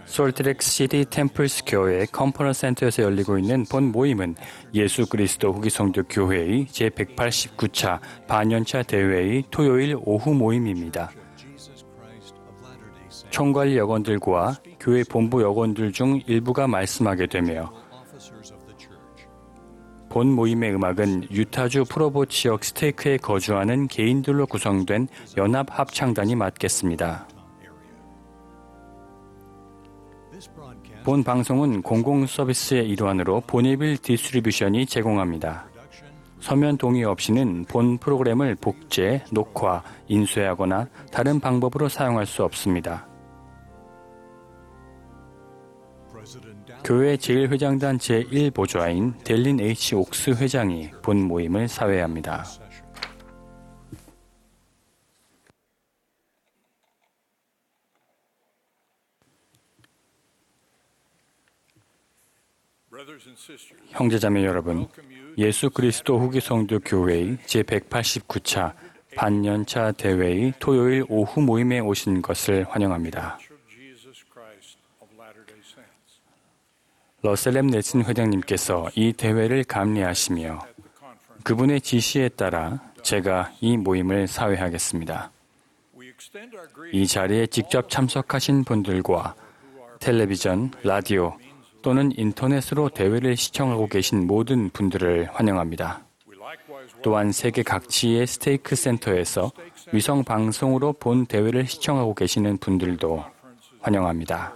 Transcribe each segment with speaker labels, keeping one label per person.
Speaker 1: 솔트레이크 시티 템플 스퀘어의 컨퍼런스 센터에서 열리고 있는 본 모임은 예수 그리스도 후기 성도 교회의 제189차 반년차 대회의 토요일 오후 모임입니다. 총괄 여건들과 교회 본부 여건들 중 일부가 말씀하게 되며 본 모임의 음악은 유타주 프로보 지역 스테이크에 거주하는 개인들로 구성된 연합 합창단이 맡겠습니다. 본 방송은 공공 서비스의 일환으로 본예빌 디스트리뷰션이 제공합니다. 서면 동의 없이는 본 프로그램을 복제, 녹화, 인쇄하거나 다른 방법으로 사용할 수 없습니다. 교회 제1회장단 제1보좌인 델린 H. 옥스 회장이 본 모임을 사회합니다. 형제자매 여러분, 예수 그리스도 후기 성도 교회의 제189차 반년차 대회의 토요일 오후 모임에 오신 것을 환영합니다. 러셀 넷슨 회장님께서 이 대회를 감리하시며 그분의 지시에 따라 제가 이 모임을 사회하겠습니다. 이 자리에 직접 참석하신 분들과 텔레비전, 라디오 또는 인터넷으로 대회를 시청하고 계신 모든 분들을 환영합니다. 또한 세계 각지의 스테이크 센터에서 위성 방송으로 본 대회를 시청하고 계시는 분들도 환영합니다.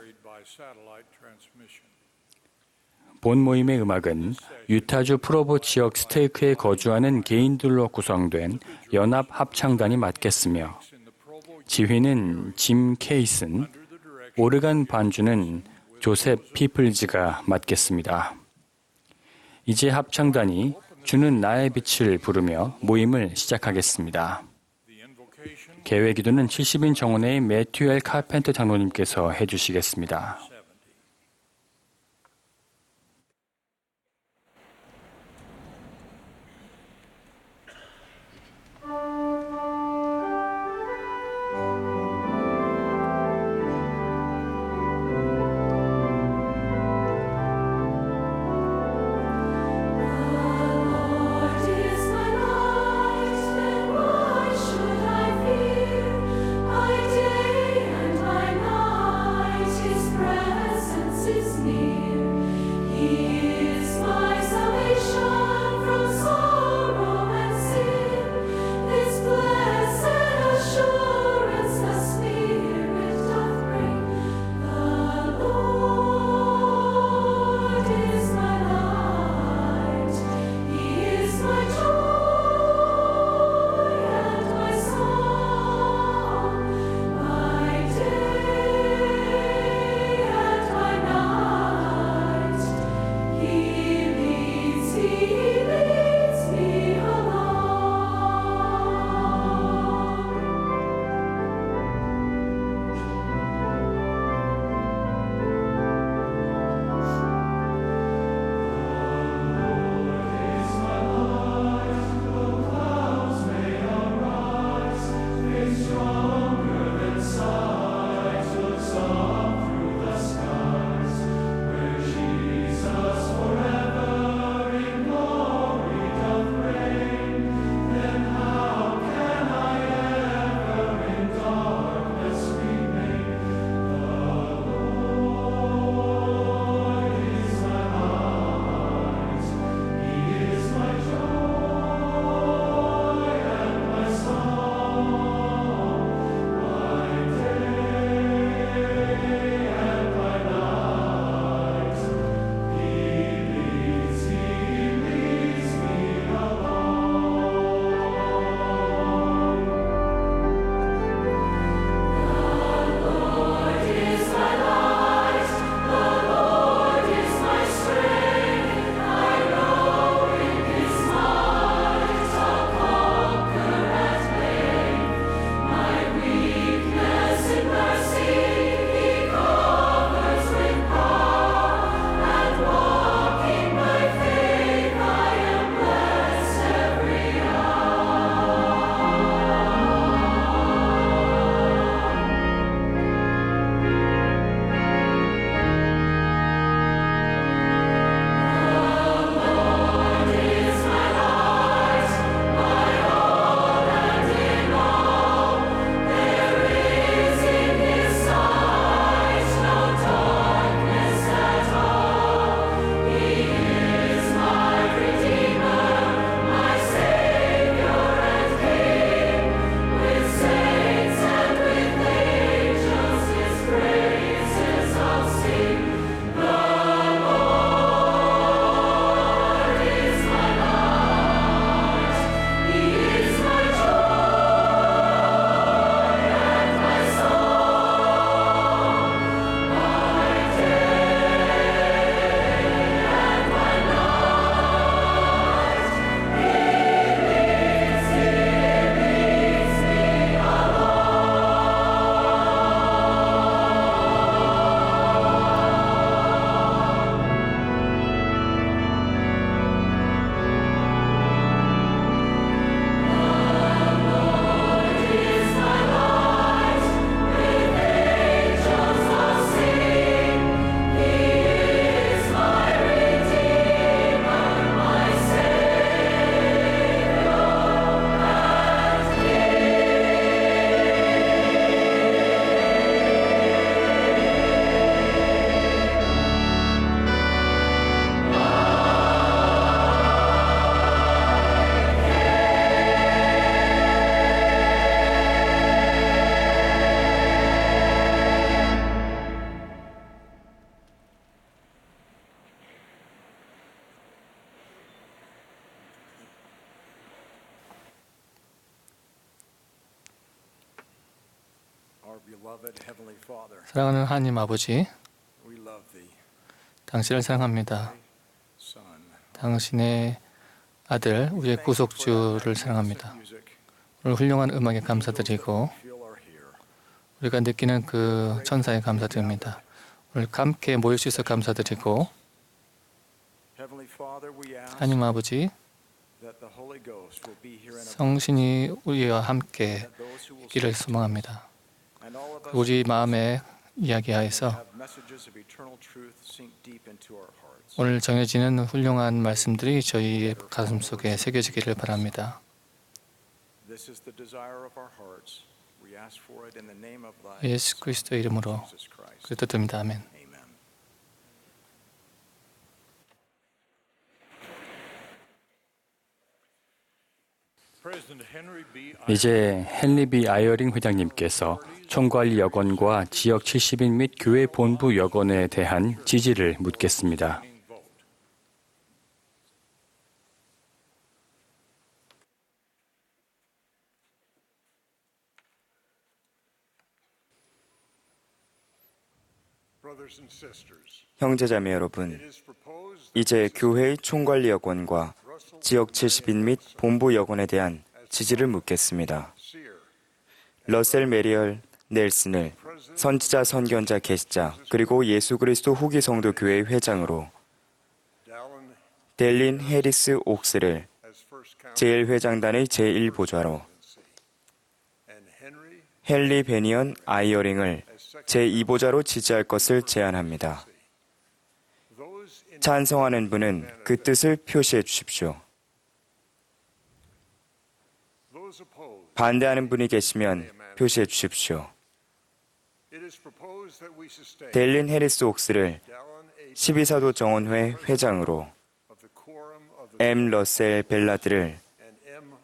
Speaker 1: 본 모임의 음악은 유타주 프로보 지역 스테이크에 거주하는 개인들로 구성된 연합 합창단이 맡겠으며 지휘는 짐 케이슨, 오르간 반주는 조셉 피플즈가 맡겠습니다. 이제 합창단이 주는 나의 빛을 부르며 모임을 시작하겠습니다. 개회 기도는 70인 정원의 매튜 엘 카펜터 장로님께서 해주시겠습니다.
Speaker 2: Presence. 사랑하는 하나님 아버지, 당신을 사랑합니다. 당신의 아들, 우리의 구속주를 사랑합니다. 오늘 훌륭한 음악에 감사드리고 우리가 느끼는 그 천사에 감사드립니다. 오늘 함께 모일 수 있어 감사드리고 하나님 아버지, 성신이 우리와 함께 있기를 소망합니다. 우리 마음에 이야기하여서 오늘 정해지는 훌륭한 말씀들이 저희의 가슴속에 새겨지기를 바랍니다. 예수 그리스도의 이름으로 기도드립니다. 아멘.
Speaker 1: 이제 헨리 B. 아이어링 회장님께서 총괄 여건과 지역 70인 및 교회 본부 여건에 대한 지지를 묻겠습니다.
Speaker 3: 형제자매 여러분, 이제 교회의 총괄 여건과 지역 70인 및 본부 여건에 대한 지지를 묻겠습니다. 러셀 메리얼 넬슨을 선지자, 선견자, 계시자, 그리고 예수 그리스도 후기 성도 교회 회장으로, 델린 해리스 옥스를 제1회장단의 제1보좌로, 헨리 베니언 아이어링을 제2보좌로 지지할 것을 제안합니다. 찬성하는 분은 그 뜻을 표시해 주십시오. 반대하는 분이 계시면 표시해 주십시오. 델린 해리스 옥스를 12사도 정원회 회장으로, M. 러셀 벨라드를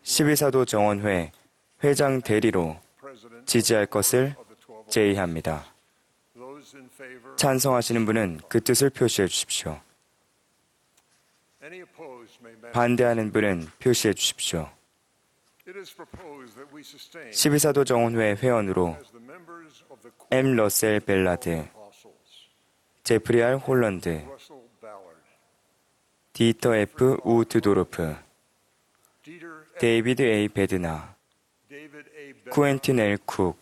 Speaker 3: 12사도 정원회 회장 대리로 지지할 것을 제의합니다. 찬성하시는 분은 그 뜻을 표시해 주십시오. 반대하는 분은 표시해 주십시오. 12사도 정원회 회원으로 M. 러셀 벨라드, 제프리 R. 홀런드, 디터 F. 우드도르프, 데이비드 A. 베드나, 쿠엔틴 L. 쿡,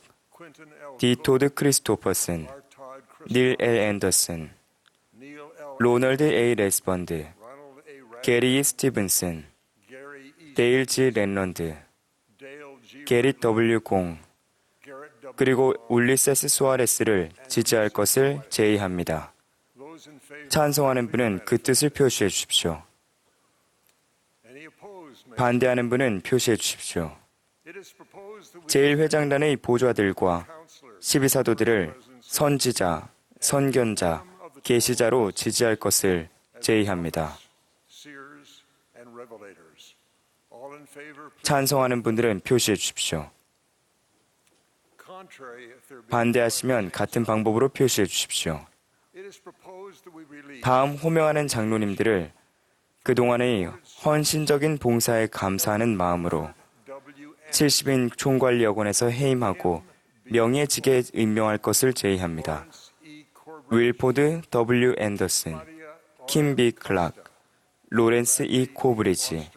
Speaker 3: 디 토드 크리스토퍼슨, 닐 L. 앤더슨, 로널드 A. 레스번드, 게리 E. 스티븐슨, 데일 G. 랜런드, 게리 W. 공, 그리고 울리세스 수아레스를 지지할 것을 제의합니다. 찬성하는 분은 그 뜻을 표시해 주십시오. 반대하는 분은 표시해 주십시오. 제1회장단의 보좌들과 12사도들을 선지자, 선견자, 계시자로 지지할 것을 제의합니다. 찬성하는 분들은 표시해 주십시오. 반대하시면 같은 방법으로 표시해 주십시오. 다음 호명하는 장로님들을 그동안의 헌신적인 봉사에 감사하는 마음으로 70인 총괄 여건에서 해임하고 명예직에 임명할 것을 제의합니다. 윌포드 W. 앤더슨, 킴 B. 클락, 로렌스 E. 코브리지,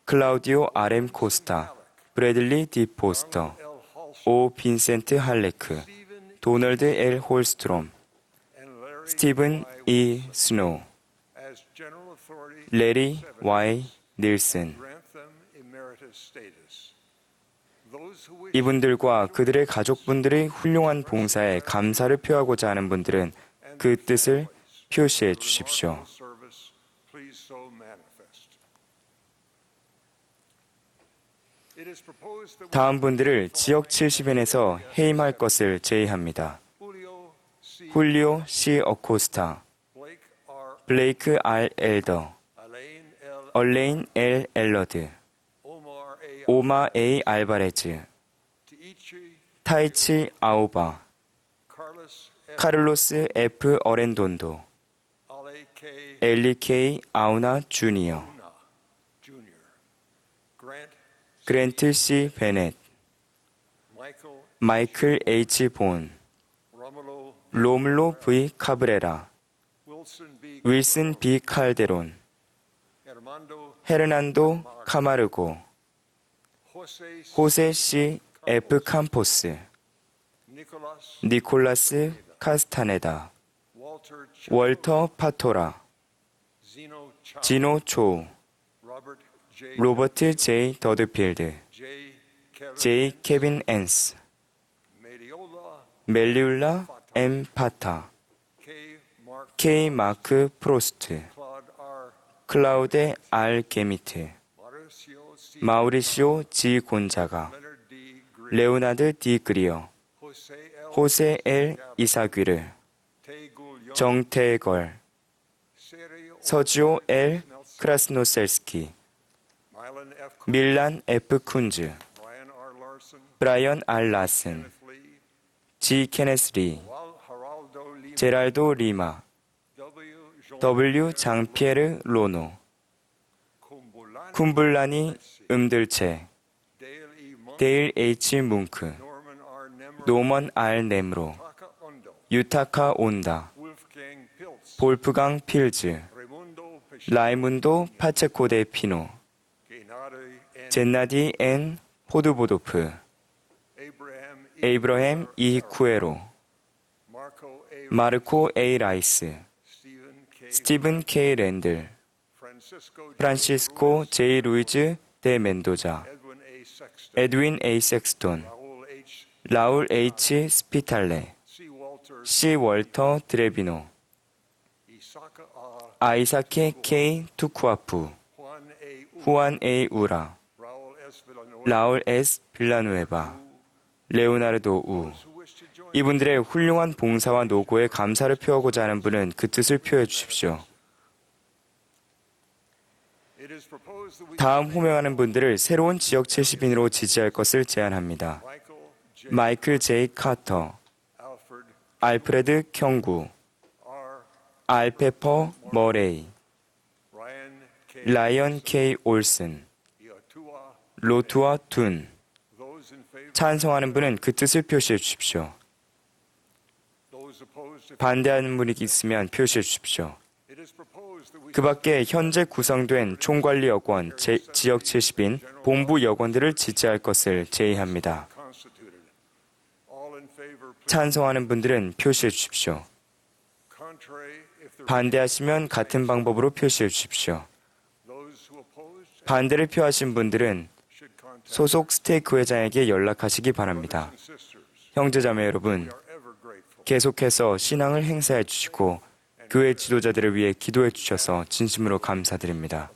Speaker 3: 클라우디오 R.M. 코스타, 브래들리 D. 포스터, O. 빈센트 할레크, 도널드 L. 홀스트롬, 스티븐 E. 스노우, 레리 Y. 닐슨. 이분들과 그들의 가족분들의 훌륭한 봉사에 감사를 표하고자 하는 분들은 그 뜻을 표시해 주십시오. 다음 분들을 지역 70인에서 해임할 것을 제의합니다. 훌리오 C. 어코스타, 블레이크 R. 엘더, 얼레인 L. 엘러드, 오마 A. 알바레즈, 타이치 아우바, 카를로스 F. 어렌돈도, 엘리 K. 아우나 주니어, 그랜트 C. 베넷, 마이클 H. 본, 로물로 V. 카브레라, 윌슨 B. 칼데론, 헤르난도 카마르고, 호세 C. F. 캄포스, 니콜라스 카스타네다, 월터 파토라, 지노 초, 로버트 J. 더드필드, J. 케빈 앤스, 멜리울라 M. 파타, K. 마크 프로스트, 클라우데 R. 게미트, 마우리시오 G. 곤자가, 레오나드 D. 그리어, 호세 L. 이사귀르, 정태걸, 서지오 L. 크라스노셀스키, 밀란 F. 쿤즈, 브라이언 R. 라슨, G. 케네스 리, 제랄도 리마, W. 장피에르 로노, 쿰블라니 음들체, 데일 H. 뭉크, 노먼 R. 넴로, 유타카 온다, 볼프강 필즈, 라이문도 파체코 데 피노, 젠나디 N. 포드보도프, 에이브러햄 E. 쿠에로, 마르코 A. 라이스, 스티븐 K. 랜들, 프란시스코 J. 루이즈 데 멘도자, 에드윈 A. 섹스톤, 라울 H. 스피탈레, C. 월터 드레비노, 아이사케 K. 투쿠아프, 후안 A. 우라, 라울 S. 빌라누에바, 레오나르도 우. 이분들의 훌륭한 봉사와 노고에 감사를 표하고자 하는 분은 그 뜻을 표해 주십시오. 다음 호명하는 분들을 새로운 지역 70인으로 지지할 것을 제안합니다. 마이클 J. 카터, 알프레드 경구, 알페퍼 머레이, 라이언 K. 올슨, 로투아 둔. 찬성하는 분은 그 뜻을 표시해 주십시오. 반대하는 분이 있으면 표시해 주십시오. 그 밖에 현재 구성된 총관리 여권, 지역 70인, 본부 여권들을 지지할 것을 제의합니다. 찬성하는 분들은 표시해 주십시오. 반대하시면 같은 방법으로 표시해 주십시오. 반대를 표하신 분들은 소속 스테이크 회장에게 연락하시기 바랍니다. 형제자매 여러분, 계속해서 신앙을 행사해 주시고 교회 지도자들을 위해 기도해 주셔서 진심으로 감사드립니다.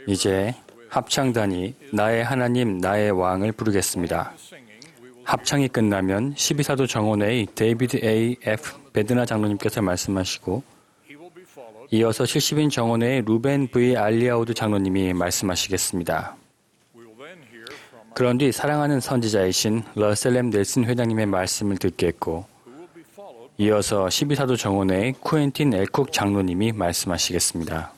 Speaker 1: 이제 합창단이 나의 하나님 나의 왕을 부르겠습니다. 합창이 끝나면 12사도 정원회의 데이비드 A. F. 베드나 장로님께서 말씀하시고 이어서 70인 정원회의 루벤 V. 알리아우드 장로님이 말씀하시겠습니다. 그런 뒤 사랑하는 선지자이신 러셀 M. 넬슨 회장님의 말씀을 듣겠고 이어서 12사도 정원회의 쿠엔틴 엘쿡 장로님이 말씀하시겠습니다.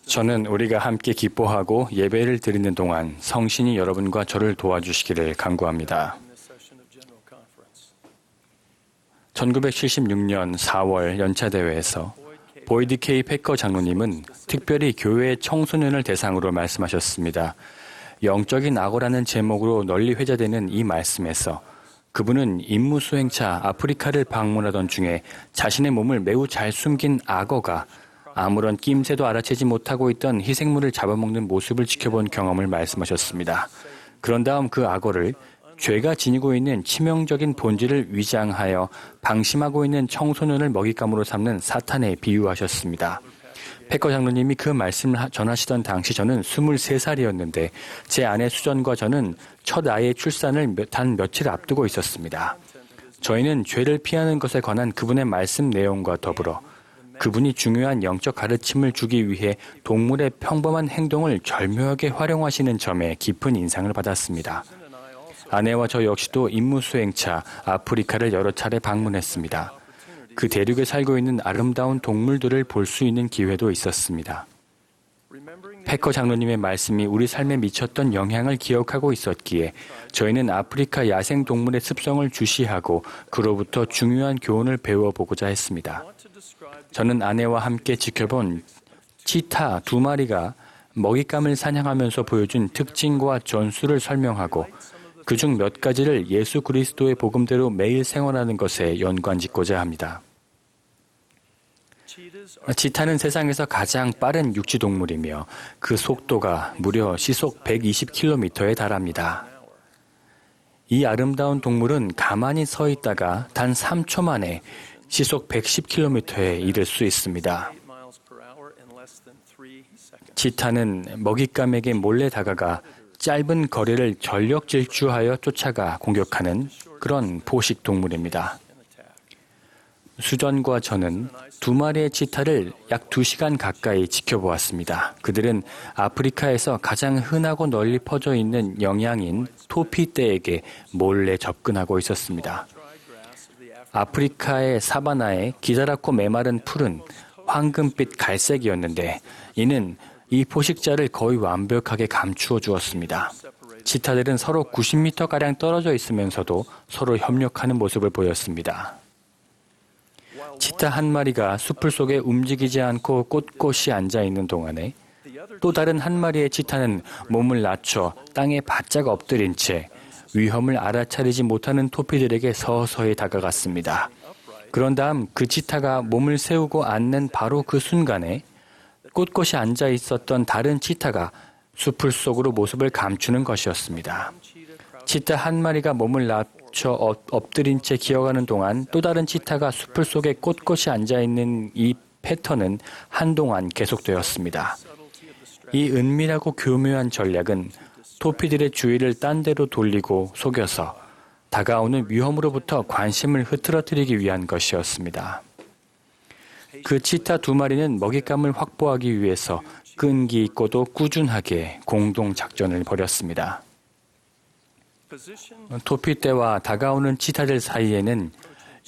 Speaker 1: 저는 우리가 함께 기뻐하고 예배를 드리는 동안 성신이 여러분과 저를 도와주시기를 간구합니다. 1976년 4월 연차대회에서 보이드 K 패커 장로님은 특별히 교회의 청소년을 대상으로 말씀하셨습니다. 영적인 악어라는 제목으로 널리 회자되는 이 말씀에서 그분은 임무 수행차 아프리카를 방문하던 중에 자신의 몸을 매우 잘 숨긴 악어가 아무런 낌새도 알아채지 못하고 있던 희생물을 잡아먹는 모습을 지켜본 경험을 말씀하셨습니다. 그런 다음 그 악어를 죄가 지니고 있는 치명적인 본질을 위장하여 방심하고 있는 청소년을 먹잇감으로 삼는 사탄에 비유하셨습니다. 패커 장로님이 그 말씀을 전하시던 당시 저는 23살이었는데 제 아내 수전과 저는 첫 아이의 출산을 단 며칠 앞두고 있었습니다. 저희는 죄를 피하는 것에 관한 그분의 말씀 내용과 더불어 그분이 중요한 영적 가르침을 주기 위해 동물의 평범한 행동을 절묘하게 활용하시는 점에 깊은 인상을 받았습니다. 아내와 저 역시도 임무 수행차 아프리카를 여러 차례 방문했습니다. 그 대륙에 살고 있는 아름다운 동물들을 볼 수 있는 기회도 있었습니다. 패커 장로님의 말씀이 우리 삶에 미쳤던 영향을 기억하고 있었기에 저희는 아프리카 야생 동물의 습성을 주시하고 그로부터 중요한 교훈을 배워보고자 했습니다. 저는 아내와 함께 지켜본 치타 2마리가 먹잇감을 사냥하면서 보여준 특징과 전술을 설명하고 그중 몇 가지를 예수 그리스도의 복음대로 매일 생활하는 것에 연관짓고자 합니다. 치타는 세상에서 가장 빠른 육지동물이며 그 속도가 무려 시속 120km에 달합니다. 이 아름다운 동물은 가만히 서 있다가 단 3초 만에 시속 110km에 이를 수 있습니다. 치타는 먹잇감에게 몰래 다가가 짧은 거리를 전력 질주하여 쫓아가 공격하는 그런 포식 동물입니다. 수전과 저는 2마리의 치타를 약 2시간 가까이 지켜보았습니다. 그들은 아프리카에서 가장 흔하고 널리 퍼져 있는 영양인 토피떼에게 몰래 접근하고 있었습니다. 아프리카의 사바나에 기다랗고 메마른 풀은 황금빛 갈색이었는데 이는 이 포식자를 거의 완벽하게 감추어 주었습니다. 치타들은 서로 90m가량 떨어져 있으면서도 서로 협력하는 모습을 보였습니다. 치타 한 마리가 숲을 속에 움직이지 않고 꼿꼿이 앉아 있는 동안에 또 다른 한 마리의 치타는 몸을 낮춰 땅에 바짝 엎드린 채 위험을 알아차리지 못하는 토피들에게 서서히 다가갔습니다. 그런 다음 그 치타가 몸을 세우고 앉는 바로 그 순간에 꼿꼿이 앉아 있었던 다른 치타가 숲을 속으로 모습을 감추는 것이었습니다. 치타 한 마리가 몸을 낮춰 엎드린 채 기어가는 동안 또 다른 치타가 숲을 속에 꼿꼿이 앉아 있는 이 패턴은 한동안 계속되었습니다. 이 은밀하고 교묘한 전략은 토피들의 주의를 딴 데로 돌리고 속여서 다가오는 위험으로부터 관심을 흐트러뜨리기 위한 것이었습니다. 그 치타 2마리는 먹잇감을 확보하기 위해서 끈기 있고도 꾸준하게 공동 작전을 벌였습니다. 토피떼와 다가오는 치타들 사이에는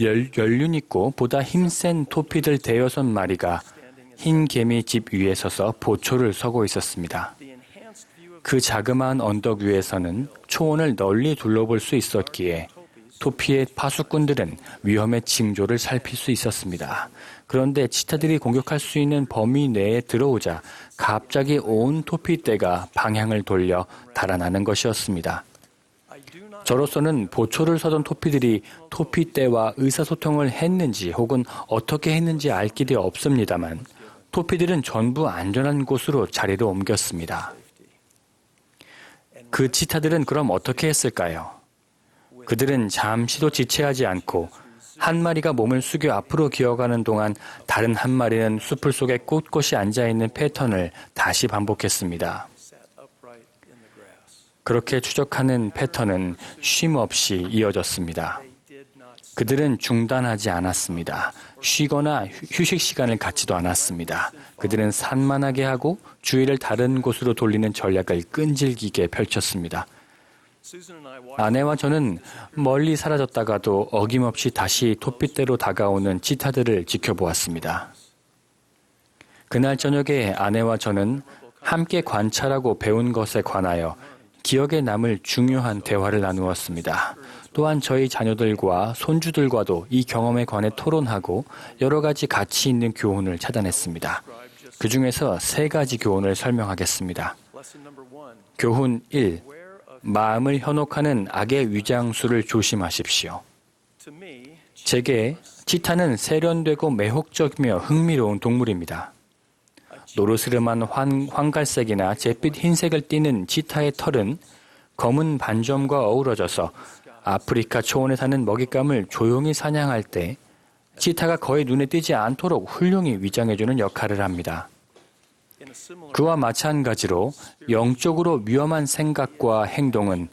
Speaker 1: 연륜 있고 보다 힘센 토피들 6마리가 흰 개미 집 위에 서서 보초를 서고 있었습니다. 그 자그마한 언덕 위에서는 초원을 널리 둘러볼 수 있었기에 토피의 파수꾼들은 위험의 징조를 살필 수 있었습니다. 그런데 치타들이 공격할 수 있는 범위 내에 들어오자 갑자기 온 토피떼가 방향을 돌려 달아나는 것이었습니다. 저로서는 보초를 서던 토피들이 토피떼와 의사소통을 했는지 혹은 어떻게 했는지 알 길이 없습니다만 토피들은 전부 안전한 곳으로 자리를 옮겼습니다. 그 치타들은 그럼 어떻게 했을까요? 그들은 잠시도 지체하지 않고 한 마리가 몸을 숙여 앞으로 기어가는 동안 다른 한 마리는 숲을 속에 꼿꼿이 앉아있는 패턴을 다시 반복했습니다. 그렇게 추적하는 패턴은 쉼 없이 이어졌습니다. 그들은 중단하지 않았습니다. 쉬거나 휴식 시간을 갖지도 않았습니다. 그들은 산만하게 하고 주의를 다른 곳으로 돌리는 전략을 끈질기게 펼쳤습니다. 아내와 저는 멀리 사라졌다가도 어김없이 다시 토피떼로 다가오는 치타들을 지켜보았습니다. 그날 저녁에 아내와 저는 함께 관찰하고 배운 것에 관하여 기억에 남을 중요한 대화를 나누었습니다. 또한 저희 자녀들과 손주들과도 이 경험에 관해 토론하고 여러 가지 가치 있는 교훈을 찾아냈습니다. 그 중에서 3가지 교훈을 설명하겠습니다. 교훈 1. 마음을 현혹하는 악의 위장수를 조심하십시오. 제게 치타는 세련되고 매혹적이며 흥미로운 동물입니다. 노르스름한 황갈색이나 잿빛 흰색을 띠는 치타의 털은 검은 반점과 어우러져서 아프리카 초원에 사는 먹잇감을 조용히 사냥할 때 치타가 거의 눈에 띄지 않도록 훌륭히 위장해주는 역할을 합니다. 그와 마찬가지로 영적으로 위험한 생각과 행동은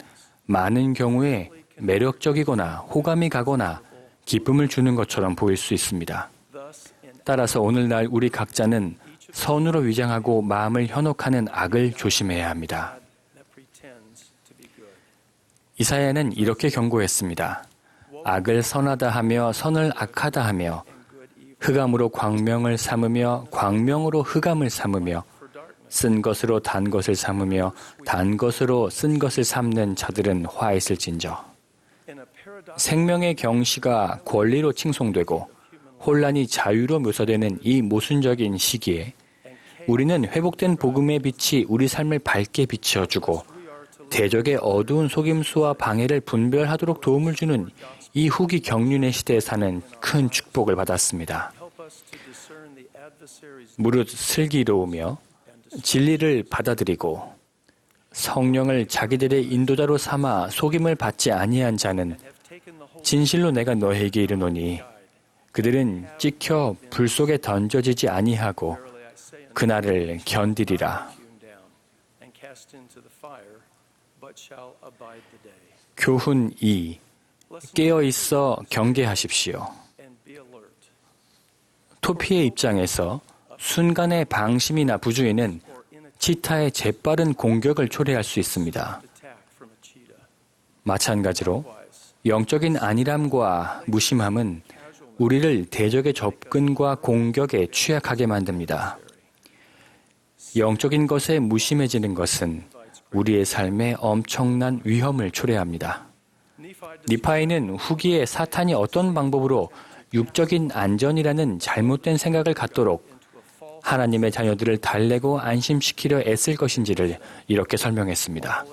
Speaker 1: 많은 경우에 매력적이거나 호감이 가거나 기쁨을 주는 것처럼 보일 수 있습니다. 따라서 오늘날 우리 각자는 선으로 위장하고 마음을 현혹하는 악을 조심해야 합니다. 이사야는 이렇게 경고했습니다. 악을 선하다 하며 선을 악하다 하며 흑암으로 광명을 삼으며 광명으로 흑암을 삼으며 쓴 것으로 단 것을 삼으며 단 것으로 쓴 것을 삼는 자들은 화 있을진저. 생명의 경시가 권리로 칭송되고 혼란이 자유로 묘사되는 이 모순적인 시기에 우리는 회복된 복음의 빛이 우리 삶을 밝게 비춰주고 대적의 어두운 속임수와 방해를 분별하도록 도움을 주는 이 후기 경륜의 시대에 사는 큰 축복을 받았습니다. 무릇 슬기로우며 진리를 받아들이고 성령을 자기들의 인도자로 삼아 속임을 받지 아니한 자는 진실로 내가 너에게 이르노니 그들은 찍혀 불 속에 던져지지 아니하고 그날을 견디리라. 교훈 2. 깨어있어 경계하십시오. 토피의 입장에서 순간의 방심이나 부주의는 치타의 재빠른 공격을 초래할 수 있습니다. 마찬가지로 영적인 안일함과 무심함은 우리를 대적의 접근과 공격에 취약하게 만듭니다. 영적인 것에 무심해지는 것은 우리의 삶에 엄청난 위험을 초래합니다. 니파이는 후기에 사탄이 어떤 방법으로 육적인 안전이라는 잘못된 생각을 갖도록 하나님의 자녀들을 달래고 안심시키려 애쓸 것인지를 이렇게 설명했습니다.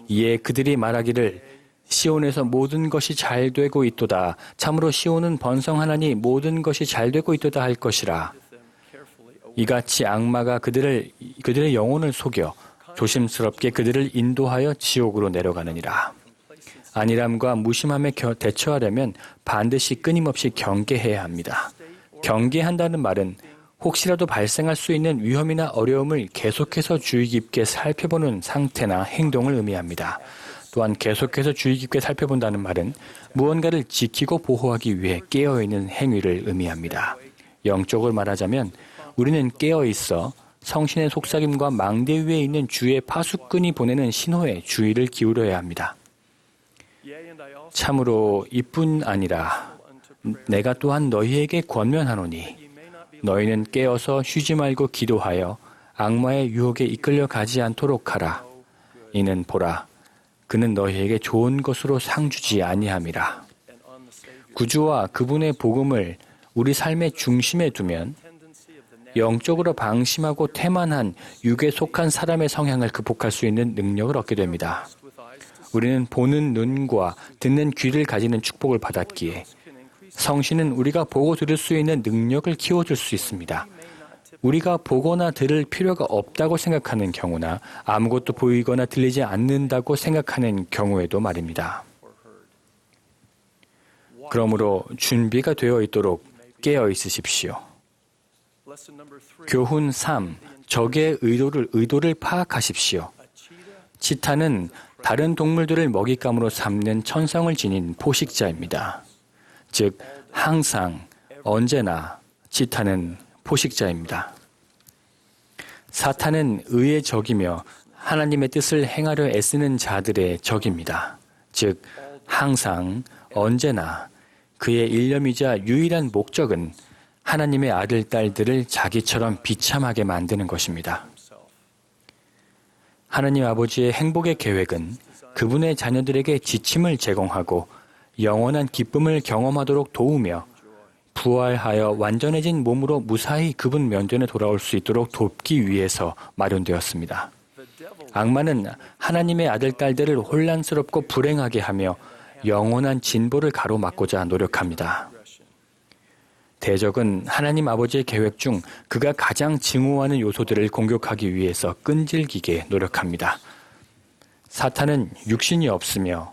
Speaker 1: 이에 그들이 말하기를 시온에서 모든 것이 잘 되고 있도다. 참으로 시온은 번성하나니 모든 것이 잘 되고 있도다 할 것이라. 이같이 악마가 그들의 영혼을 속여 조심스럽게 그들을 인도하여 지옥으로 내려가느니라. 안일함과 무심함에 대처하려면 반드시 끊임없이 경계해야 합니다. 경계한다는 말은 혹시라도 발생할 수 있는 위험이나 어려움을 계속해서 주의 깊게 살펴보는 상태나 행동을 의미합니다. 또한 계속해서 주의 깊게 살펴본다는 말은 무언가를 지키고 보호하기 위해 깨어있는 행위를 의미합니다. 영적으로 말하자면 우리는 깨어있어 성신의 속삭임과 망대 위에 있는 주의 파수꾼이 보내는 신호에 주의를 기울여야 합니다. 참으로 이뿐 아니라 내가 또한 너희에게 권면하노니 너희는 깨어서 쉬지 말고 기도하여 악마의 유혹에 이끌려 가지 않도록 하라. 이는 보라, 그는 너희에게 좋은 것으로 상 주지 아니함이라. 구주와 그분의 복음을 우리 삶의 중심에 두면 영적으로 방심하고 태만한 육에 속한 사람의 성향을 극복할 수 있는 능력을 얻게 됩니다. 우리는 보는 눈과 듣는 귀를 가지는 축복을 받았기에 성신은 우리가 보고 들을 수 있는 능력을 키워줄 수 있습니다. 우리가 보거나 들을 필요가 없다고 생각하는 경우나 아무것도 보이거나 들리지 않는다고 생각하는 경우에도 말입니다. 그러므로 준비가 되어 있도록 깨어 있으십시오. 교훈 3. 적의 의도를 파악하십시오. 치타는 다른 동물들을 먹잇감으로 삼는 천성을 지닌 포식자입니다. 즉, 항상, 언제나 치타는 포식자입니다. 사탄은 의의 적이며 하나님의 뜻을 행하려 애쓰는 자들의 적입니다. 즉, 항상, 언제나 그의 일념이자 유일한 목적은 하나님의 아들, 딸들을 자기처럼 비참하게 만드는 것입니다. 하나님 아버지의 행복의 계획은 그분의 자녀들에게 지침을 제공하고 영원한 기쁨을 경험하도록 도우며 부활하여 완전해진 몸으로 무사히 그분 면전에 돌아올 수 있도록 돕기 위해서 마련되었습니다. 악마는 하나님의 아들, 딸들을 혼란스럽고 불행하게 하며 영원한 진보를 가로막고자 노력합니다. 대적은 하나님 아버지의 계획 중 그가 가장 증오하는 요소들을 공격하기 위해서 끈질기게 노력합니다. 사탄은 육신이 없으며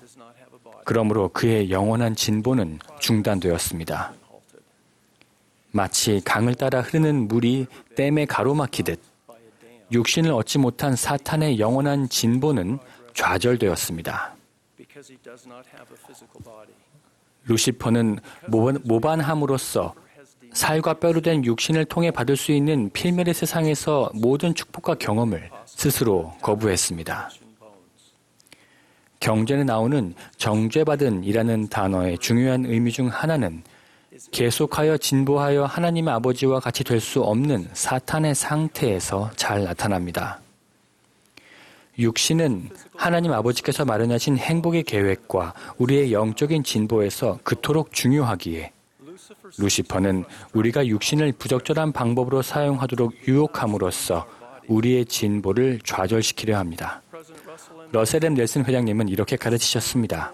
Speaker 1: 그러므로 그의 영원한 진보는 중단되었습니다. 마치 강을 따라 흐르는 물이 댐에 가로막히듯 육신을 얻지 못한 사탄의 영원한 진보는 좌절되었습니다. 루시퍼는 모반함으로써 살과 뼈로 된 육신을 통해 받을 수 있는 필멸의 세상에서 모든 축복과 경험을 스스로 거부했습니다. 경전에 나오는 정죄받은이라는 단어의 중요한 의미 중 하나는 계속하여 진보하여 하나님 아버지와 같이 될 수 없는 사탄의 상태에서 잘 나타납니다. 육신은 하나님 아버지께서 마련하신 행복의 계획과 우리의 영적인 진보에서 그토록 중요하기에 루시퍼는 우리가 육신을 부적절한 방법으로 사용하도록 유혹함으로써 우리의 진보를 좌절시키려 합니다. 러셀 M. 넬슨 회장님은 이렇게 가르치셨습니다.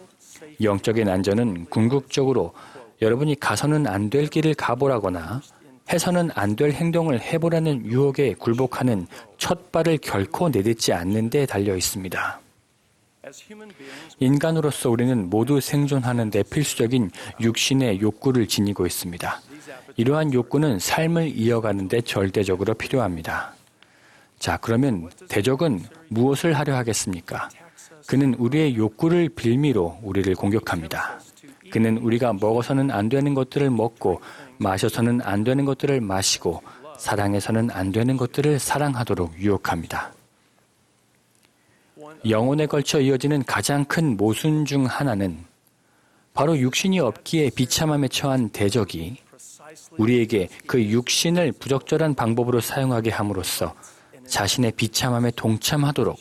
Speaker 1: 영적인 안전은 궁극적으로 여러분이 가서는 안 될 길을 가보라거나 해서는 안 될 행동을 해보라는 유혹에 굴복하는 첫 발을 결코 내딛지 않는 데 달려 있습니다. 인간으로서 우리는 모두 생존하는 데 필수적인 육신의 욕구를 지니고 있습니다. 이러한 욕구는 삶을 이어가는 데 절대적으로 필요합니다. 자, 그러면 대적은 무엇을 하려 하겠습니까? 그는 우리의 욕구를 빌미로 우리를 공격합니다. 그는 우리가 먹어서는 안 되는 것들을 먹고 마셔서는 안 되는 것들을 마시고 사랑해서는 안 되는 것들을 사랑하도록 유혹합니다. 영혼에 걸쳐 이어지는 가장 큰 모순 중 하나는 바로 육신이 없기에 비참함에 처한 대적이 우리에게 그 육신을 부적절한 방법으로 사용하게 함으로써 자신의 비참함에 동참하도록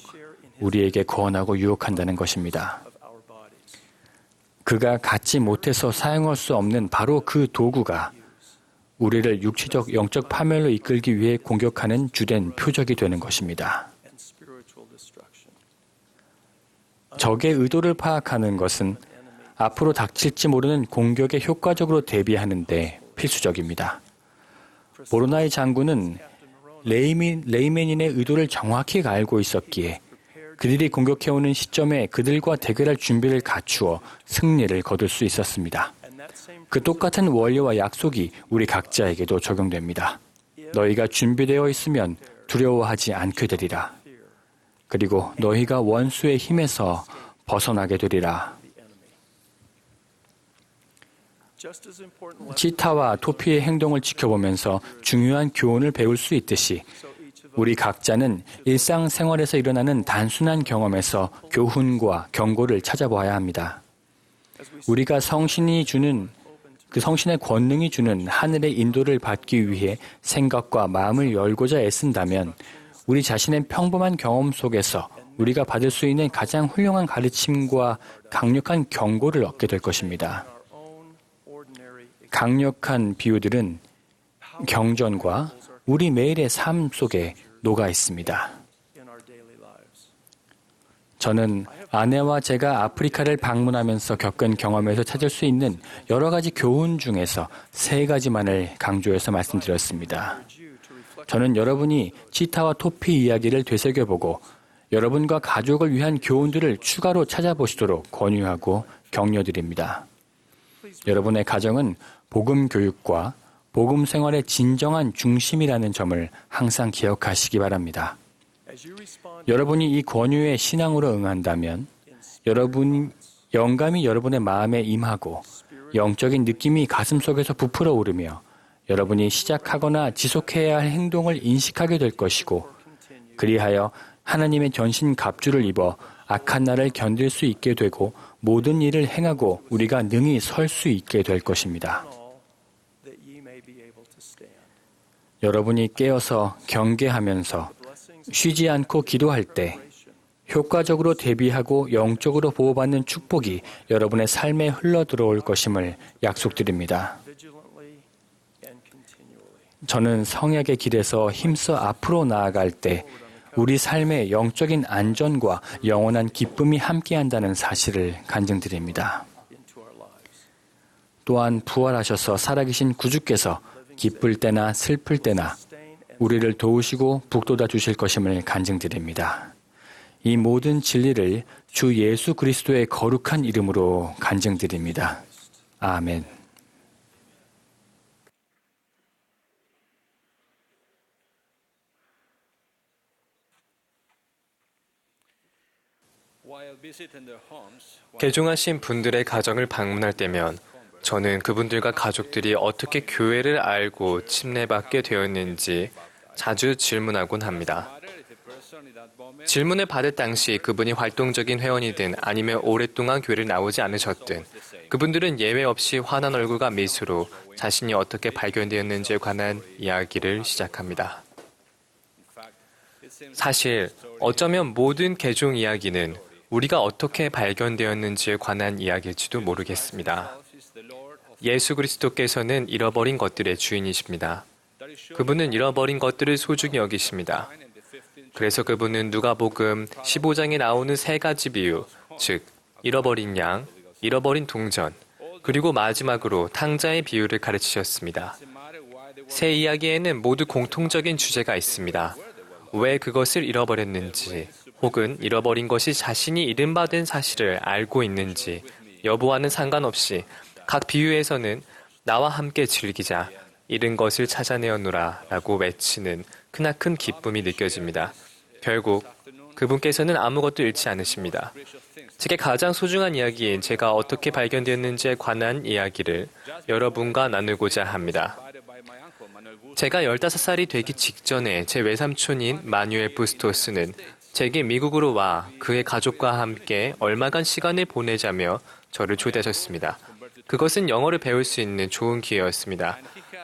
Speaker 1: 우리에게 권하고 유혹한다는 것입니다. 그가 갖지 못해서 사용할 수 없는 바로 그 도구가 우리를 육체적 영적 파멸로 이끌기 위해 공격하는 주된 표적이 되는 것입니다. 적의 의도를 파악하는 것은 앞으로 닥칠지 모르는 공격에 효과적으로 대비하는 데 필수적입니다. 모로나이 장군은 레이맨인의 의도를 정확히 알고 있었기에 그들이 공격해오는 시점에 그들과 대결할 준비를 갖추어 승리를 거둘 수 있었습니다. 그 똑같은 원리와 약속이 우리 각자에게도 적용됩니다. 너희가 준비되어 있으면 두려워하지 않게 되리라. 그리고 너희가 원수의 힘에서 벗어나게 되리라. 치타와 토피의 행동을 지켜보면서 중요한 교훈을 배울 수 있듯이 우리 각자는 일상생활에서 일어나는 단순한 경험에서 교훈과 경고를 찾아보아야 합니다. 우리가 성신의 권능이 주는 하늘의 인도를 받기 위해 생각과 마음을 열고자 애쓴다면 우리 자신의 평범한 경험 속에서 우리가 받을 수 있는 가장 훌륭한 가르침과 강력한 경고를 얻게 될 것입니다. 강력한 비유들은 경전과 우리 매일의 삶 속에 녹아 있습니다. 저는 아내와 제가 아프리카를 방문하면서 겪은 경험에서 찾을 수 있는 여러 가지 교훈 중에서 3가지만을 강조해서 말씀드렸습니다. 저는 여러분이 치타와 토피 이야기를 되새겨보고 여러분과 가족을 위한 교훈들을 추가로 찾아보시도록 권유하고 격려드립니다. 여러분의 가정은 복음 교육과 복음 생활의 진정한 중심이라는 점을 항상 기억하시기 바랍니다. 여러분이 이 권유에 신앙으로 응한다면 영감이 여러분의 마음에 임하고 영적인 느낌이 가슴속에서 부풀어 오르며 여러분이 시작하거나 지속해야 할 행동을 인식하게 될 것이고 그리하여 하나님의 전신 갑주를 입어 악한 날을 견딜 수 있게 되고 모든 일을 행하고 우리가 능히 설 수 있게 될 것입니다. 여러분이 깨어서 경계하면서 쉬지 않고 기도할 때 효과적으로 대비하고 영적으로 보호받는 축복이 여러분의 삶에 흘러들어올 것임을 약속드립니다. 저는 성약의 길에서 힘써 앞으로 나아갈 때 우리 삶의 영적인 안전과 영원한 기쁨이 함께한다는 사실을 간증드립니다. 또한 부활하셔서 살아계신 구주께서 기쁠 때나 슬플 때나 우리를 도우시고 북돋아 주실 것임을 간증드립니다. 이 모든 진리를 주 예수 그리스도의 거룩한 이름으로 간증드립니다. 아멘.
Speaker 4: 개종하신 분들의 가정을 방문할 때면 저는 그분들과 가족들이 어떻게 교회를 알고 침례받게 되었는지 자주 질문하곤 합니다. 질문을 받을 당시 그분이 활동적인 회원이든 아니면 오랫동안 교회를 나오지 않으셨든 그분들은 예외 없이 환한 얼굴과 미소로 자신이 어떻게 발견되었는지에 관한 이야기를 시작합니다. 사실 어쩌면 모든 개종 이야기는 우리가 어떻게 발견되었는지에 관한 이야기일지도 모르겠습니다. 예수 그리스도께서는 잃어버린 것들의 주인이십니다. 그분은 잃어버린 것들을 소중히 여기십니다. 그래서 그분은 누가복음 15장에 나오는 세 가지 비유, 즉 잃어버린 양, 잃어버린 동전, 그리고 마지막으로 탕자의 비유를 가르치셨습니다. 세 이야기에는 모두 공통적인 주제가 있습니다. 왜 그것을 잃어버렸는지, 혹은 잃어버린 것이 자신이 이른바된 사실을 알고 있는지 여부와는 상관없이 각 비유에서는 나와 함께 즐기자, 잃은 것을 찾아내었노라 라고 외치는 크나큰 기쁨이 느껴집니다. 결국 그분께서는 아무것도 잃지 않으십니다. 제게 가장 소중한 이야기인 제가 어떻게 발견되었는지에 관한 이야기를 여러분과 나누고자 합니다. 제가 15살이 되기 직전에 제 외삼촌인 마뉴엘 부스토스는 제게 미국으로 와 그의 가족과 함께 얼마간 시간을 보내자며 저를 초대하셨습니다. 그것은 영어를 배울 수 있는 좋은 기회였습니다.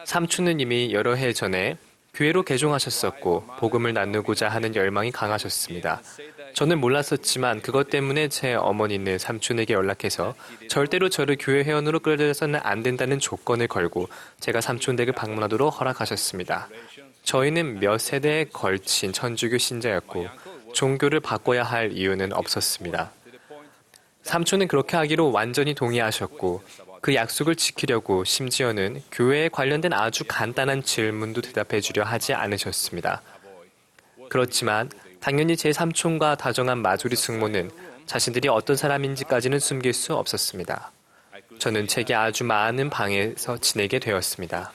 Speaker 4: 삼촌은 이미 여러 해 전에 교회로 개종하셨었고 복음을 나누고자 하는 열망이 강하셨습니다. 저는 몰랐었지만 그것 때문에 제 어머니는 삼촌에게 연락해서 절대로 저를 교회 회원으로 끌어들여서는 안 된다는 조건을 걸고 제가 삼촌 댁을 방문하도록 허락하셨습니다. 저희는 몇 세대에 걸친 천주교 신자였고 종교를 바꿔야 할 이유는 없었습니다. 삼촌은 그렇게 하기로 완전히 동의하셨고 그 약속을 지키려고 심지어는 교회에 관련된 아주 간단한 질문도 대답해 주려 하지 않으셨습니다. 그렇지만 당연히 제 삼촌과 다정한 마조리 숙모는 자신들이 어떤 사람인지까지는 숨길 수 없었습니다. 저는 책이 아주 많은 방에서 지내게 되었습니다.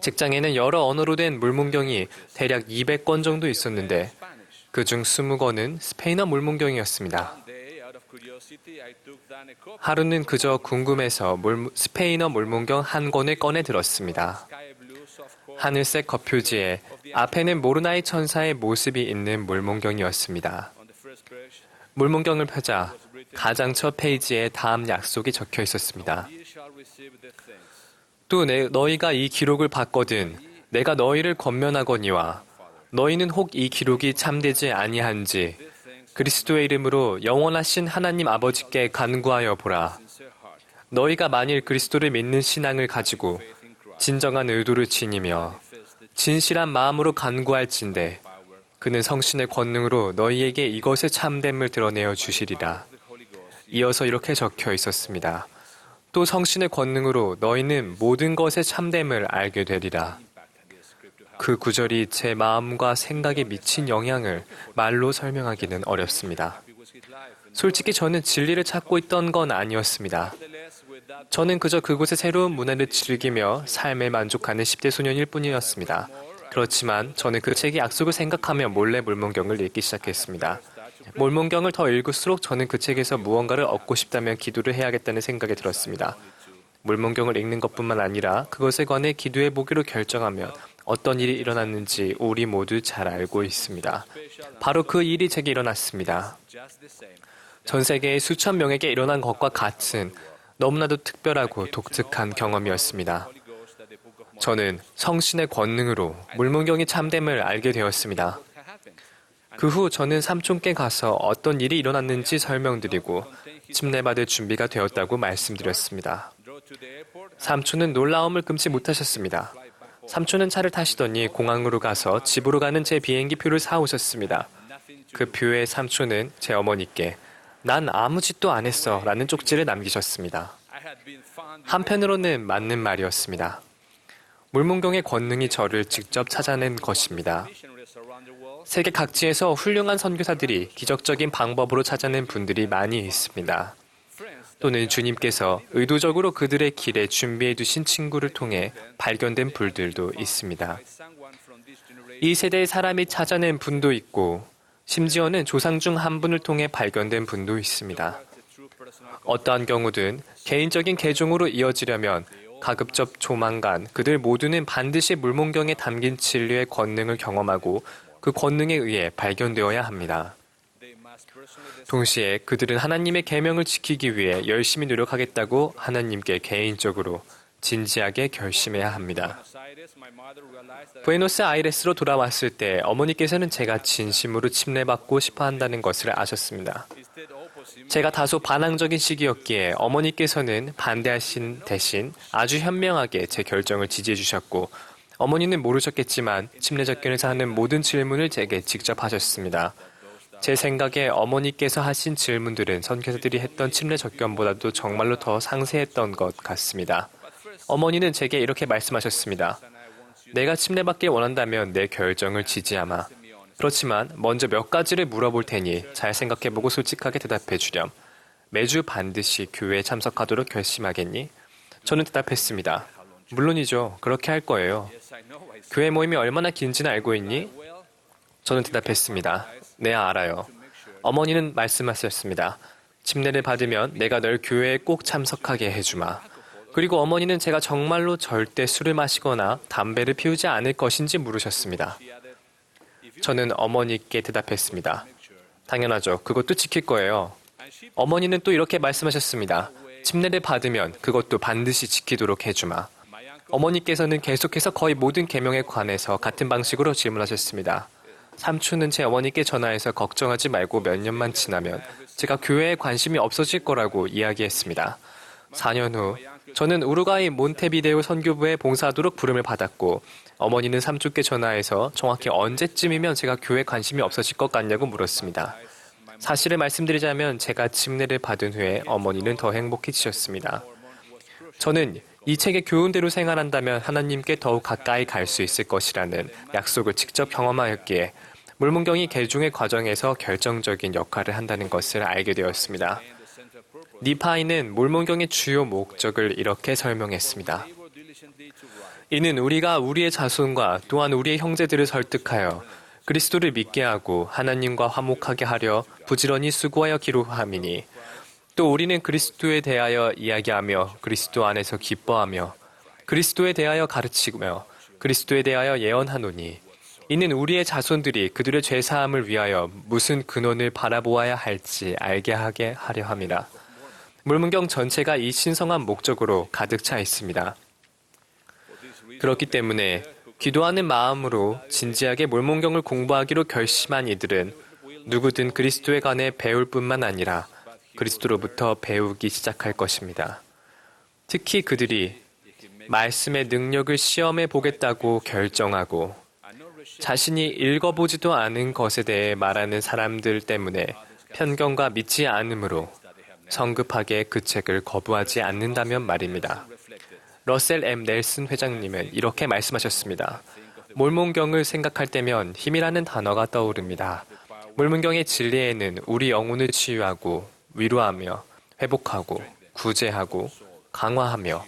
Speaker 4: 직장에는 여러 언어로 된 물문경이 대략 200권 정도 있었는데 그중 20권은 스페인어 물문경이었습니다. 하루는 그저 궁금해서 스페인어 물문경 한 권을 꺼내 들었습니다. 하늘색 겉표지에 앞에는 모르나의 천사의 모습이 있는 물문경이었습니다. 물문경을 펴자 가장 첫 페이지에 다음 약속이 적혀 있었습니다. 또 너희가 이 기록을 받거든 내가 너희를 권면하거니와 너희는 혹 이 기록이 참되지 아니한지 그리스도의 이름으로 영원하신 하나님 아버지께 간구하여 보라. 너희가 만일 그리스도를 믿는 신앙을 가지고 진정한 의도를 지니며 진실한 마음으로 간구할진대 그는 성신의 권능으로 너희에게 이것의 참됨을 드러내어 주시리라. 이어서 이렇게 적혀 있었습니다. 또 성신의 권능으로 너희는 모든 것의 참됨을 알게 되리라. 그 구절이 제 마음과 생각에 미친 영향을 말로 설명하기는 어렵습니다. 솔직히 저는 진리를 찾고 있던 건 아니었습니다. 저는 그저 그곳의 새로운 문화를 즐기며 삶에 만족하는 10대 소년일 뿐이었습니다. 그렇지만 저는 그 책의 약속을 생각하며 몰래 물문경을 읽기 시작했습니다. 물문경을 더 읽을수록 저는 그 책에서 무언가를 얻고 싶다면 기도를 해야겠다는 생각이 들었습니다. 물문경을 읽는 것뿐만 아니라 그것에 관해 기도해 보기로 결정하며 어떤 일이 일어났는지 우리 모두 잘 알고 있습니다. 바로 그 일이 제게 일어났습니다. 전 세계의 수천 명에게 일어난 것과 같은 너무나도 특별하고 독특한 경험이었습니다. 저는 성신의 권능으로 물문경이 참됨을 알게 되었습니다. 그 후 저는 삼촌께 가서 어떤 일이 일어났는지 설명드리고 침례받을 준비가 되었다고 말씀드렸습니다. 삼촌은 놀라움을 금치 못하셨습니다. 삼촌은 차를 타시더니 공항으로 가서 집으로 가는 제 비행기 표를 사오셨습니다. 그 표에 삼촌은 제 어머니께 난 아무 짓도 안 했어 라는 쪽지를 남기셨습니다. 한편으로는 맞는 말이었습니다. 물문경의 권능이 저를 직접 찾아낸 것입니다. 세계 각지에서 훌륭한 선교사들이 기적적인 방법으로 찾아낸 분들이 많이 있습니다. 또는 주님께서 의도적으로 그들의 길에 준비해 두신 친구를 통해 발견된 불들도 있습니다. 이 세대의 사람이 찾아낸 분도 있고 심지어는 조상 중 한 분을 통해 발견된 분도 있습니다. 어떠한 경우든 개인적인 계종으로 이어지려면 가급적 조만간 그들 모두는 반드시 물문경에 담긴 진리의 권능을 경험하고 그 권능에 의해 발견되어야 합니다. 동시에 그들은 하나님의 계명을 지키기 위해 열심히 노력하겠다고 하나님께 개인적으로 진지하게 결심해야 합니다. 부에노스아이레스로 돌아왔을 때 어머니께서는 제가 진심으로 침례받고 싶어 한다는 것을 아셨습니다. 제가 다소 반항적인 시기였기에 어머니께서는 반대하신 대신 아주 현명하게 제 결정을 지지해 주셨고 어머니는 모르셨겠지만 침례접견에서 하는 모든 질문을 제게 직접 하셨습니다. 제 생각에 어머니께서 하신 질문들은 선교사들이 했던 침례접견보다도 정말로 더 상세했던 것 같습니다. 어머니는 제게 이렇게 말씀하셨습니다. 내가 침례받길 원한다면 내 결정을 지지하마. 그렇지만 먼저 몇 가지를 물어볼 테니 잘 생각해보고 솔직하게 대답해 주렴. 매주 반드시 교회에 참석하도록 결심하겠니? 저는 대답했습니다. 물론이죠. 그렇게 할 거예요. 교회 모임이 얼마나 긴지는 알고 있니? 저는 대답했습니다. 네, 알아요. 어머니는 말씀하셨습니다. 침례를 받으면 내가 널 교회에 꼭 참석하게 해주마. 그리고 어머니는 제가 정말로 절대 술을 마시거나 담배를 피우지 않을 것인지 물으셨습니다. 저는 어머니께 대답했습니다. 당연하죠. 그것도 지킬 거예요. 어머니는 또 이렇게 말씀하셨습니다. 침례를 받으면 그것도 반드시 지키도록 해주마. 어머니께서는 계속해서 거의 모든 계명에 관해서 같은 방식으로 질문하셨습니다. 삼촌은 제 어머니께 전화해서 걱정하지 말고 몇 년만 지나면 제가 교회에 관심이 없어질 거라고 이야기했습니다. 4년 후 저는 우루과이 몬테비데오 선교부에 봉사하도록 부름을 받았고 어머니는 삼촌께 전화해서 정확히 언제쯤이면 제가 교회에 관심이 없어질 것 같냐고 물었습니다. 사실을 말씀드리자면 제가 침례를 받은 후에 어머니는 더 행복해지셨습니다. 저는 이 책의 교훈대로 생활한다면 하나님께 더욱 가까이 갈 수 있을 것이라는 약속을 직접 경험하였기에 물문경이 개종의 과정에서 결정적인 역할을 한다는 것을 알게 되었습니다. 니파이는 물문경의 주요 목적을 이렇게 설명했습니다. 이는 우리가 우리의 자손과 또한 우리의 형제들을 설득하여 그리스도를 믿게 하고 하나님과 화목하게 하려 부지런히 수고하여 기록함이니 또 우리는 그리스도에 대하여 이야기하며 그리스도 안에서 기뻐하며 그리스도에 대하여 가르치며 그리스도에 대하여 예언하노니 이는 우리의 자손들이 그들의 죄사함을 위하여 무슨 근원을 바라보아야 할지 알게 하게 하려 함이라. 물문경 전체가 이 신성한 목적으로 가득 차 있습니다. 그렇기 때문에 기도하는 마음으로 진지하게 물문경을 공부하기로 결심한 이들은 누구든 그리스도에 관해 배울 뿐만 아니라 그리스도로부터 배우기 시작할 것입니다. 특히 그들이 말씀의 능력을 시험해 보겠다고 결정하고 자신이 읽어보지도 않은 것에 대해 말하는 사람들 때문에 편견과 믿지 않음으로 성급하게 그 책을 거부하지 않는다면 말입니다. 러셀 M. 넬슨 회장님은 이렇게 말씀하셨습니다. 물문경을 생각할 때면 힘이라는 단어가 떠오릅니다. 물문경의 진리에는 우리 영혼을 치유하고 위로하며 회복하고 구제하고 강화하며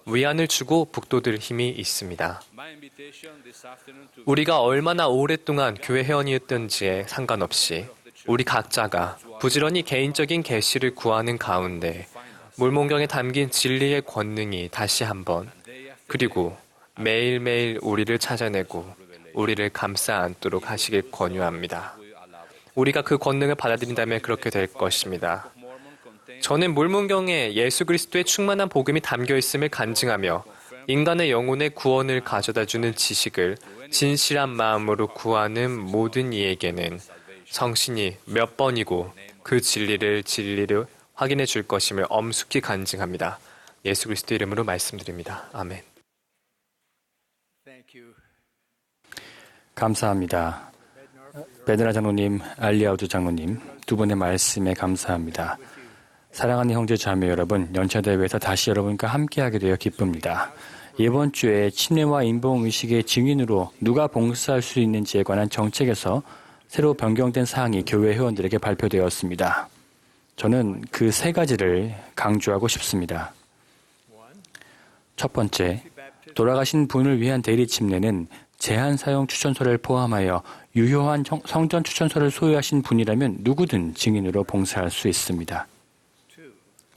Speaker 4: 위안을 주고 북돋을 힘이 있습니다. 우리가 얼마나 오랫동안 교회 회원이었던지에 상관없이 우리 각자가 부지런히 개인적인 계시를 구하는 가운데 물문경에 담긴 진리의 권능이 다시 한번 그리고 매일매일 우리를 찾아내고 우리를 감싸 안도록 하시길 권유합니다. 우리가 그 권능을 받아들인다면 그렇게 될 것입니다. 저는 물문경에 예수 그리스도의 충만한 복음이 담겨 있음을 간증하며 인간의 영혼의 구원을 가져다주는 지식을 진실한 마음으로 구하는 모든 이에게는 성신이 몇 번이고 그 진리를 확인해 줄 것임을 엄숙히 간증합니다. 예수 그리스도 이름으로 말씀드립니다. 아멘.
Speaker 1: 감사합니다. 베드라 장로님, 알리아우드 장로님, 두 분의 말씀에 감사합니다. 사랑하는 형제 자매 여러분, 연차대회에서 다시 여러분과 함께하게 되어 기쁩니다. 이번 주에 침례와 인봉의식의 증인으로 누가 봉사할 수 있는지에 관한 정책에서 새로 변경된 사항이 교회 회원들에게 발표되었습니다. 저는 그 세 가지를 강조하고 싶습니다. 첫 번째, 돌아가신 분을 위한 대리 침례는 제한 사용 추천서를 포함하여 유효한 성전 추천서를 소유하신 분이라면 누구든 증인으로 봉사할 수 있습니다.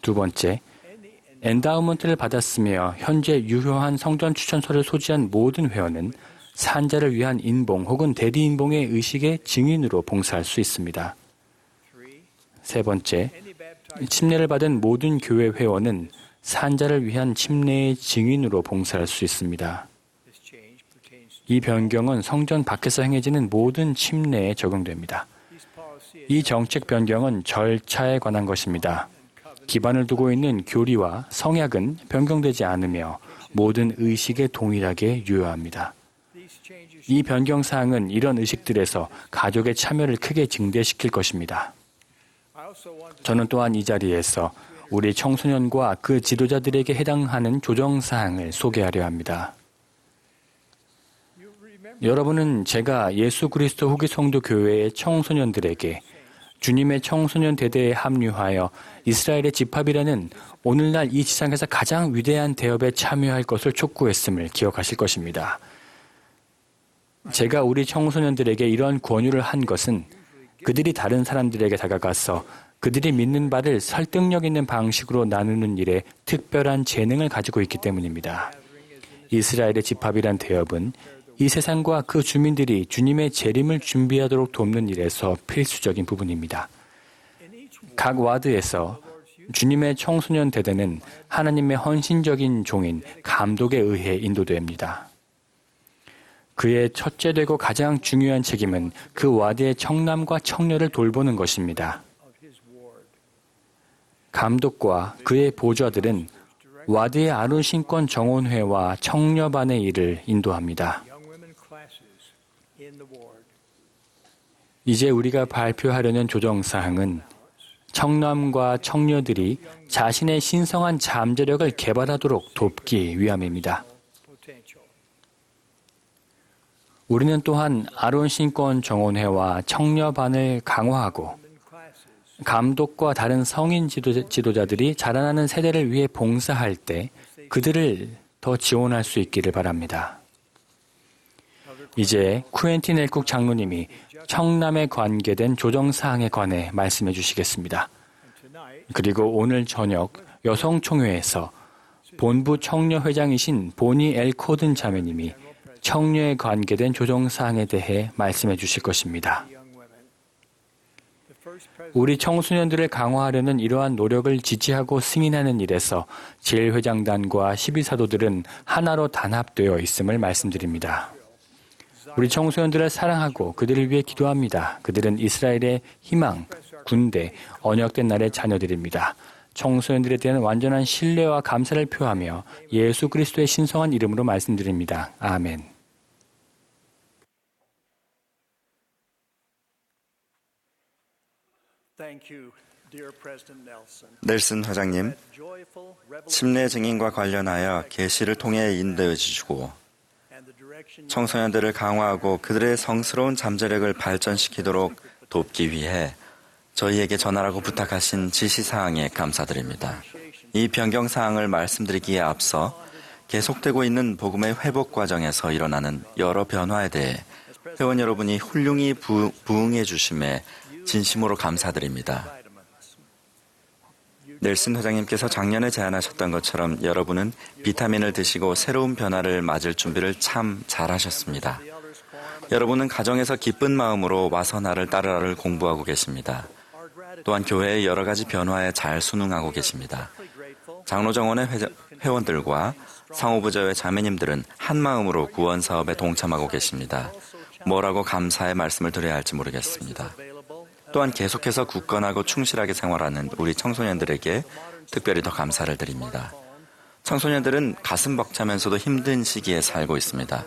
Speaker 1: 두 번째, 엔다우먼트를 받았으며 현재 유효한 성전 추천서를 소지한 모든 회원은 산자를 위한 인봉 혹은 대리 인봉의 의식의 증인으로 봉사할 수 있습니다. 세 번째, 침례를 받은 모든 교회 회원은 산자를 위한 침례의 증인으로 봉사할 수 있습니다. 이 변경은 성전 밖에서 행해지는 모든 침례에 적용됩니다. 이 정책 변경은 절차에 관한 것입니다. 기반을 두고 있는 교리와 성약은 변경되지 않으며 모든 의식에 동일하게 유효합니다. 이 변경 사항은 이런 의식들에서 가족의 참여를 크게 증대시킬 것입니다. 저는 또한 이 자리에서 우리 청소년과 그 지도자들에게 해당하는 조정 사항을 소개하려 합니다. 여러분은 제가 예수 그리스도 후기 성도 교회의 청소년들에게 주님의 청소년 대대에 합류하여 이스라엘의 집합이라는 오늘날 이 지상에서 가장 위대한 대업에 참여할 것을 촉구했음을 기억하실 것입니다. 제가 우리 청소년들에게 이런 권유를 한 것은 그들이 다른 사람들에게 다가가서 그들이 믿는 바를 설득력 있는 방식으로 나누는 일에 특별한 재능을 가지고 있기 때문입니다. 이스라엘의 집합이란 대업은 이 세상과 그 주민들이 주님의 재림을 준비하도록 돕는 일에서 필수적인 부분입니다. 각 와드에서 주님의 청소년 대대는 하나님의 헌신적인 종인 감독에 의해 인도됩니다. 그의 첫째 되고 가장 중요한 책임은 그 와드의 청남과 청녀를 돌보는 것입니다. 감독과 그의 보좌들은 와드의 아론신권 정원회와 청녀반의 일을 인도합니다. 이제 우리가 발표하려는 조정사항은 청남과 청녀들이 자신의 신성한 잠재력을 개발하도록 돕기 위함입니다. 우리는 또한 아론신권 정원회와 청녀반을 강화하고 감독과 다른 성인 지도자들이 자라나는 세대를 위해 봉사할 때 그들을 더 지원할 수 있기를 바랍니다. 이제 쿠엔틴 엘쿡 장로님이 청남에 관계된 조정사항에 관해 말씀해 주시겠습니다. 그리고 오늘 저녁 여성총회에서 본부 청녀회장이신 보니 엘 코든 자매님이 청녀에 관계된 조정사항에 대해 말씀해 주실 것입니다. 우리 청소년들을 강화하려는 이러한 노력을 지지하고 승인하는 일에서 제일회장단과 12사도들은 하나로 단합되어 있음을 말씀드립니다. 우리 청소년들을 사랑하고 그들을 위해 기도합니다. 그들은 이스라엘의 희망, 군대, 언약된 날의 자녀들입니다. 청소년들에 대한 완전한 신뢰와 감사를 표하며 예수 그리스도의 신성한 이름으로 말씀드립니다. 아멘.
Speaker 3: 넬슨 회장님, 침례 증인과 관련하여 계시를 통해 인도해 주시고 청소년들을 강화하고 그들의 성스러운 잠재력을 발전시키도록 돕기 위해 저희에게 전하라고 부탁하신 지시사항에 감사드립니다. 이 변경사항을 말씀드리기에 앞서 계속되고 있는 복음의 회복 과정에서 일어나는 여러 변화에 대해 회원 여러분이 훌륭히 부응해 주심에 진심으로 감사드립니다. 넬슨 회장님께서 작년에 제안하셨던 것처럼 여러분은 비타민을 드시고 새로운 변화를 맞을 준비를 참 잘하셨습니다. 여러분은 가정에서 기쁜 마음으로 와서 나를 따르라를 공부하고 계십니다. 또한 교회의 여러 가지 변화에 잘 순응하고 계십니다. 장로정원의 회원들과
Speaker 5: 상호부자회 자매님들은 한마음으로 구원 사업에 동참하고 계십니다. 뭐라고 감사의 말씀을 드려야 할지 모르겠습니다. 또한 계속해서 굳건하고 충실하게 생활하는 우리 청소년들에게 특별히 더 감사를 드립니다. 청소년들은 가슴 벅차면서도 힘든 시기에 살고 있습니다.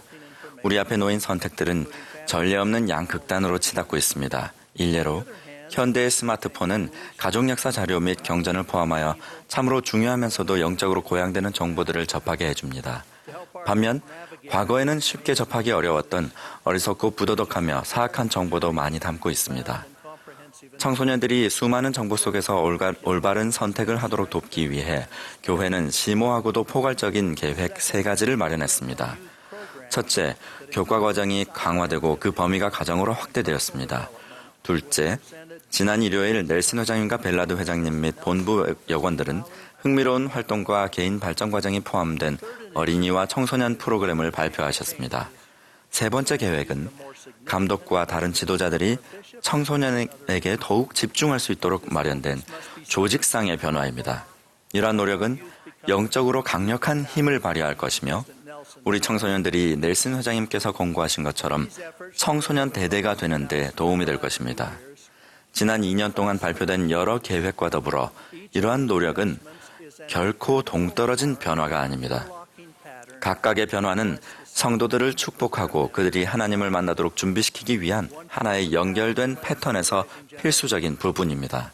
Speaker 5: 우리 앞에 놓인 선택들은 전례 없는 양극단으로 치닫고 있습니다. 일례로 현대의 스마트폰은 가족 역사 자료 및 경전을 포함하여 참으로 중요하면서도 영적으로 고양되는 정보들을 접하게 해줍니다. 반면 과거에는 쉽게 접하기 어려웠던 어리석고 부도덕하며 사악한 정보도 많이 담고 있습니다. 청소년들이 수많은 정보 속에서 올바른 선택을 하도록 돕기 위해 교회는 심오하고도 포괄적인 계획 3가지를 마련했습니다. 첫째, 교과 과정이 강화되고 그 범위가 가정으로 확대되었습니다. 둘째, 지난 일요일 넬슨 회장님과 벨라드 회장님 및 본부 여건들은 흥미로운 활동과 개인 발전 과정이 포함된 어린이와 청소년 프로그램을 발표하셨습니다. 세 번째 계획은 감독과 다른 지도자들이 청소년에게 더욱 집중할 수 있도록 마련된 조직상의 변화입니다. 이러한 노력은 영적으로 강력한 힘을 발휘할 것이며 우리 청소년들이 넬슨 회장님께서 권고하신 것처럼 청소년 대대가 되는 데 도움이 될 것입니다. 지난 2년 동안 발표된 여러 계획과 더불어 이러한 노력은 결코 동떨어진 변화가 아닙니다. 각각의 변화는 성도들을 축복하고 그들이 하나님을 만나도록 준비시키기 위한 하나의 연결된 패턴에서 필수적인 부분입니다.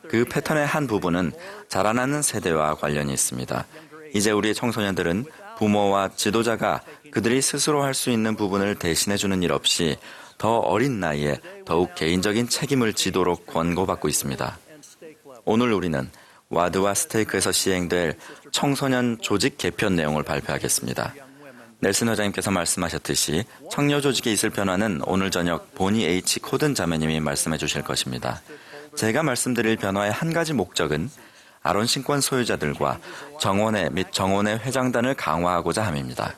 Speaker 5: 그 패턴의 한 부분은 자라나는 세대와 관련이 있습니다. 이제 우리의 청소년들은 부모와 지도자가 그들이 스스로 할 수 있는 부분을 대신해주는 일 없이 더 어린 나이에 더욱 개인적인 책임을 지도록 권고받고 있습니다. 오늘 우리는 와드와 스테이크에서 시행될 청소년 조직 개편 내용을 발표하겠습니다. 넬슨 회장님께서 말씀하셨듯이 청년 조직에 있을 변화는 오늘 저녁 보니 H. 코든 자매님이 말씀해 주실 것입니다. 제가 말씀드릴 변화의 한 가지 목적은 아론 신권 소유자들과 정원회 및 정원회 회장단을 강화하고자 함입니다.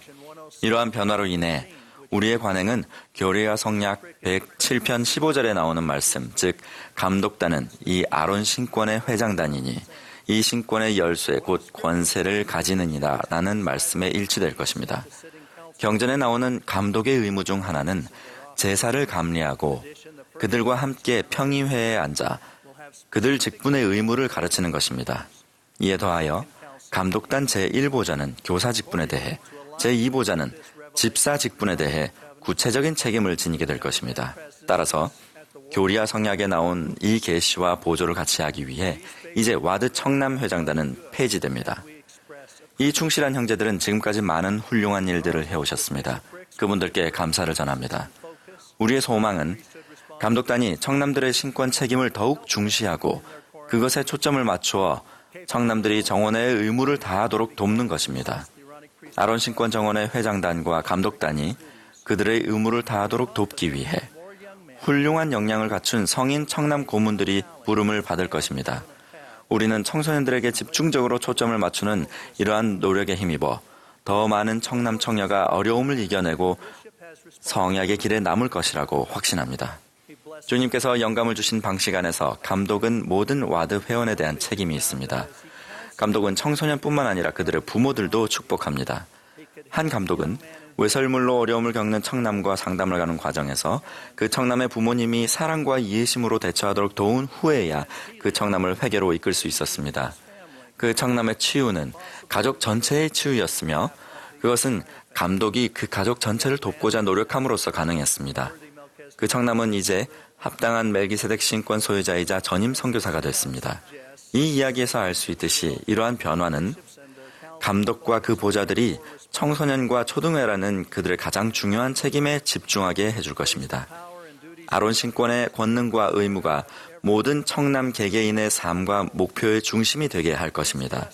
Speaker 5: 이러한 변화로 인해 우리의 관행은 교리와 성약 107편 15절에 나오는 말씀, 즉 감독단은 이 아론 신권의 회장단이니 이 신권의 열쇠 곧 권세를 가지느니라 라는 말씀에 일치될 것입니다. 경전에 나오는 감독의 의무 중 하나는 제사를 감리하고 그들과 함께 평의회에 앉아 그들 직분의 의무를 가르치는 것입니다. 이에 더하여 감독단 제1보자는 교사 직분에 대해, 제2보자는 집사 직분에 대해 구체적인 책임을 지니게 될 것입니다. 따라서 교리와 성약에 나온 이 계시와 보조를 같이 하기 위해 이제 와드 청남 회장단은 폐지됩니다. 이 충실한 형제들은 지금까지 많은 훌륭한 일들을 해오셨습니다. 그분들께 감사를 전합니다. 우리의 소망은 감독단이 청남들의 신권 책임을 더욱 중시하고 그것에 초점을 맞추어 청남들이 정원의 의무를 다하도록 돕는 것입니다. 아론 신권 정원의 회장단과 감독단이 그들의 의무를 다하도록 돕기 위해 훌륭한 역량을 갖춘 성인 청남 고문들이 부름을 받을 것입니다. 우리는 청소년들에게 집중적으로 초점을 맞추는 이러한 노력에 힘입어 더 많은 청남 청녀가 어려움을 이겨내고 성약의 길에 남을 것이라고 확신합니다. 주님께서 영감을 주신 방식 안에서 감독은 모든 와드 회원에 대한 책임이 있습니다. 감독은 청소년뿐만 아니라 그들의 부모들도 축복합니다. 한 감독은 외설물로 어려움을 겪는 청남과 상담을 가는 과정에서 그 청남의 부모님이 사랑과 이해심으로 대처하도록 도운 후에야 그 청남을 회개로 이끌 수 있었습니다. 그 청남의 치유는 가족 전체의 치유였으며 그것은 감독이 그 가족 전체를 돕고자 노력함으로써 가능했습니다. 그 청남은 이제 합당한 멜기세덱 신권 소유자이자 전임 선교사가 됐습니다. 이 이야기에서 알 수 있듯이 이러한 변화는 감독과 그 보좌들이 청소년과 초등회라는 그들의 가장 중요한 책임에 집중하게 해줄 것입니다. 아론 신권의 권능과 의무가 모든 청남 개개인의 삶과 목표의 중심이 되게 할 것입니다.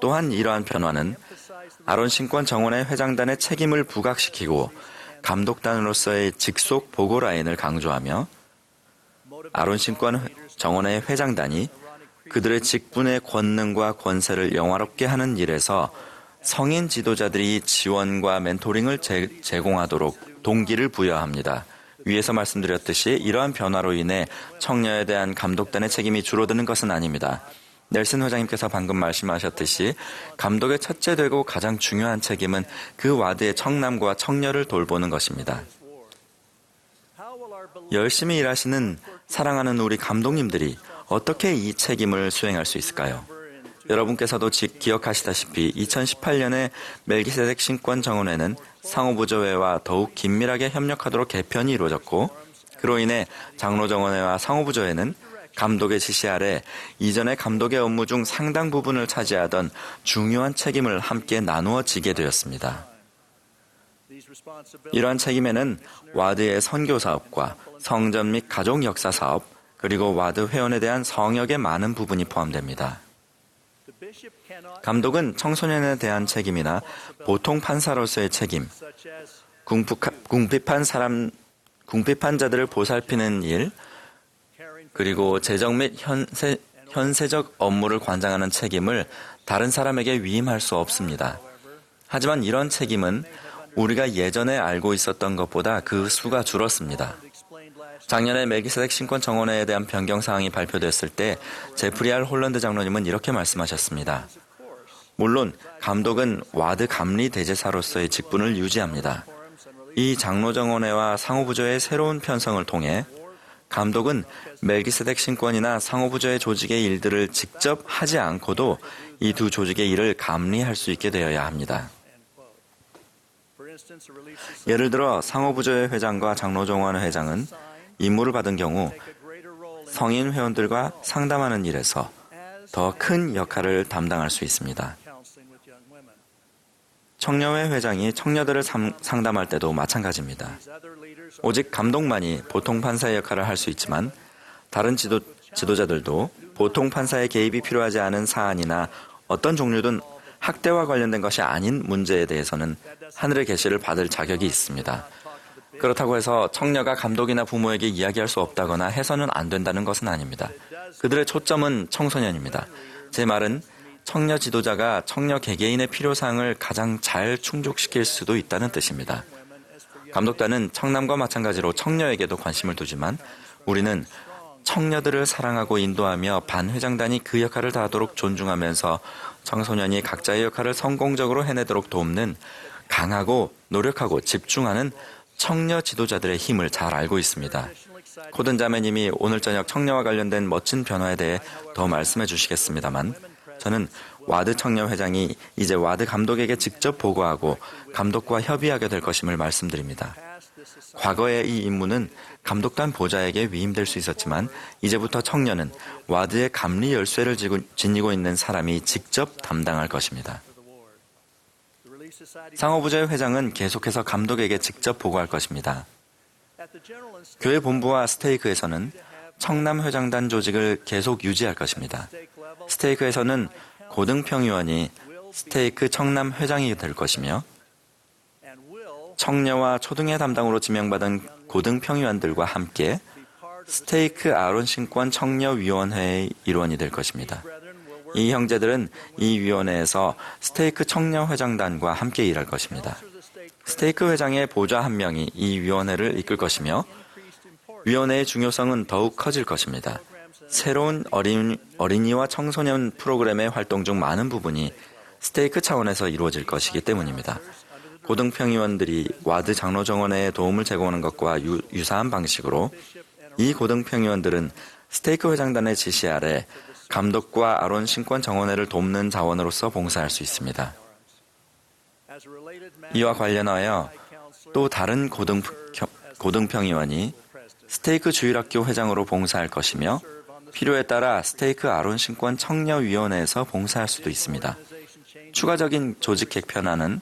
Speaker 5: 또한 이러한 변화는 아론 신권 정원의 회장단의 책임을 부각시키고 감독단으로서의 직속 보고 라인을 강조하며 아론 신권 정원의 회장단이 그들의 직분의 권능과 권세를 영화롭게 하는 일에서 성인 지도자들이 지원과 멘토링을 제공하도록 동기를 부여합니다. 위에서 말씀드렸듯이 이러한 변화로 인해 청년에 대한 감독단의 책임이 줄어드는 것은 아닙니다. 넬슨 회장님께서 방금 말씀하셨듯이 감독의 첫째 되고 가장 중요한 책임은 그 와드의 청남과 청녀를 돌보는 것입니다. 열심히 일하시는 사랑하는 우리 감독님들이 어떻게 이 책임을 수행할 수 있을까요? 여러분께서도 기억하시다시피 2018년에 멜기세덱 신권 정원회는 상호부조회와 더욱 긴밀하게 협력하도록 개편이 이루어졌고, 그로 인해 장로정원회와 상호부조회는 감독의 지시 아래 이전의 감독의 업무 중 상당 부분을 차지하던 중요한 책임을 함께 나누어 지게 되었습니다. 이러한 책임에는 와드의 선교 사업과 성전 및 가족 역사 사업, 그리고 와드 회원에 대한 성역의 많은 부분이 포함됩니다. 감독은 청소년에 대한 책임이나 보통 판사로서의 책임, 궁핍한 자들을 보살피는 일, 그리고 재정 및 현세적 업무를 관장하는 책임을 다른 사람에게 위임할 수 없습니다. 하지만 이런 책임은 우리가 예전에 알고 있었던 것보다 그 수가 줄었습니다. 작년에 멜기세덱 신권 정원회에 대한 변경 사항이 발표됐을 때 제프리 R. 홀런드 장로님은 이렇게 말씀하셨습니다. 물론 감독은 와드 감리 대제사로서의 직분을 유지합니다. 이 장로정원회와 상호부조의 새로운 편성을 통해 감독은 멜기세덱 신권이나 상호부조의 조직의 일들을 직접 하지 않고도 이 두 조직의 일을 감리할 수 있게 되어야 합니다. 예를 들어 상호부조의 회장과 장로정원회 회장은 임무를 받은 경우 성인 회원들과 상담하는 일에서 더 큰 역할을 담당할 수 있습니다. 청녀회 회장이 청녀들을 상담할 때도 마찬가지입니다. 오직 감독만이 보통 판사의 역할을 할 수 있지만 다른 지도자들도 보통 판사의 개입이 필요하지 않은 사안이나 어떤 종류든 학대와 관련된 것이 아닌 문제에 대해서는 하늘의 계시를 받을 자격이 있습니다. 그렇다고 해서 청녀가 감독이나 부모에게 이야기할 수 없다거나 해서는 안 된다는 것은 아닙니다. 그들의 초점은 청소년입니다. 제 말은 청녀 지도자가 청녀 개개인의 필요사항을 가장 잘 충족시킬 수도 있다는 뜻입니다. 감독단은 청남과 마찬가지로 청녀에게도 관심을 두지만 우리는 청녀들을 사랑하고 인도하며 반 회장단이 그 역할을 다하도록 존중하면서 청소년이 각자의 역할을 성공적으로 해내도록 돕는 강하고 노력하고 집중하는 청녀 지도자들의 힘을 잘 알고 있습니다. 코든 자매님이 오늘 저녁 청녀와 관련된 멋진 변화에 대해 더 말씀해 주시겠습니다만 저는 와드 청녀 회장이 이제 와드 감독에게 직접 보고하고 감독과 협의하게 될 것임을 말씀드립니다. 과거에 이 임무는 감독단 보좌에게 위임될 수 있었지만 이제부터 청년은 와드의 감리 열쇠를 지니고 있는 사람이 직접 담당할 것입니다. 상호부조의 회장은 계속해서 감독에게 직접 보고할 것입니다. 교회 본부와 스테이크에서는 청남 회장단 조직을 계속 유지할 것입니다. 스테이크에서는 고등평의원이 스테이크 청남 회장이 될 것이며 청녀와 초등회 담당으로 지명받은 고등평의원들과 함께 스테이크 아론 신권 청녀위원회의 일원이 될 것입니다. 이 형제들은 이 위원회에서 스테이크 청녀 회장단과 함께 일할 것입니다. 스테이크 회장의 보좌 한 명이 이 위원회를 이끌 것이며 위원회의 중요성은 더욱 커질 것입니다. 새로운 어린이와 청소년 프로그램의 활동 중 많은 부분이 스테이크 차원에서 이루어질 것이기 때문입니다. 고등평의원들이 와드 장로정원회에 도움을 제공하는 것과 유사한 방식으로 이 고등평의원들은 스테이크 회장단의 지시 아래 감독과 아론 신권 정원회를 돕는 자원으로서 봉사할 수 있습니다. 이와 관련하여 또 다른 고등평의원이 스테이크 주일학교 회장으로 봉사할 것이며 필요에 따라 스테이크 아론 신권 청녀위원회에서 봉사할 수도 있습니다. 추가적인 조직 개편안은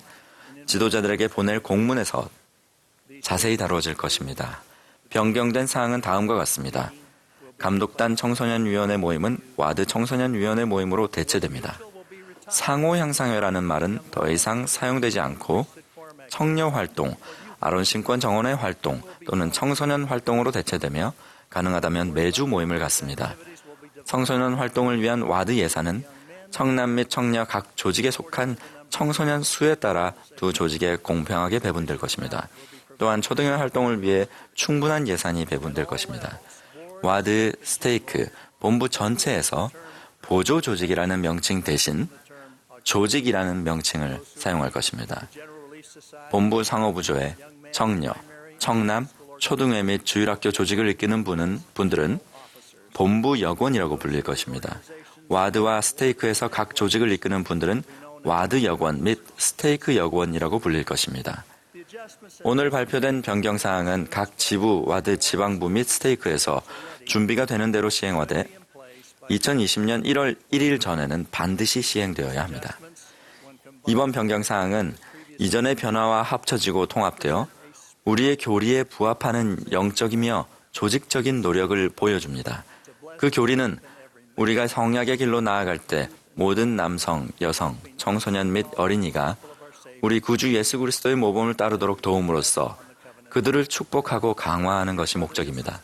Speaker 5: 지도자들에게 보낼 공문에서 자세히 다루어질 것입니다. 변경된 사항은 다음과 같습니다. 감독단 청소년위원회 모임은 와드 청소년위원회 모임으로 대체됩니다. 상호향상회라는 말은 더 이상 사용되지 않고 청녀활동, 아론신권 정원회 활동 또는 청소년 활동으로 대체되며 가능하다면 매주 모임을 갖습니다. 청소년 활동을 위한 와드 예산은 청남 및 청녀 각 조직에 속한 청소년 수에 따라 두 조직에 공평하게 배분될 것입니다. 또한 초등회 활동을 위해 충분한 예산이 배분될 것입니다. 와드, 스테이크, 본부 전체에서 보조 조직이라는 명칭 대신 조직이라는 명칭을 사용할 것입니다. 본부 상호부조의 청녀, 청남, 초등회 및 주일학교 조직을 이끄는 분들은 본부 여권이라고 불릴 것입니다. 와드와 스테이크에서 각 조직을 이끄는 분들은 와드 여권 및 스테이크 여권이라고 불릴 것입니다. 오늘 발표된 변경사항은 각 지부, 와드, 지방부 및 스테이크에서 준비가 되는 대로 시행하되 2020년 1월 1일 전에는 반드시 시행되어야 합니다. 이번 변경사항은 이전의 변화와 합쳐지고 통합되어 우리의 교리에 부합하는 영적이며 조직적인 노력을 보여줍니다. 그 교리는 우리가 성약의 길로 나아갈 때 모든 남성, 여성, 청소년 및 어린이가 우리 구주 예수 그리스도의 모범을 따르도록 도움으로써 그들을 축복하고 강화하는 것이 목적입니다.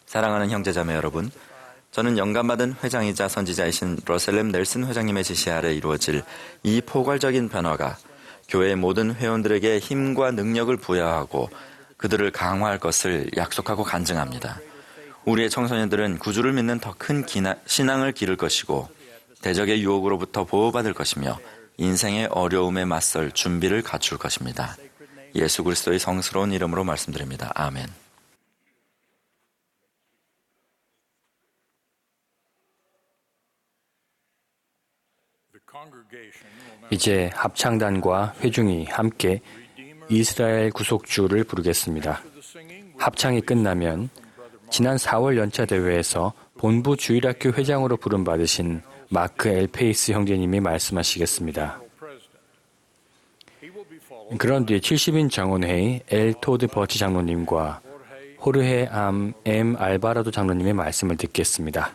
Speaker 5: 사랑하는 형제자매 여러분, 저는 영감받은 회장이자 선지자이신 러셀 M. 넬슨 회장님의 지시 아래 이루어질 이 포괄적인 변화가 교회의 모든 회원들에게 힘과 능력을 부여하고 그들을 강화할 것을 약속하고 간증합니다. 우리의 청소년들은 구주를 믿는 더 큰 신앙을 기를 것이고 대적의 유혹으로부터 보호받을 것이며 인생의 어려움에 맞설 준비를 갖출 것입니다. 예수 그리스도의 성스러운 이름으로 말씀드립니다. 아멘.
Speaker 1: 이제 합창단과 회중이 함께 이스라엘 구속주를 부르겠습니다. 합창이 끝나면 지난 4월 연차 대회에서 본부 주일학교 회장으로 부름받으신 마크 엘 페이스 형제님이 말씀하시겠습니다. 그런 뒤에 70인 정원회의 엘 토드 버치 장로님과 호르헤 M. 알바라도 장로님의 말씀을 듣겠습니다.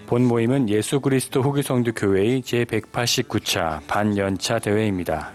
Speaker 1: 본 모임은 예수 그리스도 후기 성도 교회의 제189차 반연차 대회입니다.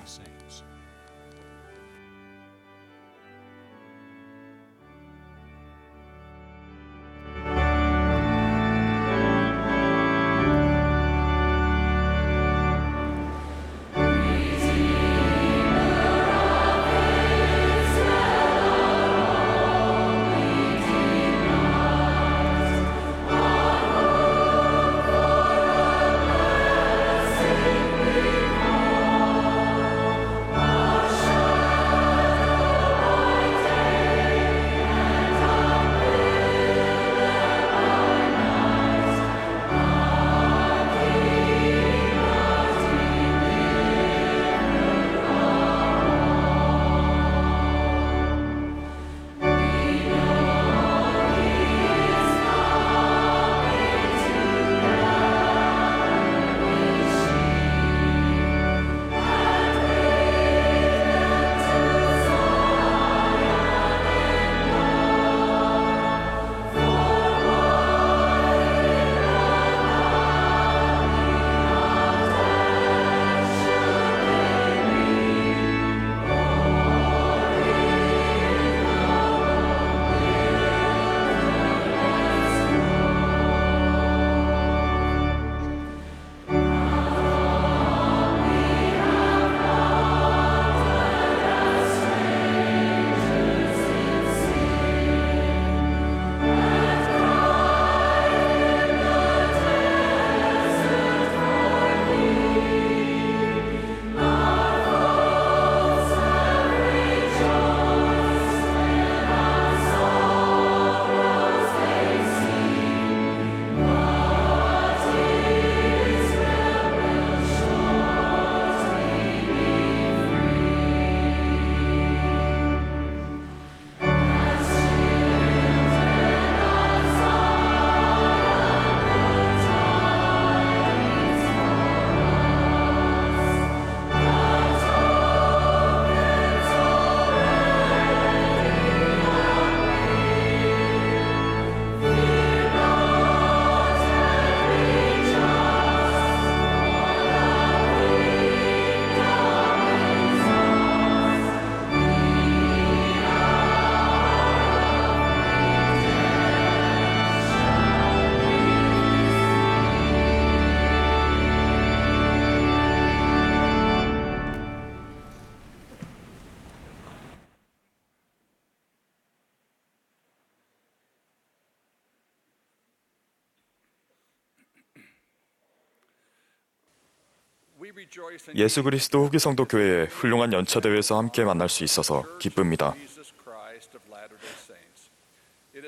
Speaker 6: 예수 그리스도 후기 성도 교회의 훌륭한 연차 대회에서 함께 만날 수 있어서 기쁩니다.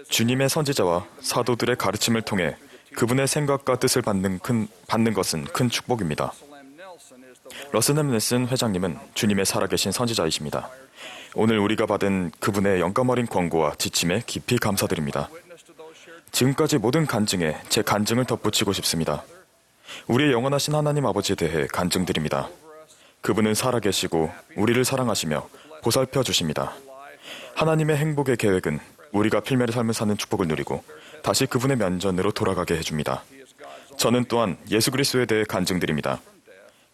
Speaker 6: 주님의 선지자와 사도들의 가르침을 통해 그분의 생각과 뜻을 받는 것은 큰 축복입니다. 러셀 M. 넬슨 회장님은 주님의 살아계신 선지자이십니다. 오늘 우리가 받은 그분의 영감 어린 권고와 지침에 깊이 감사드립니다. 지금까지 모든 간증에 제 간증을 덧붙이고 싶습니다. 우리의 영원하신 하나님 아버지에 대해 간증드립니다. 그분은 살아계시고 우리를 사랑하시며 보살펴 주십니다. 하나님의 행복의 계획은 우리가 필멸의 삶을 사는 축복을 누리고 다시 그분의 면전으로 돌아가게 해줍니다. 저는 또한 예수 그리스도에 대해 간증드립니다.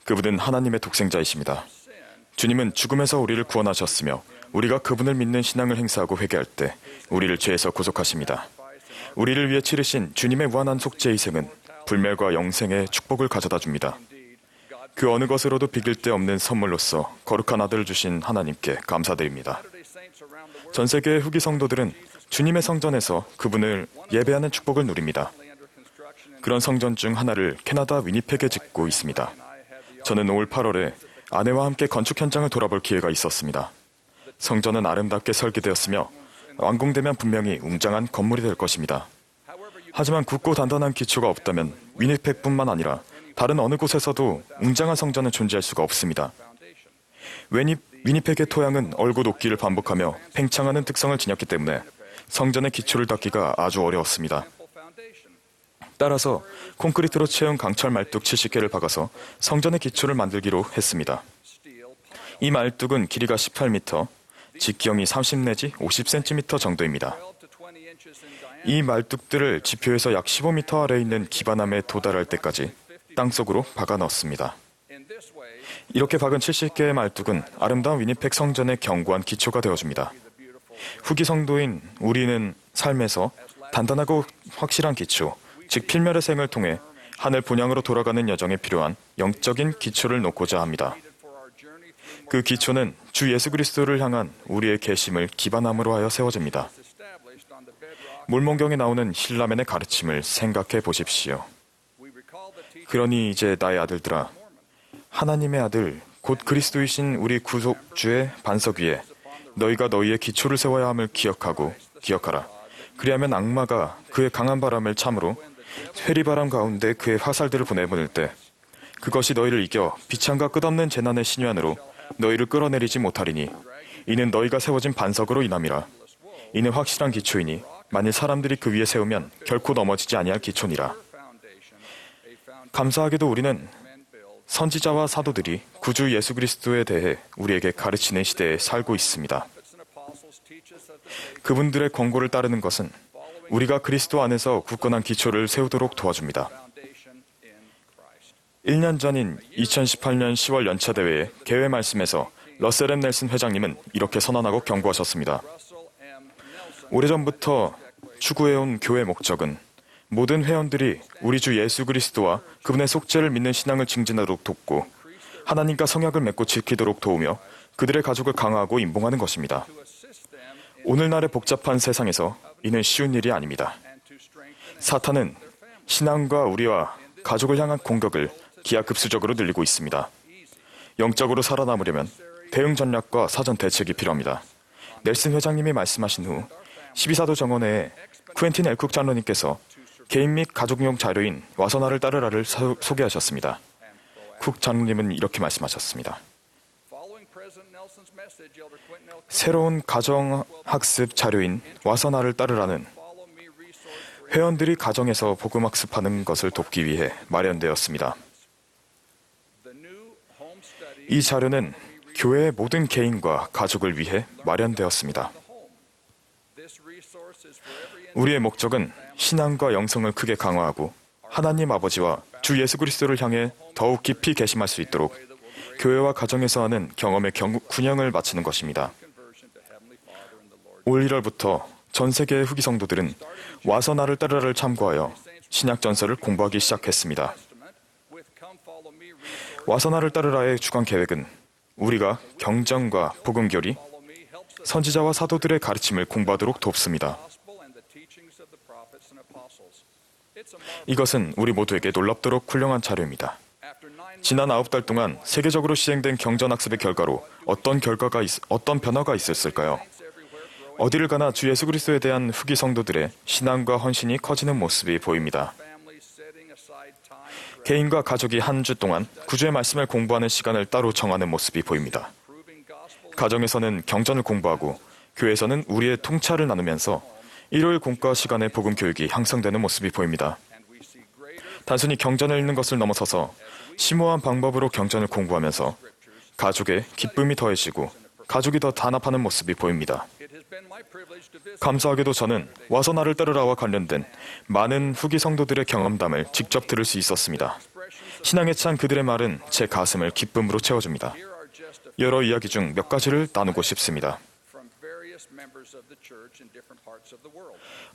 Speaker 6: 그분은 하나님의 독생자이십니다. 주님은 죽음에서 우리를 구원하셨으며 우리가 그분을 믿는 신앙을 행사하고 회개할 때 우리를 죄에서 구속하십니다. 우리를 위해 치르신 주님의 무한한 속죄 희생은 불멸과 영생의 축복을 가져다 줍니다. 그 어느 것으로도 비길 데 없는 선물로서 거룩한 아들을 주신 하나님께 감사드립니다. 전 세계의 후기 성도들은 주님의 성전에서 그분을 예배하는 축복을 누립니다. 그런 성전 중 하나를 캐나다 위니펙에 짓고 있습니다. 저는 올 8월에 아내와 함께 건축 현장을 돌아볼 기회가 있었습니다. 성전은 아름답게 설계되었으며 완공되면 분명히 웅장한 건물이 될 것입니다. 하지만 굳고 단단한 기초가 없다면 위니펙뿐만 아니라 다른 어느 곳에서도 웅장한 성전은 존재할 수가 없습니다. 위니펙의 토양은 얼고 녹기를 반복하며 팽창하는 특성을 지녔기 때문에 성전의 기초를 닦기가 아주 어려웠습니다. 따라서 콘크리트로 채운 강철 말뚝 70개를 박아서 성전의 기초를 만들기로 했습니다. 이 말뚝은 길이가 18m, 직경이 30 내지 50cm 정도입니다. 이 말뚝들을 지표에서 약 15m 아래에 있는 기반함에 도달할 때까지 땅속으로 박아 넣었습니다. 이렇게 박은 70개의 말뚝은 아름다운 위니펙 성전의 견고한 기초가 되어줍니다. 후기 성도인 우리는 삶에서 단단하고 확실한 기초, 즉 필멸의 생을 통해 하늘 본향으로 돌아가는 여정에 필요한 영적인 기초를 놓고자 합니다. 그 기초는 주 예수 그리스도를 향한 우리의 계심을 기반함으로 하여 세워집니다. 몰몬경에 나오는 힐라멘의 가르침을 생각해 보십시오. 그러니 이제 나의 아들들아, 하나님의 아들 곧 그리스도이신 우리 구속주의 반석 위에 너희가 너희의 기초를 세워야 함을 기억하라. 그리하면 악마가 그의 강한 바람을 참으로 회리바람 가운데 그의 화살들을 보내보낼 때 그것이 너희를 이겨 비창과 끝없는 재난의 신유한으로 너희를 끌어내리지 못하리니 이는 너희가 세워진 반석으로 인함이라. 이는 확실한 기초이니 만일 사람들이 그 위에 세우면 결코 넘어지지 아니할 기초니라. 감사하게도 우리는 선지자와 사도들이 구주 예수 그리스도에 대해 우리에게 가르치는 시대에 살고 있습니다. 그분들의 권고를 따르는 것은 우리가 그리스도 안에서 굳건한 기초를 세우도록 도와줍니다. 1년 전인 2018년 10월 연차 대회의 개회 말씀에서 러셀 M. 넬슨 회장님은 이렇게 선언하고 경고하셨습니다. 오래전부터 추구해온 교회 목적은 모든 회원들이 우리 주 예수 그리스도와 그분의 속죄를 믿는 신앙을 증진하도록 돕고 하나님과 성약을 맺고 지키도록 도우며 그들의 가족을 강화하고 임봉하는 것입니다. 오늘날의 복잡한 세상에서 이는 쉬운 일이 아닙니다. 사탄은 신앙과 우리와 가족을 향한 공격을 기하급수적으로 늘리고 있습니다. 영적으로 살아남으려면 대응 전략과 사전 대책이 필요합니다. 넬슨 회장님이 말씀하신 후 12사도 정원회에 쿠엔틴 엘쿡 장로님께서 개인 및 가족용 자료인 와서 나를 따르라를 소개하셨습니다. 쿡 장로님은 이렇게 말씀하셨습니다. 새로운 가정학습 자료인 와서 나를 따르라는 회원들이 가정에서 복음학습하는 것을 돕기 위해 마련되었습니다. 이 자료는 교회의 모든 개인과 가족을 위해 마련되었습니다. 우리의 목적은 신앙과 영성을 크게 강화하고 하나님 아버지와 주 예수 그리스도를 향해 더욱 깊이 계심할 수 있도록 교회와 가정에서 하는 경험의 균형을 맞추는 것입니다. 올 1월부터 전 세계의 후기 성도들은 와서 나를 따르라를 참고하여 신약 전서를 공부하기 시작했습니다. 와서 나를 따르라의 주간 계획은 우리가 경전과 복음교리, 선지자와 사도들의 가르침을 공부하도록 돕습니다. 이것은 우리 모두에게 놀랍도록 훌륭한 자료입니다. 지난 9달 동안 세계적으로 시행된 경전학습의 결과로 어떤 변화가 있었을까요? 어디를 가나 주 예수 그리스도에 대한 후기 성도들의 신앙과 헌신이 커지는 모습이 보입니다. 개인과 가족이 한 주 동안 구주의 말씀을 공부하는 시간을 따로 정하는 모습이 보입니다. 가정에서는 경전을 공부하고 교회에서는 우리의 통찰을 나누면서 일요일 공과 시간의 복음 교육이 향상되는 모습이 보입니다. 단순히 경전을 읽는 것을 넘어서서 심오한 방법으로 경전을 공부하면서 가족의 기쁨이 더해지고 가족이 더 단합하는 모습이 보입니다. 감사하게도 저는 와서 나를 따르라와 관련된 많은 후기 성도들의 경험담을 직접 들을 수 있었습니다. 신앙에 찬 그들의 말은 제 가슴을 기쁨으로 채워줍니다. 여러 이야기 중 몇 가지를 나누고 싶습니다.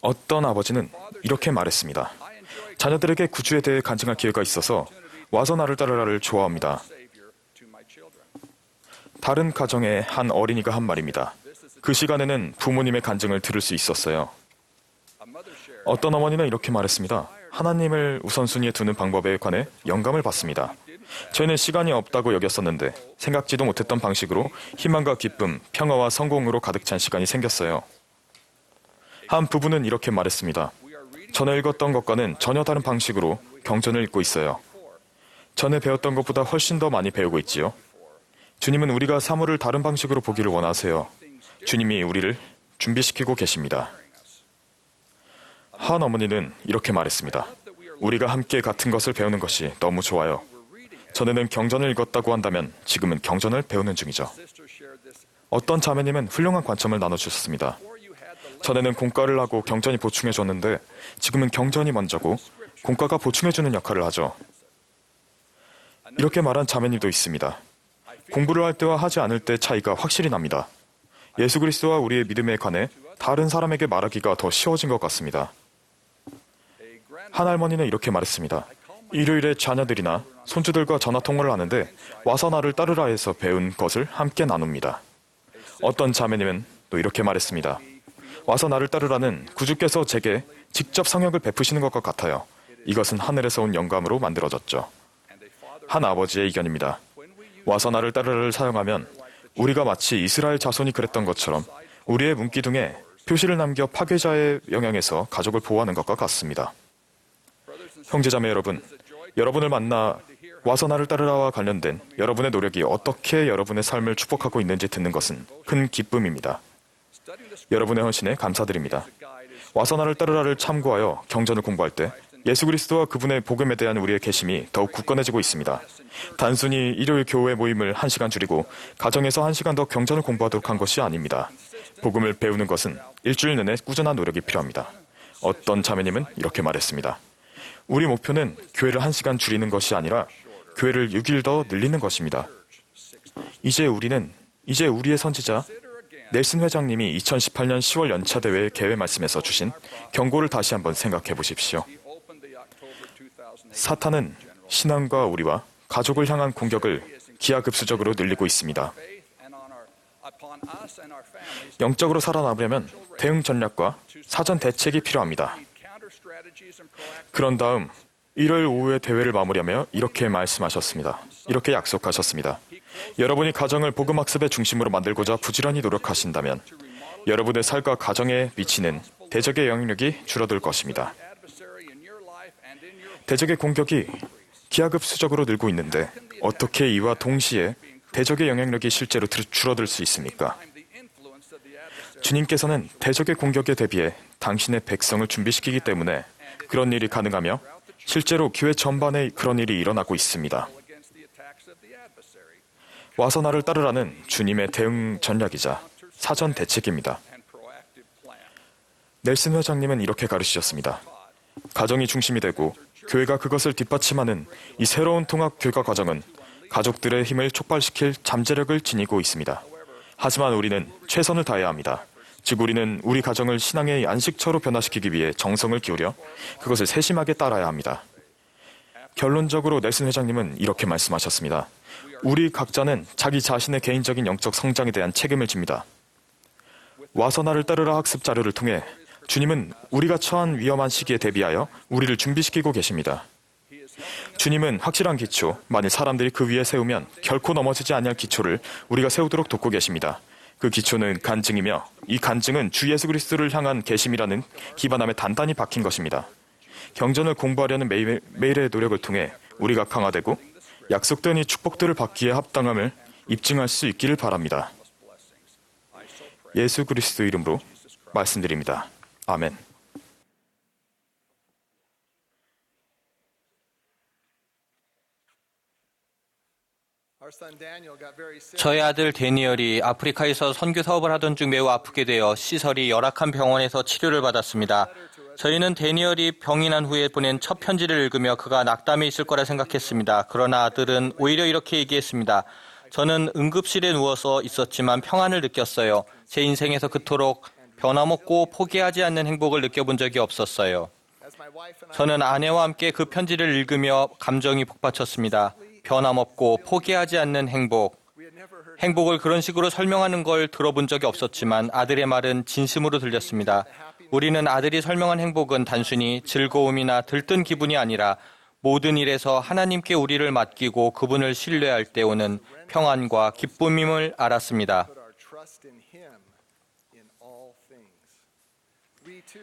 Speaker 6: 어떤 아버지는 이렇게 말했습니다. 자녀들에게 구주에 대해 간증할 기회가 있어서 와서 나를 따르라를 좋아합니다. 다른 가정의 한 어린이가 한 말입니다. 그 시간에는 부모님의 간증을 들을 수 있었어요. 어떤 어머니는 이렇게 말했습니다. 하나님을 우선순위에 두는 방법에 관해 영감을 받습니다. 저희는 시간이 없다고 여겼었는데 생각지도 못했던 방식으로 희망과 기쁨, 평화와 성공으로 가득 찬 시간이 생겼어요. 한 부부는 이렇게 말했습니다. 전에 읽었던 것과는 전혀 다른 방식으로 경전을 읽고 있어요. 전에 배웠던 것보다 훨씬 더 많이 배우고 있지요. 주님은 우리가 사물을 다른 방식으로 보기를 원하세요. 주님이 우리를 준비시키고 계십니다. 한 어머니는 이렇게 말했습니다. 우리가 함께 같은 것을 배우는 것이 너무 좋아요. 전에는 경전을 읽었다고 한다면 지금은 경전을 배우는 중이죠. 어떤 자매님은 훌륭한 관점을 나눠주셨습니다. 전에는 공과를 하고 경전이 보충해줬는데 지금은 경전이 먼저고 공과가 보충해주는 역할을 하죠. 이렇게 말한 자매님도 있습니다. 공부를 할 때와 하지 않을 때 차이가 확실히 납니다. 예수 그리스도와 우리의 믿음에 관해 다른 사람에게 말하기가 더 쉬워진 것 같습니다. 한 할머니는 이렇게 말했습니다. 일요일에 자녀들이나 손주들과 전화통화를 하는데 와서 나를 따르라 해서 배운 것을 함께 나눕니다. 어떤 자매님은 또 이렇게 말했습니다. 와서 나를 따르라는 구주께서 제게 직접 성역을 베푸시는 것과 같아요. 이것은 하늘에서 온 영감으로 만들어졌죠. 한 아버지의 의견입니다. 와서 나를 따르라를 사용하면 우리가 마치 이스라엘 자손이 그랬던 것처럼 우리의 문기둥에 표시를 남겨 파괴자의 영향에서 가족을 보호하는 것과 같습니다. 형제자매 여러분, 여러분을 만나 와서 나를 따르라와 관련된 여러분의 노력이 어떻게 여러분의 삶을 축복하고 있는지 듣는 것은 큰 기쁨입니다. 여러분의 헌신에 감사드립니다. 와서 나를 따르라를 참고하여 경전을 공부할 때 예수 그리스도와 그분의 복음에 대한 우리의 개심이 더욱 굳건해지고 있습니다. 단순히 일요일 교회 모임을 1시간 줄이고 가정에서 1시간 더 경전을 공부하도록 한 것이 아닙니다. 복음을 배우는 것은 일주일 내내 꾸준한 노력이 필요합니다. 어떤 자매님은 이렇게 말했습니다. 우리 목표는 교회를 1시간 줄이는 것이 아니라 교회를 6일 더 늘리는 것입니다. 이제 우리의 선지자 넬슨 회장님이 2018년 10월 연차 대회 개회 말씀에서 주신 경고를 다시 한번 생각해 보십시오. 사탄은 신앙과 우리와 가족을 향한 공격을 기하급수적으로 늘리고 있습니다. 영적으로 살아남으려면 대응 전략과 사전 대책이 필요합니다. 그런 다음 일요일 오후에 대회를 마무리하며 이렇게 말씀하셨습니다. 이렇게 약속하셨습니다. 여러분이 가정을 복음학습의 중심으로 만들고자 부지런히 노력하신다면 여러분의 삶과 가정에 미치는 대적의 영향력이 줄어들 것입니다. 대적의 공격이 기하급수적으로 늘고 있는데 어떻게 이와 동시에 대적의 영향력이 실제로 줄어들 수 있습니까? 주님께서는 대적의 공격에 대비해 당신의 백성을 준비시키기 때문에 그런 일이 가능하며 실제로 교회 전반에 그런 일이 일어나고 있습니다. 와서 나를 따르라는 주님의 대응 전략이자 사전 대책입니다. 넬슨 회장님은 이렇게 가르치셨습니다. 가정이 중심이 되고 교회가 그것을 뒷받침하는 이 새로운 통합 교과 과정은 가족들의 힘을 촉발시킬 잠재력을 지니고 있습니다. 하지만 우리는 최선을 다해야 합니다. 즉 우리는 우리 가정을 신앙의 안식처로 변화시키기 위해 정성을 기울여 그것을 세심하게 따라야 합니다. 결론적으로 넬슨 회장님은 이렇게 말씀하셨습니다. 우리 각자는 자기 자신의 개인적인 영적 성장에 대한 책임을 집니다. 와서 나를 따르라 학습 자료를 통해 주님은 우리가 처한 위험한 시기에 대비하여 우리를 준비시키고 계십니다. 주님은 확실한 기초, 만일 사람들이 그 위에 세우면 결코 넘어지지 않을 기초를 우리가 세우도록 돕고 계십니다. 그 기초는 간증이며 이 간증은 주 예수 그리스도를 향한 계심이라는 기반함에 단단히 박힌 것입니다. 경전을 공부하려는 매일의 노력을 통해 우리가 강화되고 약속된 이 축복들을 받기에 합당함을 입증할 수 있기를 바랍니다. 예수 그리스도 이름으로 말씀드립니다. 아멘.
Speaker 2: 저희 아들 데니얼이 아프리카에서 선교 사업을 하던 중 매우 아프게 되어 시설이 열악한 병원에서 치료를 받았습니다. 저희는 데니얼이 병이 난 후에 보낸 첫 편지를 읽으며 그가 낙담해 있을 거라 생각했습니다. 그러나 아들은 오히려 이렇게 얘기했습니다. 저는 응급실에 누워서 있었지만 평안을 느꼈어요. 제 인생에서 그토록 변함없고 포기하지 않는 행복을 느껴본 적이 없었어요. 저는 아내와 함께 그 편지를 읽으며 감정이 복받쳤습니다. 변함없고 포기하지 않는 행복. 행복을 그런 식으로 설명하는 걸 들어본 적이 없었지만 아들의 말은 진심으로 들렸습니다. 우리는 아들이 설명한 행복은 단순히 즐거움이나 들뜬 기분이 아니라 모든 일에서 하나님께 우리를 맡기고 그분을 신뢰할 때 오는 평안과 기쁨임을 알았습니다.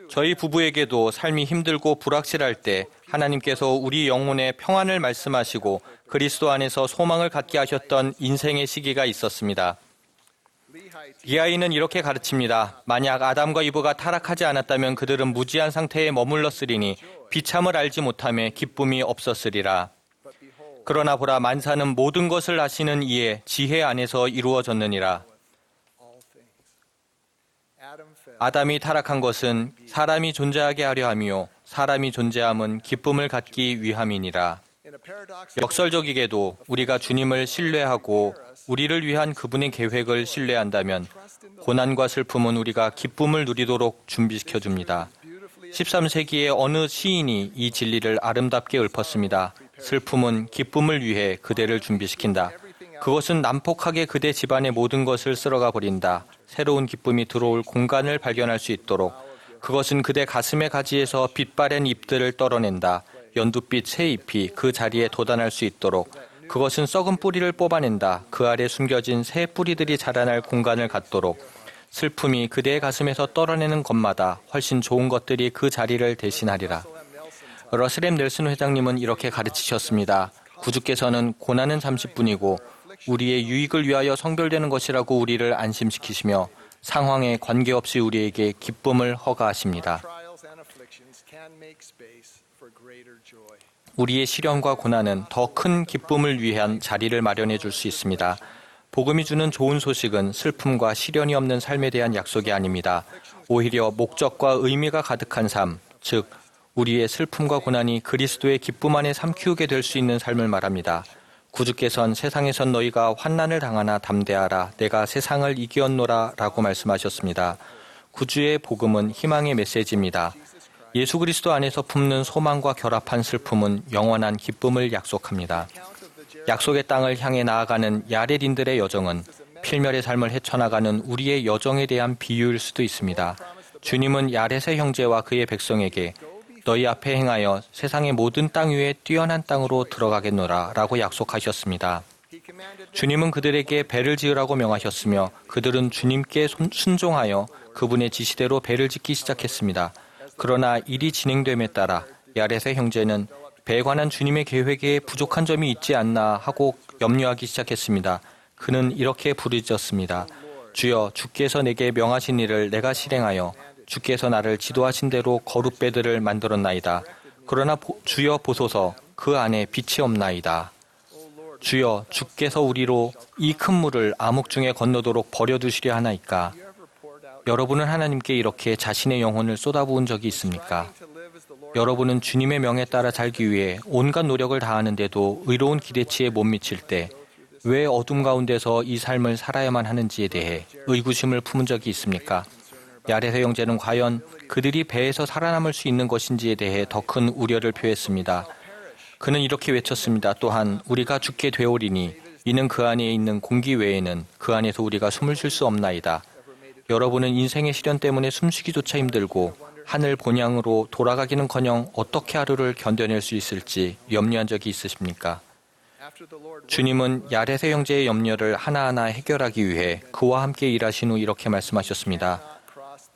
Speaker 2: 저희 부부에게도 삶이 힘들고 불확실할 때 하나님께서 우리 영혼의 평안을 말씀하시고 그리스도 안에서 소망을 갖게 하셨던 인생의 시기가 있었습니다. 이 아이는 이렇게 가르칩니다. 만약 아담과 이브가 타락하지 않았다면 그들은 무지한 상태에 머물렀으리니 비참을 알지 못함에 기쁨이 없었으리라. 그러나 보라, 만사는 모든 것을 아시는 이의 지혜 안에서 이루어졌느니라. 아담이 타락한 것은 사람이 존재하게 하려 함이요 사람이 존재함은 기쁨을 갖기 위함이니라. 역설적이게도 우리가 주님을 신뢰하고 우리를 위한 그분의 계획을 신뢰한다면 고난과 슬픔은 우리가 기쁨을 누리도록 준비시켜줍니다. 13세기의 어느 시인이 이 진리를 아름답게 읊었습니다. 슬픔은 기쁨을 위해 그대를 준비시킨다. 그것은 난폭하게 그대 집안의 모든 것을 쓸어가 버린다. 새로운 기쁨이 들어올 공간을 발견할 수 있도록. 그것은 그대 가슴의 가지에서 빛바랜 잎들을 떨어낸다. 연두빛 새 잎이 그 자리에 돋아날 수 있도록. 그것은 썩은 뿌리를 뽑아낸다. 그 아래 숨겨진 새 뿌리들이 자라날 공간을 갖도록. 슬픔이 그대의 가슴에서 떨어내는 것마다 훨씬 좋은 것들이 그 자리를 대신하리라. 러셀 M. 넬슨 회장님은 이렇게 가르치셨습니다. 구주께서는 고난은 잠시뿐이고 우리의 유익을 위하여 성별되는 것이라고 우리를 안심시키시며 상황에 관계없이 우리에게 기쁨을 허가하십니다. 우리의 시련과 고난은 더 큰 기쁨을 위한 자리를 마련해 줄 수 있습니다. 복음이 주는 좋은 소식은 슬픔과 시련이 없는 삶에 대한 약속이 아닙니다. 오히려 목적과 의미가 가득한 삶, 즉 우리의 슬픔과 고난이 그리스도의 기쁨 안에 삼키우게 될 수 있는 삶을 말합니다. 구주께서는 세상에선 너희가 환난을 당하나 담대하라. 내가 세상을 이기었노라 라고 말씀하셨습니다. 구주의 복음은 희망의 메시지입니다. 예수 그리스도 안에서 품는 소망과 결합한 슬픔은 영원한 기쁨을 약속합니다. 약속의 땅을 향해 나아가는 야렛인들의 여정은 필멸의 삶을 헤쳐나가는 우리의 여정에 대한 비유일 수도 있습니다. 주님은 야렛의 형제와 그의 백성에게 너희 앞에 행하여 세상의 모든 땅 위에 뛰어난 땅으로 들어가겠노라 라고 약속하셨습니다. 주님은 그들에게 배를 지으라고 명하셨으며 그들은 주님께 순종하여 그분의 지시대로 배를 짓기 시작했습니다. 그러나 일이 진행됨에 따라 야렛의 형제는 배에 관한 주님의 계획에 부족한 점이 있지 않나 하고 염려하기 시작했습니다. 그는 이렇게 부르짖었습니다. 주여, 주께서 내게 명하신 일을 내가 실행하여 주께서 나를 지도하신 대로 거룻배들을 만들었나이다. 그러나 주여 보소서, 그 안에 빛이 없나이다. 주여, 주께서 우리로 이 큰 물을 암흑 중에 건너도록 버려두시려 하나이까. 여러분은 하나님께 이렇게 자신의 영혼을 쏟아부은 적이 있습니까? 여러분은 주님의 명에 따라 살기 위해 온갖 노력을 다하는데도 의로운 기대치에 못 미칠 때 왜 어둠 가운데서 이 삶을 살아야만 하는지에 대해 의구심을 품은 적이 있습니까? 야렛의 형제는 과연 그들이 배에서 살아남을 수 있는 것인지에 대해 더 큰 우려를 표했습니다. 그는 이렇게 외쳤습니다. 또한 우리가 죽게 되오리니 이는 그 안에 있는 공기 외에는 그 안에서 우리가 숨을 쉴 수 없나이다. 여러분은 인생의 시련 때문에 숨쉬기조차 힘들고 하늘 본향으로 돌아가기는커녕 어떻게 하루를 견뎌낼 수 있을지 염려한 적이 있으십니까? 주님은 야렛의 형제의 염려를 하나하나 해결하기 위해 그와 함께 일하신 후 이렇게 말씀하셨습니다.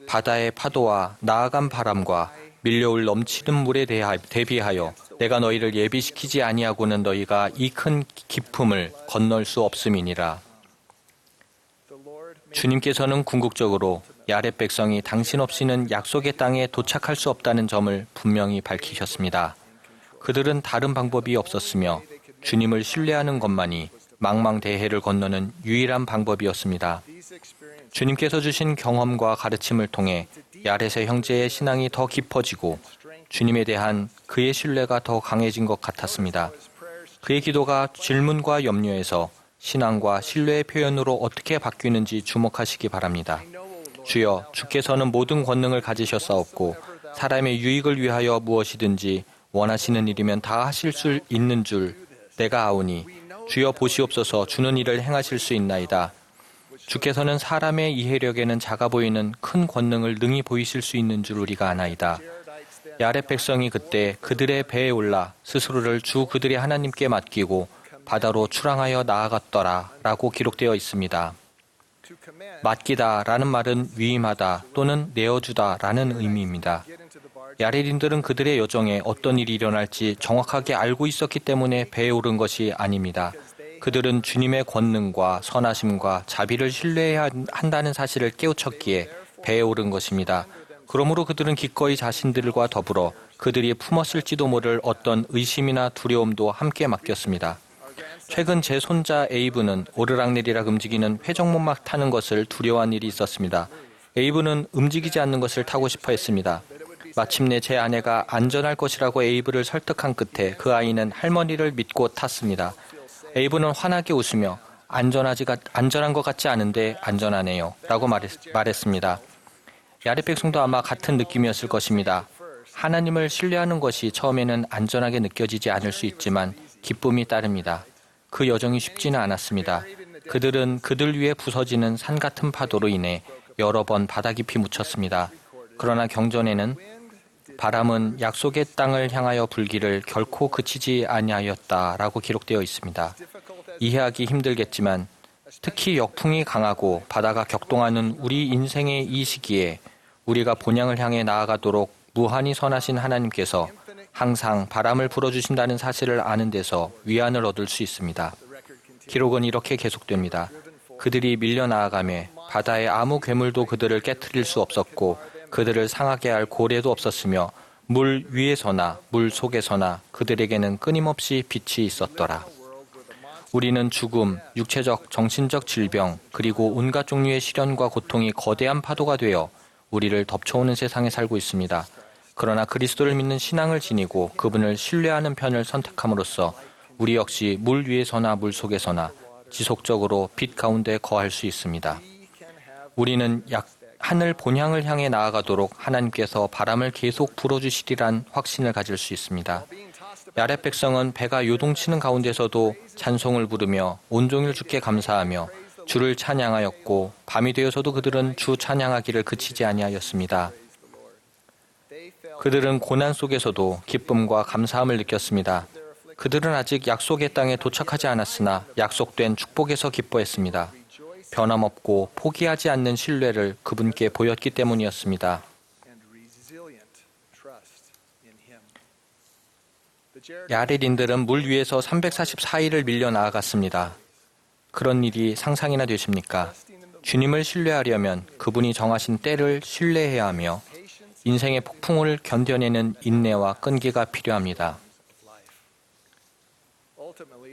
Speaker 2: 바다의 파도와 나아간 바람과 밀려올 넘치는 물에 대비하여 내가 너희를 예비시키지 아니하고는 너희가 이 큰 깊음을 건널 수 없음이니라. 주님께서는 궁극적으로 야렛 백성이 당신 없이는 약속의 땅에 도착할 수 없다는 점을 분명히 밝히셨습니다. 그들은 다른 방법이 없었으며 주님을 신뢰하는 것만이 망망대해를 건너는 유일한 방법이었습니다. 주님께서 주신 경험과 가르침을 통해 야렛의 형제의 신앙이 더 깊어지고 주님에 대한 그의 신뢰가 더 강해진 것 같았습니다. 그의 기도가 질문과 염려에서 신앙과 신뢰의 표현으로 어떻게 바뀌는지 주목하시기 바랍니다. 주여, 주께서는 모든 권능을 가지셨사옵고 사람의 유익을 위하여 무엇이든지 원하시는 일이면 다 하실 수 있는 줄 내가 아오니 주여 보시옵소서. 주는 일을 행하실 수 있나이다. 주께서는 사람의 이해력에는 작아 보이는 큰 권능을 능히 보이실 수 있는 줄 우리가 아나이다. 야렛 백성이 그때 그들의 배에 올라 스스로를 주 그들의 하나님께 맡기고 바다로 출항하여 나아갔더라 라고 기록되어 있습니다. 맡기다 라는 말은 위임하다 또는 내어주다 라는 의미입니다. 야렛인들은 그들의 여정에 어떤 일이 일어날지 정확하게 알고 있었기 때문에 배에 오른 것이 아닙니다. 그들은 주님의 권능과 선하심과 자비를 신뢰해야 한다는 사실을 깨우쳤기에 배에 오른 것입니다. 그러므로 그들은 기꺼이 자신들과 더불어 그들이 품었을지도 모를 어떤 의심이나 두려움도 함께 맡겼습니다. 최근 제 손자 에이브는 오르락내리락 움직이는 회전목막 타는 것을 두려워한 일이 있었습니다. 에이브는 움직이지 않는 것을 타고 싶어 했습니다. 마침내 제 아내가 안전할 것이라고 에이브를 설득한 끝에 그 아이는 할머니를 믿고 탔습니다. 에이브는 환하게 웃으며 안전한 것 같지 않은데 안전하네요 라고 말했습니다. 야렛 백성도 아마 같은 느낌이었을 것입니다. 하나님을 신뢰하는 것이 처음에는 안전하게 느껴지지 않을 수 있지만 기쁨이 따릅니다. 그 여정이 쉽지는 않았습니다. 그들은 그들 위에 부서지는 산 같은 파도로 인해 여러 번 바다 깊이 묻혔습니다. 그러나 경전에는 바람은 약속의 땅을 향하여 불기를 결코 그치지 아니하였다라고 기록되어 있습니다. 이해하기 힘들겠지만 특히 역풍이 강하고 바다가 격동하는 우리 인생의 이 시기에 우리가 본향을 향해 나아가도록 무한히 선하신 하나님께서 항상 바람을 불어주신다는 사실을 아는 데서 위안을 얻을 수 있습니다. 기록은 이렇게 계속됩니다. 그들이 밀려나아가며 바다의 아무 괴물도 그들을 깨트릴 수 없었고 그들을 상하게 할 고래도 없었으며 물 위에서나 물 속에서나 그들에게는 끊임없이 빛이 있었더라. 우리는 죽음, 육체적, 정신적 질병, 그리고 온갖 종류의 시련과 고통이 거대한 파도가 되어 우리를 덮쳐오는 세상에 살고 있습니다. 그러나 그리스도를 믿는 신앙을 지니고 그분을 신뢰하는 편을 선택함으로써 우리 역시 물 위에서나 물 속에서나 지속적으로 빛 가운데 거할 수 있습니다. 우리는 하늘 본향을 향해 나아가도록 하나님께서 바람을 계속 불어주시리란 확신을 가질 수 있습니다. 야렛 백성은 배가 요동치는 가운데서도 찬송을 부르며 온종일 주께 감사하며 주를 찬양하였고 밤이 되어서도 그들은 주 찬양하기를 그치지 아니하였습니다. 그들은 고난 속에서도 기쁨과 감사함을 느꼈습니다. 그들은 아직 약속의 땅에 도착하지 않았으나 약속된 축복에서 기뻐했습니다. 변함없고 포기하지 않는 신뢰를 그분께 보였기 때문이었습니다. 야렛인들은 물 위에서 344일을 밀려 나아갔습니다. 그런 일이 상상이나 되십니까? 주님을 신뢰하려면 그분이 정하신 때를 신뢰해야 하며 인생의 폭풍을 견뎌내는 인내와 끈기가 필요합니다.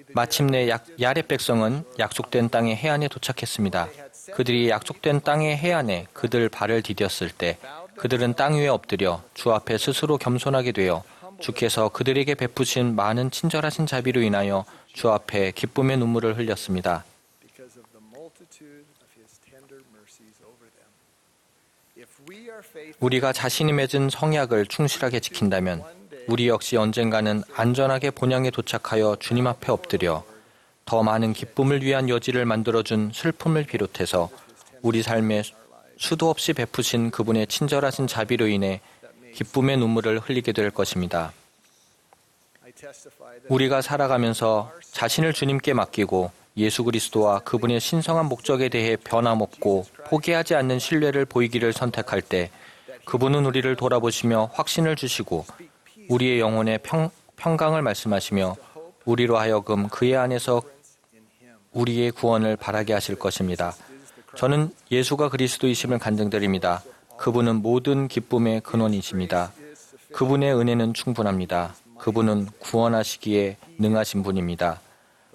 Speaker 2: 마침내 야렛 백성은 약속된 땅의 해안에 도착했습니다. 그들이 약속된 땅의 해안에 그들 발을 디뎠을 때 그들은 땅 위에 엎드려 주 앞에 스스로 겸손하게 되어 주께서 그들에게 베푸신 많은 친절하신 자비로 인하여 주 앞에 기쁨의 눈물을 흘렸습니다. 우리가 자신이 맺은 성약을 충실하게 지킨다면 우리 역시 언젠가는 안전하게 본향에 도착하여 주님 앞에 엎드려 더 많은 기쁨을 위한 여지를 만들어준 슬픔을 비롯해서 우리 삶에 수도 없이 베푸신 그분의 친절하신 자비로 인해 기쁨의 눈물을 흘리게 될 것입니다. 우리가 살아가면서 자신을 주님께 맡기고 예수 그리스도와 그분의 신성한 목적에 대해 변함없고 포기하지 않는 신뢰를 보이기를 선택할 때 그분은 우리를 돌아보시며 확신을 주시고 우리의 영혼에 평강을 말씀하시며 우리로 하여금 그의 안에서 우리의 구원을 바라게 하실 것입니다. 저는 예수가 그리스도이심을 간증드립니다. 그분은 모든 기쁨의 근원이십니다. 그분의 은혜는 충분합니다. 그분은 구원하시기에 능하신 분입니다.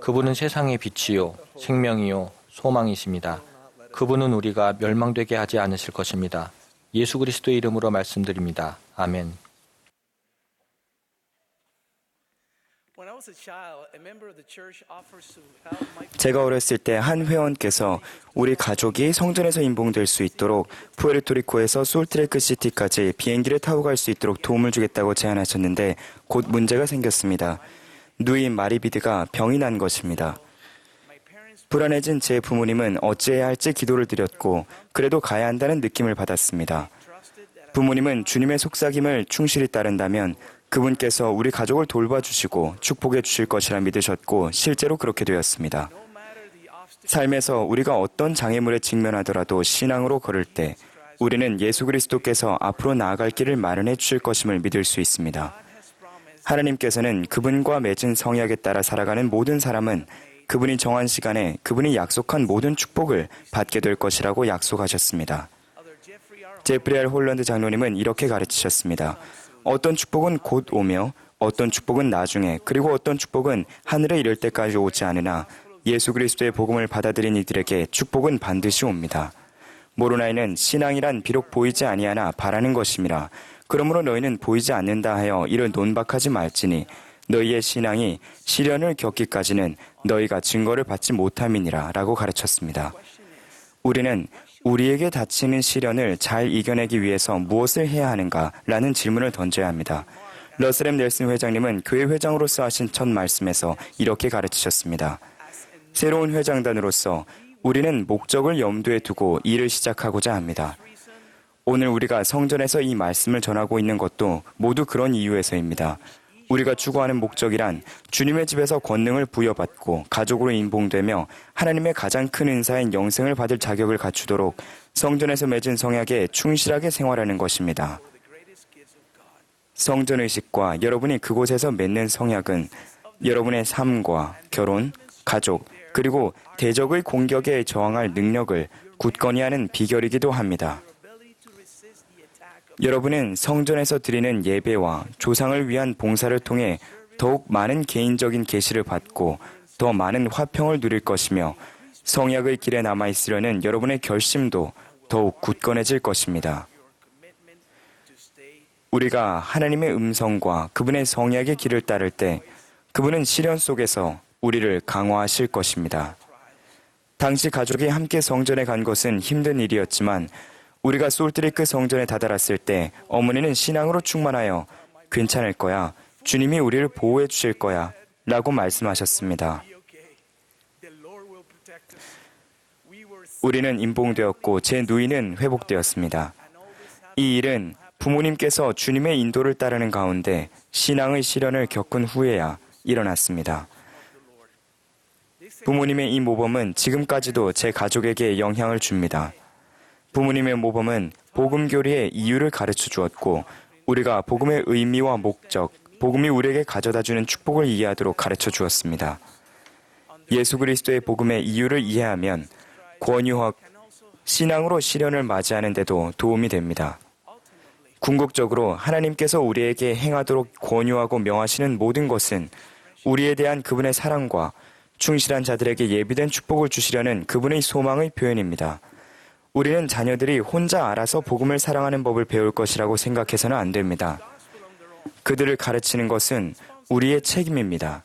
Speaker 2: 그분은 세상의 빛이요, 생명이요, 소망이십니다. 그분은 우리가 멸망되게 하지 않으실 것입니다. 예수 그리스도의 이름으로 말씀드립니다. 아멘.
Speaker 3: 제가 어렸을 때 한 회원께서 우리 가족이 성전에서 임봉될 수 있도록 푸에르토리코에서 솔트레이크 시티까지 비행기를 타고 갈 수 있도록 도움을 주겠다고 제안하셨는데 곧 문제가 생겼습니다. 누이 마리비드가 병이 난 것입니다. 불안해진 제 부모님은 어찌해야 할지 기도를 드렸고 그래도 가야 한다는 느낌을 받았습니다. 부모님은 주님의 속삭임을 충실히 따른다면 그분께서 우리 가족을 돌봐주시고 축복해 주실 것이라 믿으셨고 실제로 그렇게 되었습니다. 삶에서 우리가 어떤 장애물에 직면하더라도 신앙으로 걸을 때 우리는 예수 그리스도께서 앞으로 나아갈 길을 마련해 주실 것임을 믿을 수 있습니다. 하나님께서는 그분과 맺은 성약에 따라 살아가는 모든 사람은 그분이 정한 시간에 그분이 약속한 모든 축복을 받게 될 것이라고 약속하셨습니다. 제프리 R. 홀런드 장로님은 이렇게 가르치셨습니다. 어떤 축복은 곧 오며 어떤 축복은 나중에 그리고 어떤 축복은 하늘에 이를 때까지 오지 않으나 예수 그리스도의 복음을 받아들인 이들에게 축복은 반드시 옵니다. 모로나이는 신앙이란 비록 보이지 아니하나 바라는 것임이라. 그러므로 너희는 보이지 않는다 하여 이를 논박하지 말지니 너희의 신앙이 시련을 겪기까지는 너희가 증거를 받지 못함이니라 라고 가르쳤습니다. 우리는 우리에게 닥치는 시련을 잘 이겨내기 위해서 무엇을 해야 하는가? 라는 질문을 던져야 합니다. 러셀 M. 넬슨 회장님은 교회 회장으로서 하신 첫 말씀에서 이렇게 가르치셨습니다. 새로운 회장단으로서 우리는 목적을 염두에 두고 일을 시작하고자 합니다. 오늘 우리가 성전에서 이 말씀을 전하고 있는 것도 모두 그런 이유에서입니다. 우리가 추구하는 목적이란 주님의 집에서 권능을 부여받고 가족으로 인봉되며 하나님의 가장 큰 은사인 영생을 받을 자격을 갖추도록 성전에서 맺은 성약에 충실하게 생활하는 것입니다. 성전의식과 여러분이 그곳에서 맺는 성약은 여러분의 삶과 결혼, 가족, 그리고 대적의 공격에 저항할 능력을 굳건히 하는 비결이기도 합니다. 여러분은 성전에서 드리는 예배와 조상을 위한 봉사를 통해 더욱 많은 개인적인 계시를 받고 더 많은 화평을 누릴 것이며 성약의 길에 남아있으려는 여러분의 결심도 더욱 굳건해질 것입니다. 우리가 하나님의 음성과 그분의 성약의 길을 따를 때 그분은 시련 속에서 우리를 강화하실 것입니다. 당시 가족이 함께 성전에 간 것은 힘든 일이었지만 우리가 솔트레이크 성전에 다다랐을 때 어머니는 신앙으로 충만하여 괜찮을 거야. 주님이 우리를 보호해 주실 거야. 라고 말씀하셨습니다. 우리는 임봉되었고 제 누이는 회복되었습니다. 이 일은 부모님께서 주님의 인도를 따르는 가운데 신앙의 시련을 겪은 후에야 일어났습니다. 부모님의 이 모범은 지금까지도 제 가족에게 영향을 줍니다. 부모님의 모범은 복음 교리의 이유를 가르쳐 주었고 우리가 복음의 의미와 목적, 복음이 우리에게 가져다주는 축복을 이해하도록 가르쳐 주었습니다. 예수 그리스도의 복음의 이유를 이해하면 권유하고 신앙으로 시련을 맞이하는 데도 도움이 됩니다. 궁극적으로 하나님께서 우리에게 행하도록 권유하고 명하시는 모든 것은 우리에 대한 그분의 사랑과 충실한 자들에게 예비된 축복을 주시려는 그분의 소망의 표현입니다. 우리는 자녀들이 혼자 알아서 복음을 사랑하는 법을 배울 것이라고 생각해서는 안 됩니다. 그들을 가르치는 것은 우리의 책임입니다.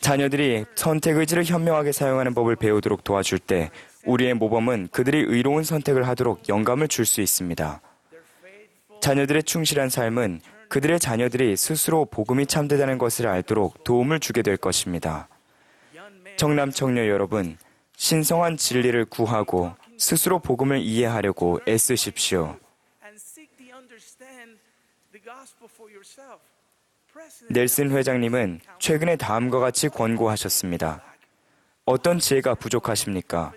Speaker 3: 자녀들이 선택 의지를 현명하게 사용하는 법을 배우도록 도와줄 때 우리의 모범은 그들이 의로운 선택을 하도록 영감을 줄 수 있습니다. 자녀들의 충실한 삶은 그들의 자녀들이 스스로 복음이 참되다는 것을 알도록 도움을 주게 될 것입니다. 청남 청녀 여러분, 신성한 진리를 구하고 스스로 복음을 이해하려고 애쓰십시오. 넬슨 회장님은 최근에 다음과 같이 권고하셨습니다. 어떤 지혜가 부족하십니까?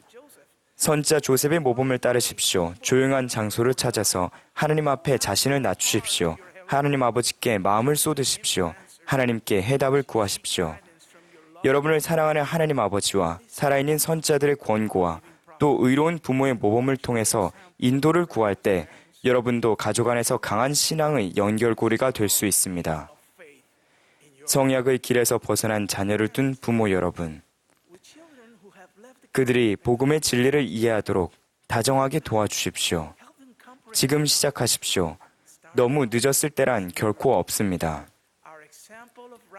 Speaker 3: 선지자 조셉의 모범을 따르십시오. 조용한 장소를 찾아서 하나님 앞에 자신을 낮추십시오. 하나님 아버지께 마음을 쏟으십시오. 하나님께 해답을 구하십시오. 여러분을 사랑하는 하나님 아버지와 살아있는 선지자들의 권고와 또 의로운 부모의 모범을 통해서 인도를 구할 때 여러분도 가족 안에서 강한 신앙의 연결고리가 될 수 있습니다. 성약의 길에서 벗어난 자녀를 둔 부모 여러분, 그들이 복음의 진리를 이해하도록 다정하게 도와주십시오. 지금 시작하십시오. 너무 늦었을 때란 결코 없습니다.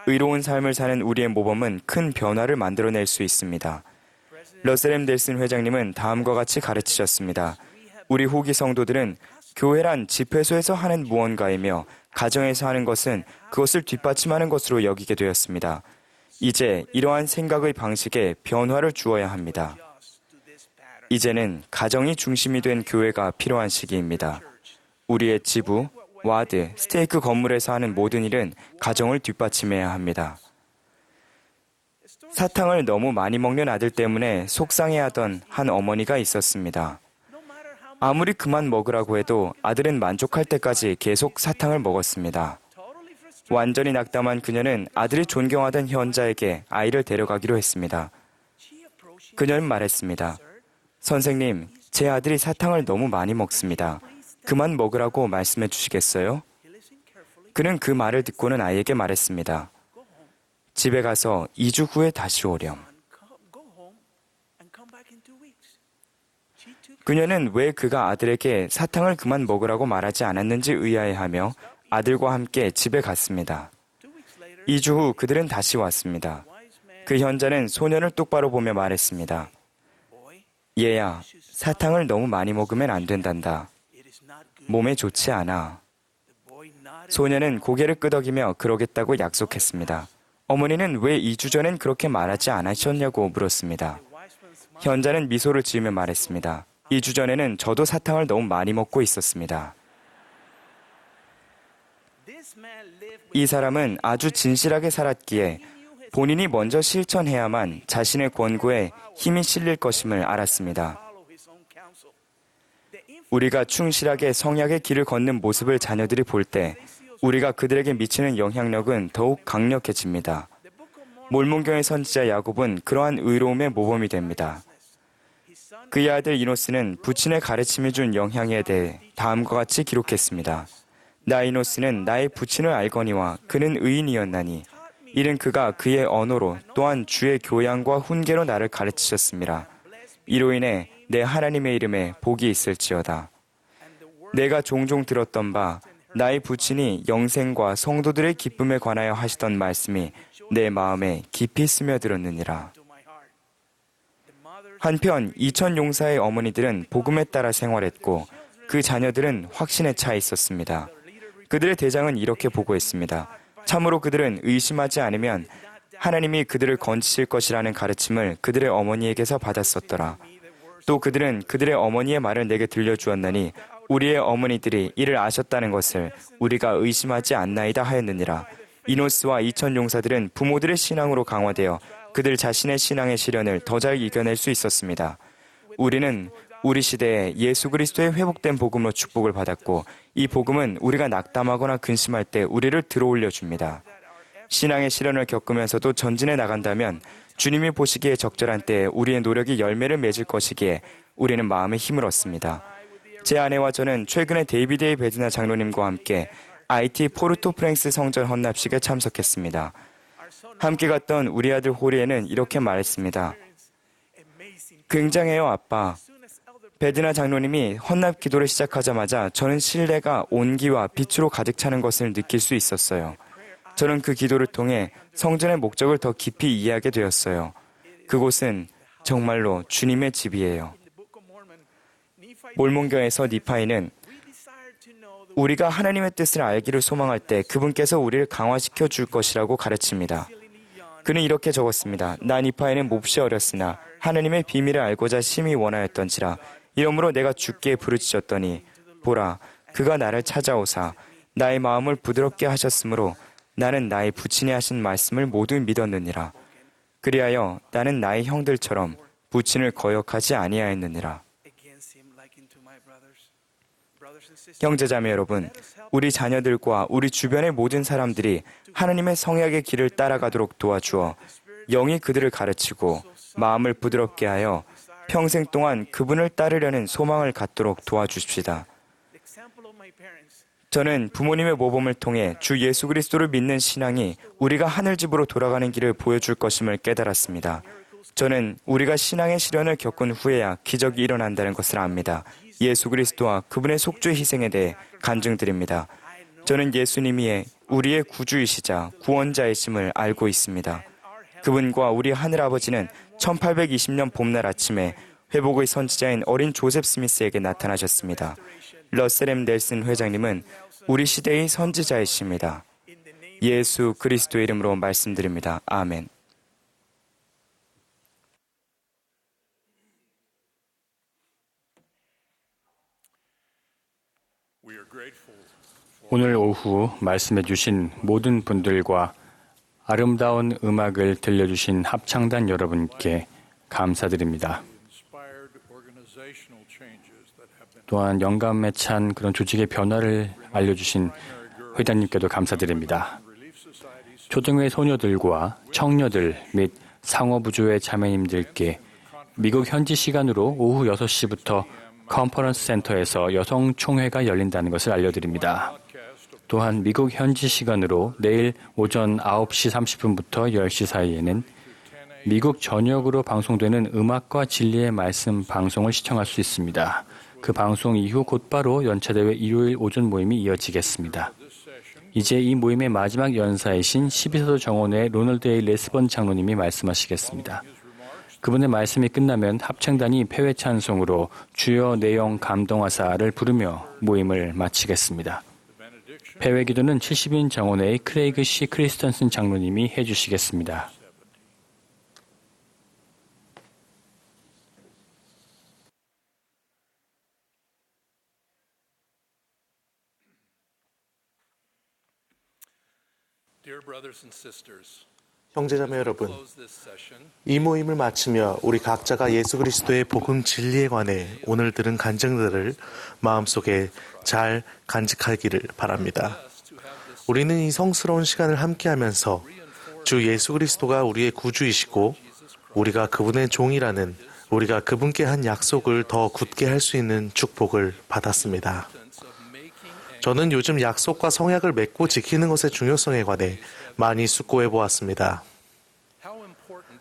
Speaker 3: 의로운 삶을 사는 우리의 모범은 큰 변화를 만들어낼 수 있습니다. 러셀 M. 넬슨 회장님은 다음과 같이 가르치셨습니다. 우리 후기 성도들은 교회란 집회소에서 하는 무언가이며 가정에서 하는 것은 그것을 뒷받침하는 것으로 여기게 되었습니다. 이제 이러한 생각의 방식에 변화를 주어야 합니다. 이제는 가정이 중심이 된 교회가 필요한 시기입니다. 우리의 지부, 와드, 스테이크 건물에서 하는 모든 일은 가정을 뒷받침해야 합니다. 사탕을 너무 많이 먹는 아들 때문에 속상해하던 한 어머니가 있었습니다. 아무리 그만 먹으라고 해도 아들은 만족할 때까지 계속 사탕을 먹었습니다. 완전히 낙담한 그녀는 아들이 존경하던 현자에게 아이를 데려가기로 했습니다. 그녀는 말했습니다. 선생님, 제 아들이 사탕을 너무 많이 먹습니다. 그만 먹으라고 말씀해 주시겠어요? 그는 그 말을 듣고는 아이에게 말했습니다. 집에 가서 2주 후에 다시 오렴. 그녀는 왜 그가 아들에게 사탕을 그만 먹으라고 말하지 않았는지 의아해하며 아들과 함께 집에 갔습니다. 2주 후 그들은 다시 왔습니다. 그 현자는 소년을 똑바로 보며 말했습니다. 얘야, 사탕을 너무 많이 먹으면 안 된단다. 몸에 좋지 않아. 소년은 고개를 끄덕이며 그러겠다고 약속했습니다. 어머니는 왜 2주 전엔 그렇게 말하지 않으셨냐고 물었습니다. 현자는 미소를 지으며 말했습니다. 2주 전에는 저도 사탕을 너무 많이 먹고 있었습니다. 이 사람은 아주 진실하게 살았기에 본인이 먼저 실천해야만 자신의 권고에 힘이 실릴 것임을 알았습니다. 우리가 충실하게 성약의 길을 걷는 모습을 자녀들이 볼 때 우리가 그들에게 미치는 영향력은 더욱 강력해집니다. 몰몬교의 선지자 야곱은 그러한 의로움의 모범이 됩니다. 그의 아들 이노스는 부친의 가르침이 준 영향에 대해 다음과 같이 기록했습니다. 나 이노스는 나의 부친을 알거니와 그는 의인이었나니 이는 그가 그의 언어로 또한 주의 교양과 훈계로 나를 가르치셨습니다. 이로 인해 내 하나님의 이름에 복이 있을지어다. 내가 종종 들었던 바 나의 부친이 영생과 성도들의 기쁨에 관하여 하시던 말씀이 내 마음에 깊이 스며들었느니라. 한편 2000 용사의 어머니들은 복음에 따라 생활했고 그 자녀들은 확신에 차 있었습니다. 그들의 대장은 이렇게 보고했습니다. 참으로 그들은 의심하지 않으면 하나님이 그들을 건지실 것이라는 가르침을 그들의 어머니에게서 받았었더라. 또 그들은 그들의 어머니의 말을 내게 들려주었나니 우리의 어머니들이 이를 아셨다는 것을 우리가 의심하지 않나이다 하였느니라. 이노스와 2000 용사들은 부모들의 신앙으로 강화되어 그들 자신의 신앙의 시련을 더 잘 이겨낼 수 있었습니다. 우리는 우리 시대에 예수 그리스도의 회복된 복음으로 축복을 받았고 이 복음은 우리가 낙담하거나 근심할 때 우리를 들어올려 줍니다. 신앙의 시련을 겪으면서도 전진해 나간다면 주님이 보시기에 적절한 때에 우리의 노력이 열매를 맺을 것이기에 우리는 마음의 힘을 얻습니다. 제 아내와 저는 최근에 데이비드 A. 베드나 장로님과 함께 IT 포르토프랭스 성전 헌납식에 참석했습니다. 함께 갔던 우리 아들 호리에는 이렇게 말했습니다. 굉장해요, 아빠. 베드나 장로님이 헌납 기도를 시작하자마자 저는 신뢰가 온기와 빛으로 가득 차는 것을 느낄 수 있었어요. 저는 그 기도를 통해 성전의 목적을 더 깊이 이해하게 되었어요. 그곳은 정말로 주님의 집이에요. 몰몬교에서 니파이는 우리가 하나님의 뜻을 알기를 소망할 때 그분께서 우리를 강화시켜 줄 것이라고 가르칩니다. 그는 이렇게 적었습니다. 나 니파이는 몹시 어렸으나 하나님의 비밀을 알고자 심히 원하였던지라. 이러므로 내가 주께 부르짖었더니 보라, 그가 나를 찾아오사 나의 마음을 부드럽게 하셨으므로 나는 나의 부친이 하신 말씀을 모두 믿었느니라. 그리하여 나는 나의 형들처럼 부친을 거역하지 아니하였느니라. 형제자매 여러분, 우리 자녀들과 우리 주변의 모든 사람들이 하나님의 성약의 길을 따라가도록 도와주어 영이 그들을 가르치고 마음을 부드럽게 하여 평생 동안 그분을 따르려는 소망을 갖도록 도와주십시다. 저는 부모님의 모범을 통해 주 예수 그리스도를 믿는 신앙이 우리가 하늘집으로 돌아가는 길을 보여줄 것임을 깨달았습니다. 저는 우리가 신앙의 시련을 겪은 후에야 기적이 일어난다는 것을 압니다. 예수 그리스도와 그분의 속죄 희생에 대해 간증드립니다. 저는 예수님이 우리의 구주이시자 구원자이심을 알고 있습니다. 그분과 우리 하늘아버지는 1820년 봄날 아침에 회복의 선지자인 어린 조셉 스미스에게 나타나셨습니다. 러셀 M. 넬슨 회장님은 우리 시대의 선지자이십니다. 예수 그리스도의 이름으로 말씀드립니다. 아멘.
Speaker 1: 오늘 오후 말씀해 주신 모든 분들과 아름다운 음악을 들려주신 합창단 여러분께 감사드립니다. 또한 영감에 찬 그런 조직의 변화를 알려주신 회장님께도 감사드립니다. 초등회 소녀들과 청녀들 및 상어부조의 자매님들께 미국 현지 시간으로 오후 6시부터 컨퍼런스 센터에서 여성총회가 열린다는 것을 알려드립니다. 또한 미국 현지 시간으로 내일 오전 9시 30분부터 10시 사이에는 미국 전역으로 방송되는 음악과 진리의 말씀 방송을 시청할 수 있습니다. 그 방송 이후 곧바로 연차대회 일요일 오전 모임이 이어지겠습니다. 이제 이 모임의 마지막 연사이신 12사도 정원의 로널드 A. 레스번 장로님이 말씀하시겠습니다. 그분의 말씀이 끝나면 합창단이 폐회 찬송으로 주여 내영 감동하사를 부르며 모임을 마치겠습니다. 폐회 기도는 70인 정원의 크레이그 C. 크리스턴슨 장로님이 해주시겠습니다.
Speaker 7: 형제자매 여러분, 이 모임을 마치며 우리 각자가 예수 그리스도의 복음 진리에 관해 오늘 들은 간증들을 마음속에 잘 간직하기를 바랍니다. 우리는 이 성스러운 시간을 함께하면서 주 예수 그리스도가 우리의 구주이시고 우리가 그분의 종이라는 우리가 그분께 한 약속을 더 굳게 할 수 있는 축복을 받았습니다. 저는 요즘 약속과 성약을 맺고 지키는 것의 중요성에 관해 많이 숙고해 보았습니다.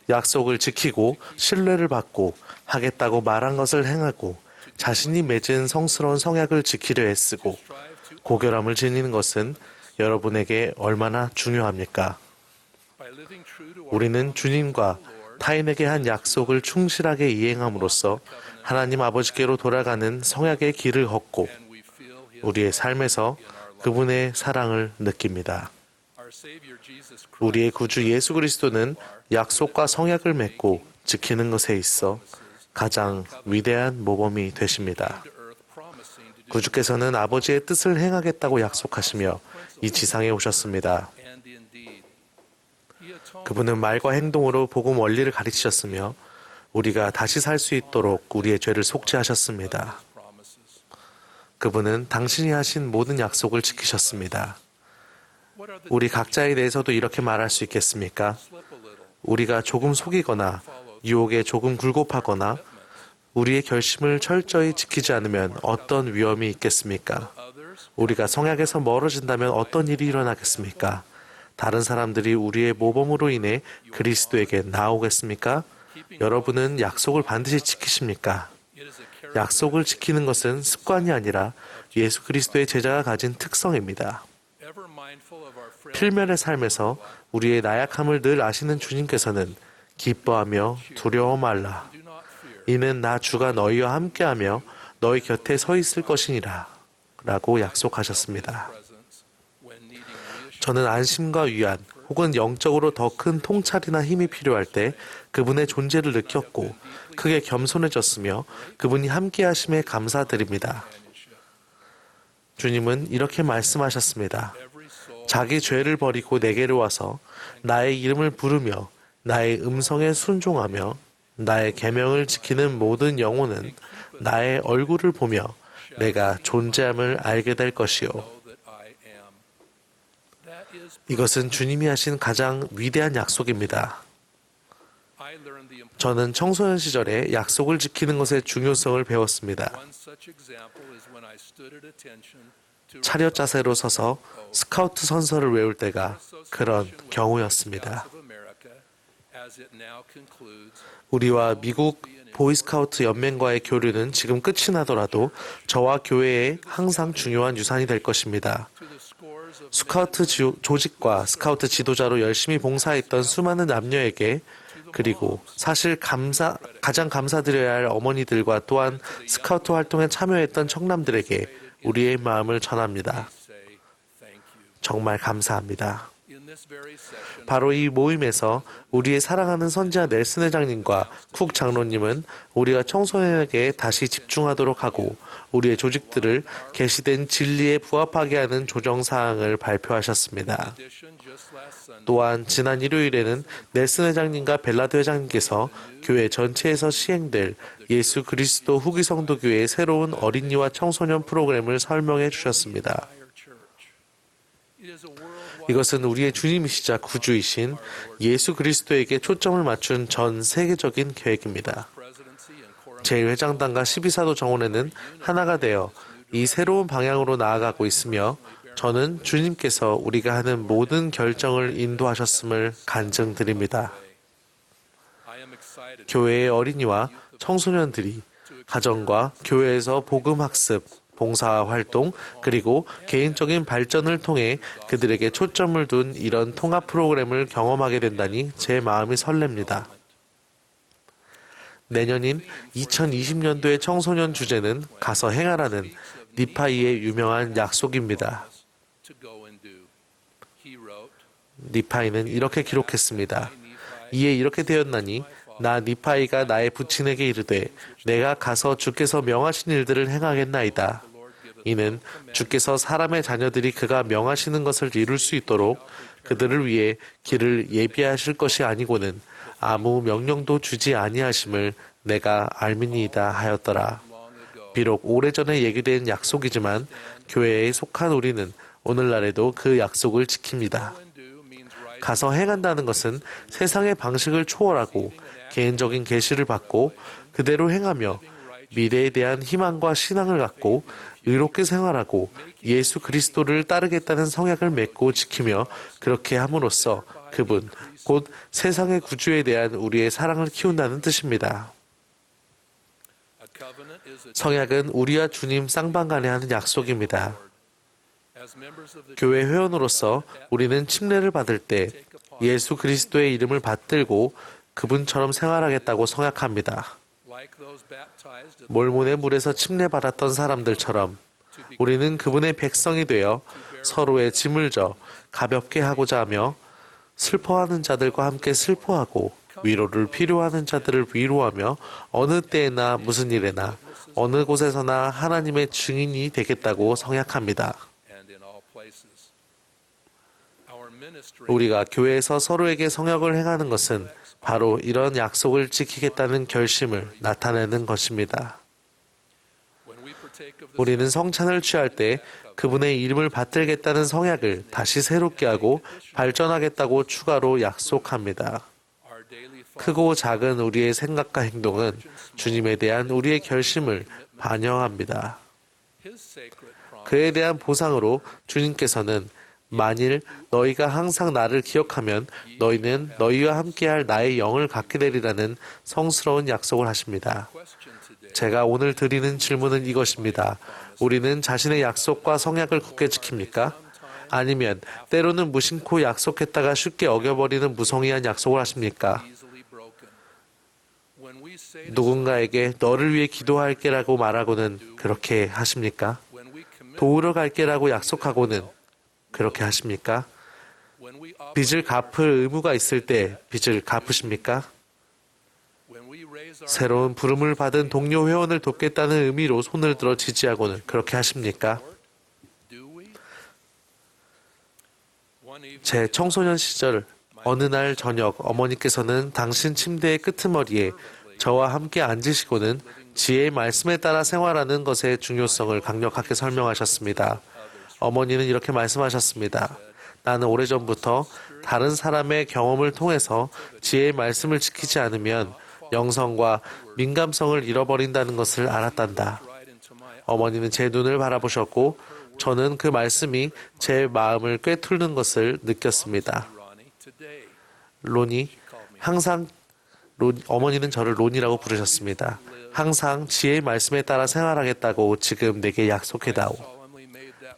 Speaker 7: 약속을 지키고 신뢰를 받고 하겠다고 말한 것을 행하고 자신이 맺은 성스러운 성약을 지키려 애쓰고 고결함을 지니는 것은 여러분에게 얼마나 중요합니까? 우리는 주님과 타인에게 한 약속을 충실하게 이행함으로써 하나님 아버지께로 돌아가는 성약의 길을 걷고 우리의 삶에서 그분의 사랑을 느낍니다. 우리의 구주 예수 그리스도는 약속과 성약을 맺고 지키는 것에 있어 가장 위대한 모범이 되십니다. 구주께서는 아버지의 뜻을 행하겠다고 약속하시며 이 지상에 오셨습니다. 그분은 말과 행동으로 복음 원리를 가르치셨으며 우리가 다시 살 수 있도록 우리의 죄를 속죄하셨습니다. 그분은 당신이 하신 모든 약속을 지키셨습니다. 우리 각자에 대해서도 이렇게 말할 수 있겠습니까? 우리가 조금 속이거나 유혹에 조금 굴곡하거나 우리의 결심을 철저히 지키지 않으면 어떤 위험이 있겠습니까? 우리가 성약에서 멀어진다면 어떤 일이 일어나겠습니까? 다른 사람들이 우리의 모범으로 인해 그리스도에게 나오겠습니까? 여러분은 약속을 반드시 지키십니까? 약속을 지키는 것은 습관이 아니라 예수 그리스도의 제자가 가진 특성입니다. 필면의 삶에서 우리의 나약함을 늘 아시는 주님께서는 기뻐하며 두려워 말라. 이는 나 주가 너희와 함께하며 너희 곁에 서 있을 것이니라 라고 약속하셨습니다. 저는 안심과 위안 혹은 영적으로 더 큰 통찰이나 힘이 필요할 때 그분의 존재를 느꼈고 크게 겸손해졌으며 그분이 함께 하심에 감사드립니다. 주님은 이렇게 말씀하셨습니다. 자기 죄를 버리고 내게로 와서 나의 이름을 부르며 나의 음성에 순종하며 나의 계명을 지키는 모든 영혼은 나의 얼굴을 보며 내가 존재함을 알게 될 것이요. 이것은 주님이 하신 가장 위대한 약속입니다. 저는 청소년 시절에 약속을 지키는 것의 중요성을 배웠습니다. 차렷 자세로 서서 스카우트 선서를 외울 때가 그런 경우였습니다. 우리와 미국 보이스카우트 연맹과의 교류는 지금 끝이 나더라도 저와 교회에 항상 중요한 유산이 될 것입니다. 스카우트 조직과 스카우트 지도자로 열심히 봉사했던 수많은 남녀에게 그리고 사실 가장 감사드려야 할 어머니들과 또한 스카우트 활동에 참여했던 청남들에게 우리의 마음을 전합니다. 정말 감사합니다. 바로 이 모임에서 우리의 사랑하는 선지자 넬슨 회장님과 쿡 장로님은 우리가 청소년에게 다시 집중하도록 하고 우리의 조직들을 계시된 진리에 부합하게 하는 조정사항을 발표하셨습니다. 또한 지난 일요일에는 넬슨 회장님과 벨라드 회장님께서 교회 전체에서 시행될 예수 그리스도 후기 성도교회의 새로운 어린이와 청소년 프로그램을 설명해 주셨습니다. 이것은 우리의 주님이시자 구주이신 예수 그리스도에게 초점을 맞춘 전 세계적인 계획입니다. 제1회장단과 12사도 정원회는 하나가 되어 이 새로운 방향으로 나아가고 있으며 저는 주님께서 우리가 하는 모든 결정을 인도하셨음을 간증드립니다. 교회의 어린이와 청소년들이 가정과 교회에서 복음학습, 봉사활동, 그리고 개인적인 발전을 통해 그들에게 초점을 둔 이런 통합 프로그램을 경험하게 된다니 제 마음이 설렙니다. 내년인 2020년도의 청소년 주제는 가서 행하라는 니파이의 유명한 약속입니다. 니파이는 이렇게 기록했습니다. 이에 이렇게 되었나니 나 니파이가 나의 부친에게 이르되 내가 가서 주께서 명하신 일들을 행하겠나이다. 이는 주께서 사람의 자녀들이 그가 명하시는 것을 이룰 수 있도록 그들을 위해 길을 예비하실 것이 아니고는 아무 명령도 주지 아니하심을 내가 알미니이다 하였더라. 비록 오래전에 얘기된 약속이지만 교회에 속한 우리는 오늘날에도 그 약속을 지킵니다. 가서 행한다는 것은 세상의 방식을 초월하고 개인적인 계시를 받고 그대로 행하며 미래에 대한 희망과 신앙을 갖고 의롭게 생활하고 예수 그리스도를 따르겠다는 성약을 맺고 지키며 그렇게 함으로써 그분, 곧 세상의 구주에 대한 우리의 사랑을 키운다는 뜻입니다. 성약은 우리와 주님 쌍방간에 하는 약속입니다. 교회 회원으로서 우리는 침례를 받을 때 예수 그리스도의 이름을 받들고 그분처럼 생활하겠다고 성약합니다. 몰몬의 물에서 침례받았던 사람들처럼 우리는 그분의 백성이 되어 서로의 짐을 져 가볍게 하고자 하며 슬퍼하는 자들과 함께 슬퍼하고 위로를 필요하는 자들을 위로하며 어느 때에나 무슨 일에나 어느 곳에서나 하나님의 증인이 되겠다고 성약합니다. 우리가 교회에서 서로에게 성약을 행하는 것은 바로 이런 약속을 지키겠다는 결심을 나타내는 것입니다. 우리는 성찬을 취할 때 그분의 이름을 받들겠다는 성약을 다시 새롭게 하고 발전하겠다고 추가로 약속합니다. 크고 작은 우리의 생각과 행동은 주님에 대한 우리의 결심을 반영합니다. 그에 대한 보상으로 주님께서는 만일 너희가 항상 나를 기억하면 너희는 너희와 함께할 나의 영을 갖게 되리라는 성스러운 약속을 하십니다. 제가 오늘 드리는 질문은 이것입니다. 우리는 자신의 약속과 성약을 굳게 지킵니까? 아니면 때로는 무심코 약속했다가 쉽게 어겨버리는 무성의한 약속을 하십니까? 누군가에게 너를 위해 기도할게라고 말하고는 그렇게 하십니까? 도우러 갈게라고 약속하고는 그렇게 하십니까? 빚을 갚을 의무가 있을 때 빚을 갚으십니까? 새로운 부름을 받은 동료 회원을 돕겠다는 의미로 손을 들어 지지하고는 그렇게 하십니까? 제 청소년 시절 어느 날 저녁 어머니께서는 당신 침대의 끄트머리에 저와 함께 앉으시고는 지혜의 말씀에 따라 생활하는 것의 중요성을 강력하게 설명하셨습니다. 어머니는 이렇게 말씀하셨습니다. 나는 오래전부터 다른 사람의 경험을 통해서 지혜의 말씀을 지키지 않으면 영성과 민감성을 잃어버린다는 것을 알았단다. 어머니는 제 눈을 바라보셨고 저는 그 말씀이 제 마음을 꿰뚫는 것을 느꼈습니다. 어머니는 저를 론이라고 부르셨습니다. 항상 지혜의 말씀에 따라 생활하겠다고 지금 내게 약속해다오.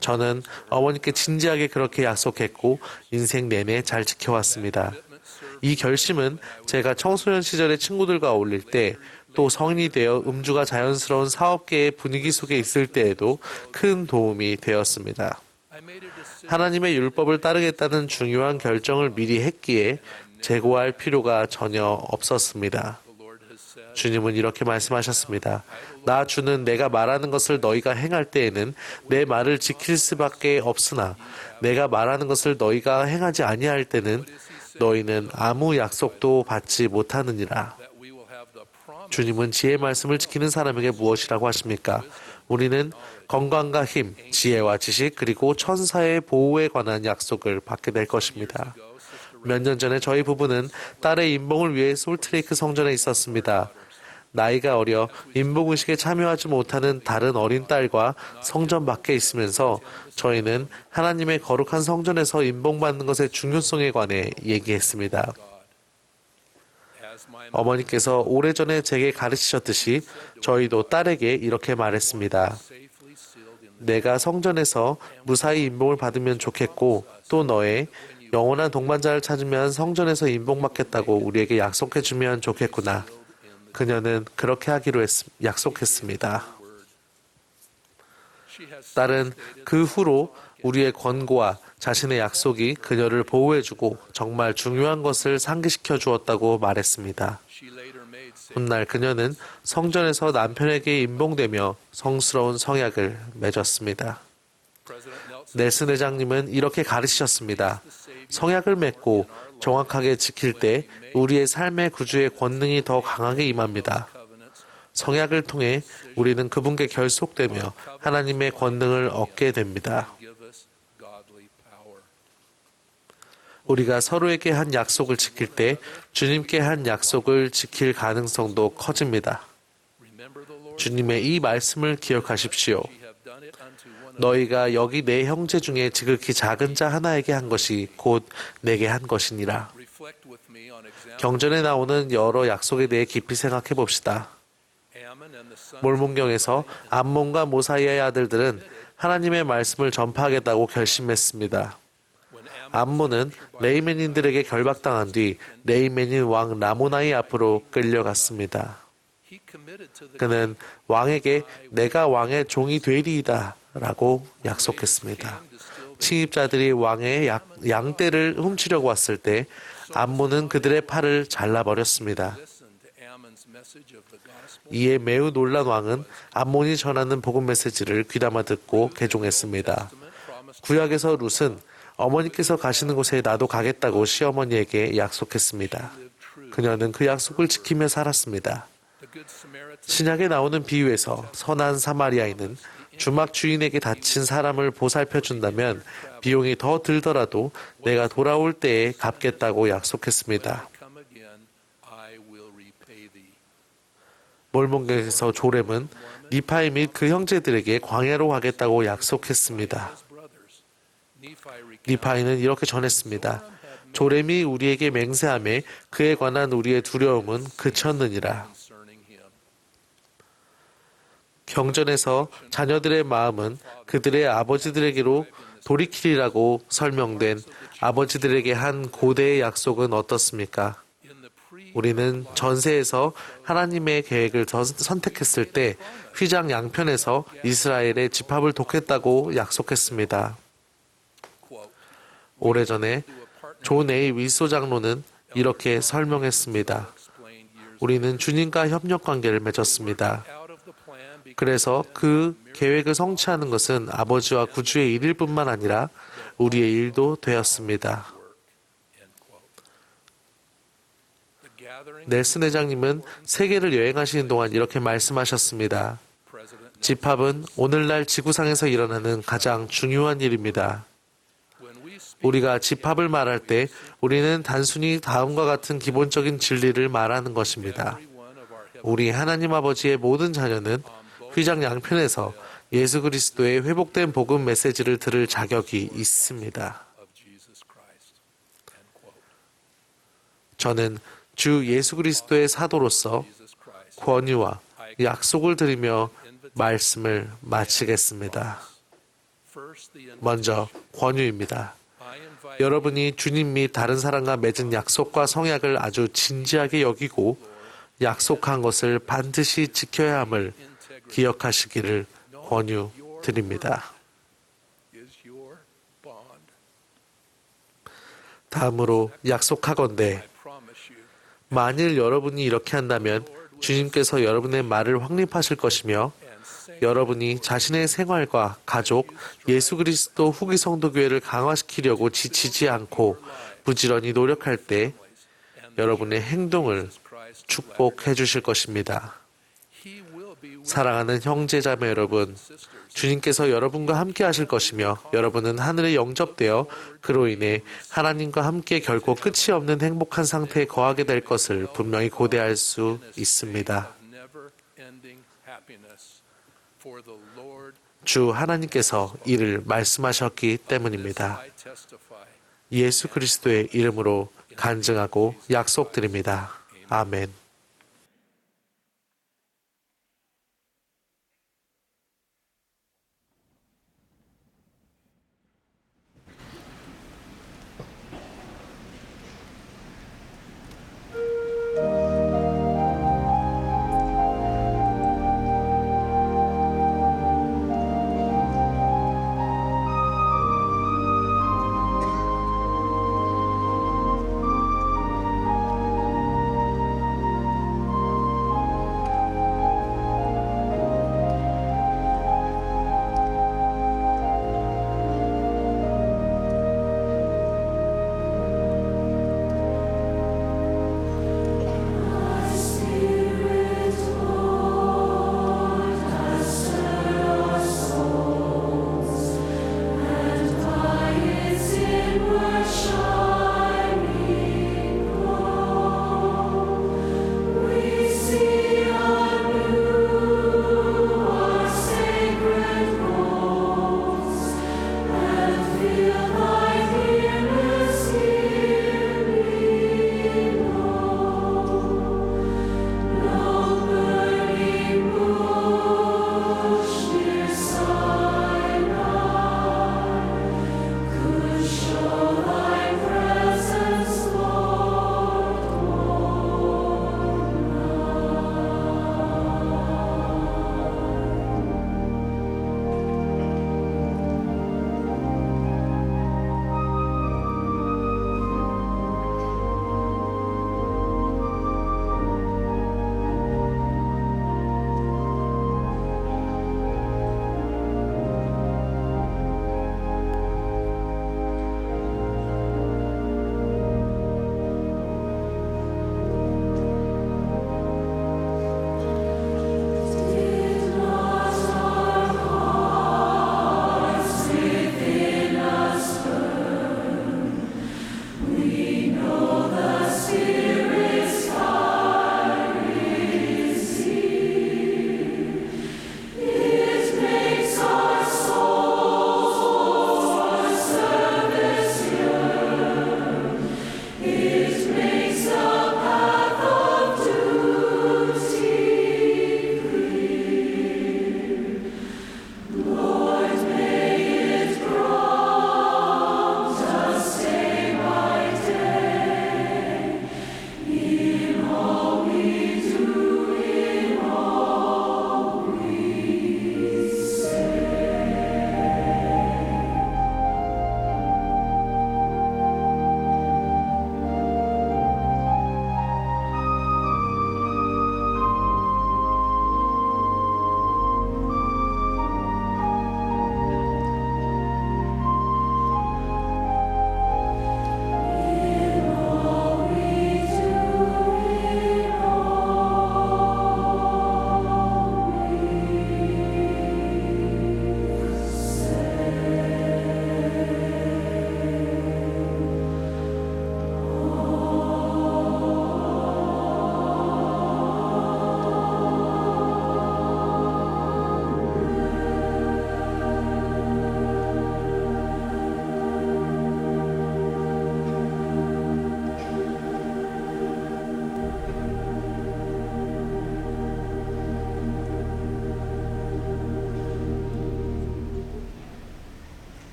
Speaker 7: 저는 어머니께 진지하게 그렇게 약속했고 인생 내내 잘 지켜왔습니다. 이 결심은 제가 청소년 시절의 친구들과 어울릴 때 또 성인이 되어 음주가 자연스러운 사업계의 분위기 속에 있을 때에도 큰 도움이 되었습니다. 하나님의 율법을 따르겠다는 중요한 결정을 미리 했기에 재고할 필요가 전혀 없었습니다. 주님은 이렇게 말씀하셨습니다. 나 주는 내가 말하는 것을 너희가 행할 때에는 내 말을 지킬 수밖에 없으나 내가 말하는 것을 너희가 행하지 아니할 때는 너희는 아무 약속도 받지 못하느니라. 주님은 지혜의 말씀을 지키는 사람에게 무엇이라고 하십니까? 우리는 건강과 힘, 지혜와 지식, 그리고 천사의 보호에 관한 약속을 받게 될 것입니다. 몇 년 전에 저희 부부는 딸의 임봉을 위해 솔트레이크 성전에 있었습니다. 나이가 어려 임봉의식에 참여하지 못하는 다른 어린 딸과 성전 밖에 있으면서 저희는 하나님의 거룩한 성전에서 임봉받는 것의 중요성에 관해 얘기했습니다. 어머니께서 오래전에 제게 가르치셨듯이 저희도 딸에게 이렇게 말했습니다. 내가 성전에서 무사히 임봉을 받으면 좋겠고 또 너의 영원한 동반자를 찾으면 성전에서 임봉받겠다고 우리에게 약속해주면 좋겠구나. 그녀는 그렇게 하기로 약속했습니다. 딸은 그 후로 우리의 권고와 자신의 약속이 그녀를 보호해주고 정말 중요한 것을 상기시켜 주었다고 말했습니다. 훗날 그녀는 성전에서 남편에게 임봉되며 성스러운 성약을 맺었습니다. 넬슨 회장님은 이렇게 가르치셨습니다. 성약을 맺고 정확하게 지킬 때 우리의 삶의 구주의 권능이 더 강하게 임합니다. 성약을 통해 우리는 그분께 결속되며 하나님의 권능을 얻게 됩니다. 우리가 서로에게 한 약속을 지킬 때 주님께 한 약속을 지킬 가능성도 커집니다. 주님의 이 말씀을 기억하십시오. 너희가 여기 내 형제 중에 지극히 작은 자 하나에게 한 것이 곧 내게 한 것이니라. 경전에 나오는 여러 약속에 대해 깊이 생각해 봅시다. 몰몬경에서 암몬과 모사이의 아들들은 하나님의 말씀을 전파하겠다고 결심했습니다. 암몬은 레이멘인들에게 결박당한 뒤 레이멘인 왕 라모나이 앞으로 끌려갔습니다. 그는 왕에게 내가 왕의 종이 되리이다 라고 약속했습니다. 침입자들이 왕의 양떼를 훔치려고 왔을 때 암몬은 그들의 팔을 잘라버렸습니다. 이에 매우 놀란 왕은 암몬이 전하는 복음 메시지를 귀담아 듣고 개종했습니다. 구약에서 룻은 어머니께서 가시는 곳에 나도 가겠다고 시어머니에게 약속했습니다. 그녀는 그 약속을 지키며 살았습니다. 신약에 나오는 비유에서 선한 사마리아인은 주막 주인에게 다친 사람을 보살펴준다면 비용이 더 들더라도 내가 돌아올 때에 갚겠다고 약속했습니다. 몰몬경에서 조렘은 니파이 및 그 형제들에게 광야로 가겠다고 약속했습니다. 니파이는 이렇게 전했습니다. 조렘이 우리에게 맹세하며 그에 관한 우리의 두려움은 그쳤느니라. 경전에서 자녀들의 마음은 그들의 아버지들에게로 돌이키리라고 설명된 아버지들에게 한 고대의 약속은 어떻습니까? 우리는 전세에서 하나님의 계획을 선택했을 때 휘장 양편에서 이스라엘의 집합을 돕겠다고 약속했습니다. 오래전에 존 A. 윌소 장로는 이렇게 설명했습니다. 우리는 주님과 협력 관계를 맺었습니다. 그래서 그 계획을 성취하는 것은 아버지와 구주의 일일 뿐만 아니라 우리의 일도 되었습니다. 넬슨 회장님은 세계를 여행하시는 동안 이렇게 말씀하셨습니다. 집합은 오늘날 지구상에서 일어나는 가장 중요한 일입니다. 우리가 집합을 말할 때 우리는 단순히 다음과 같은 기본적인 진리를 말하는 것입니다. 우리 하나님 아버지의 모든 자녀는 휘장 양편에서 예수 그리스도의 회복된 복음 메시지를 들을 자격이 있습니다. 저는 주 예수 그리스도의 사도로서 권유와 약속을 드리며 말씀을 마치겠습니다. 먼저 권유입니다. 여러분이 주님 및 다른 사람과 맺은 약속과 성약을 아주 진지하게 여기고 약속한 것을 반드시 지켜야 함을 기억하시기를 권유드립니다. 다음으로 약속하건대 만일 여러분이 이렇게 한다면 주님께서 여러분의 말을 확립하실 것이며 여러분이 자신의 생활과 가족, 예수 그리스도 후기 성도교회를 강화시키려고 지치지 않고 부지런히 노력할 때 여러분의 행동을 축복해 주실 것입니다. 사랑하는 형제자매 여러분, 주님께서 여러분과 함께 하실 것이며 여러분은 하늘에 영접되어 그로 인해 하나님과 함께 결코 끝이 없는 행복한 상태에 거하게 될 것을 분명히 고대할 수 있습니다. 주 하나님께서 이를 말씀하셨기 때문입니다. 예수 그리스도의 이름으로 간증하고 약속드립니다. 아멘.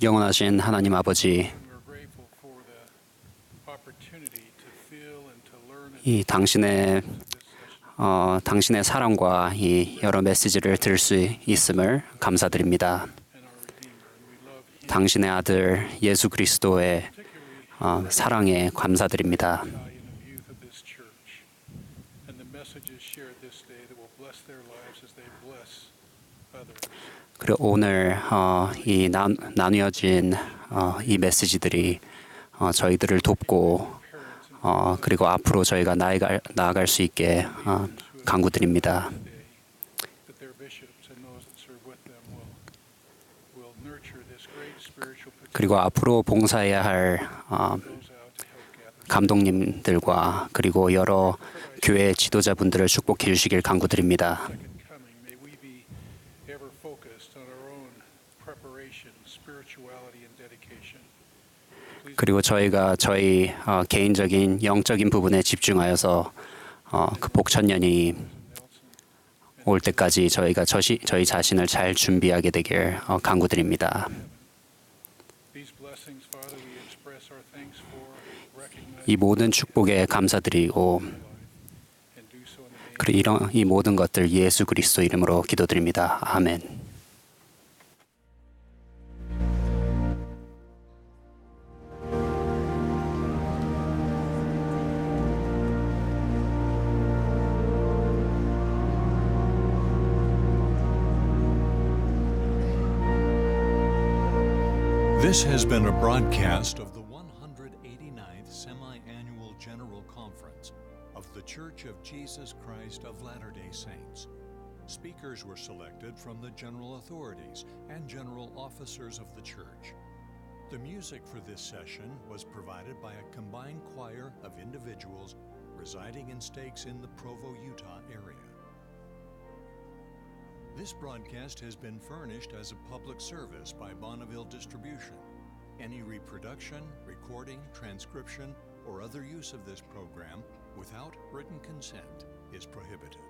Speaker 8: 영원하신 하나님 아버지, 이 당신의 사랑과 이 여러 메시지를 들을 수 있음을 감사드립니다. 당신의 아들 예수 그리스도의 사랑에 감사드립니다. 그리고 오늘 이 나뉘어진 이 메시지들이 저희들을 돕고 그리고 앞으로 저희가 나아갈 수 있게 간구드립니다. 그리고 앞으로 봉사해야 할 감독님들과 그리고 여러 교회 지도자분들을 축복해 주시길 간구드립니다. 그리고 저희가 저희 개인적인 영적인 부분에 집중하여서 그 복천년이 올 때까지 저희가 저희 자신을 잘 준비하게 되길 간구드립니다. 이 모든 축복에 감사드리고 그리고 이 모든 것들 예수 그리스도 이름으로 기도드립니다. 아멘.
Speaker 9: This has been a broadcast of the 189th Semi-Annual General Conference of The Church of Jesus Christ of Latter-day Saints. Speakers were selected from the general authorities and general officers of the church. The music for this session was provided by a combined choir of individuals residing in stakes in the Provo, Utah area. This broadcast has been furnished as a public service by Bonneville Distribution. Any reproduction, recording, transcription, or other use of this program without written consent is prohibited.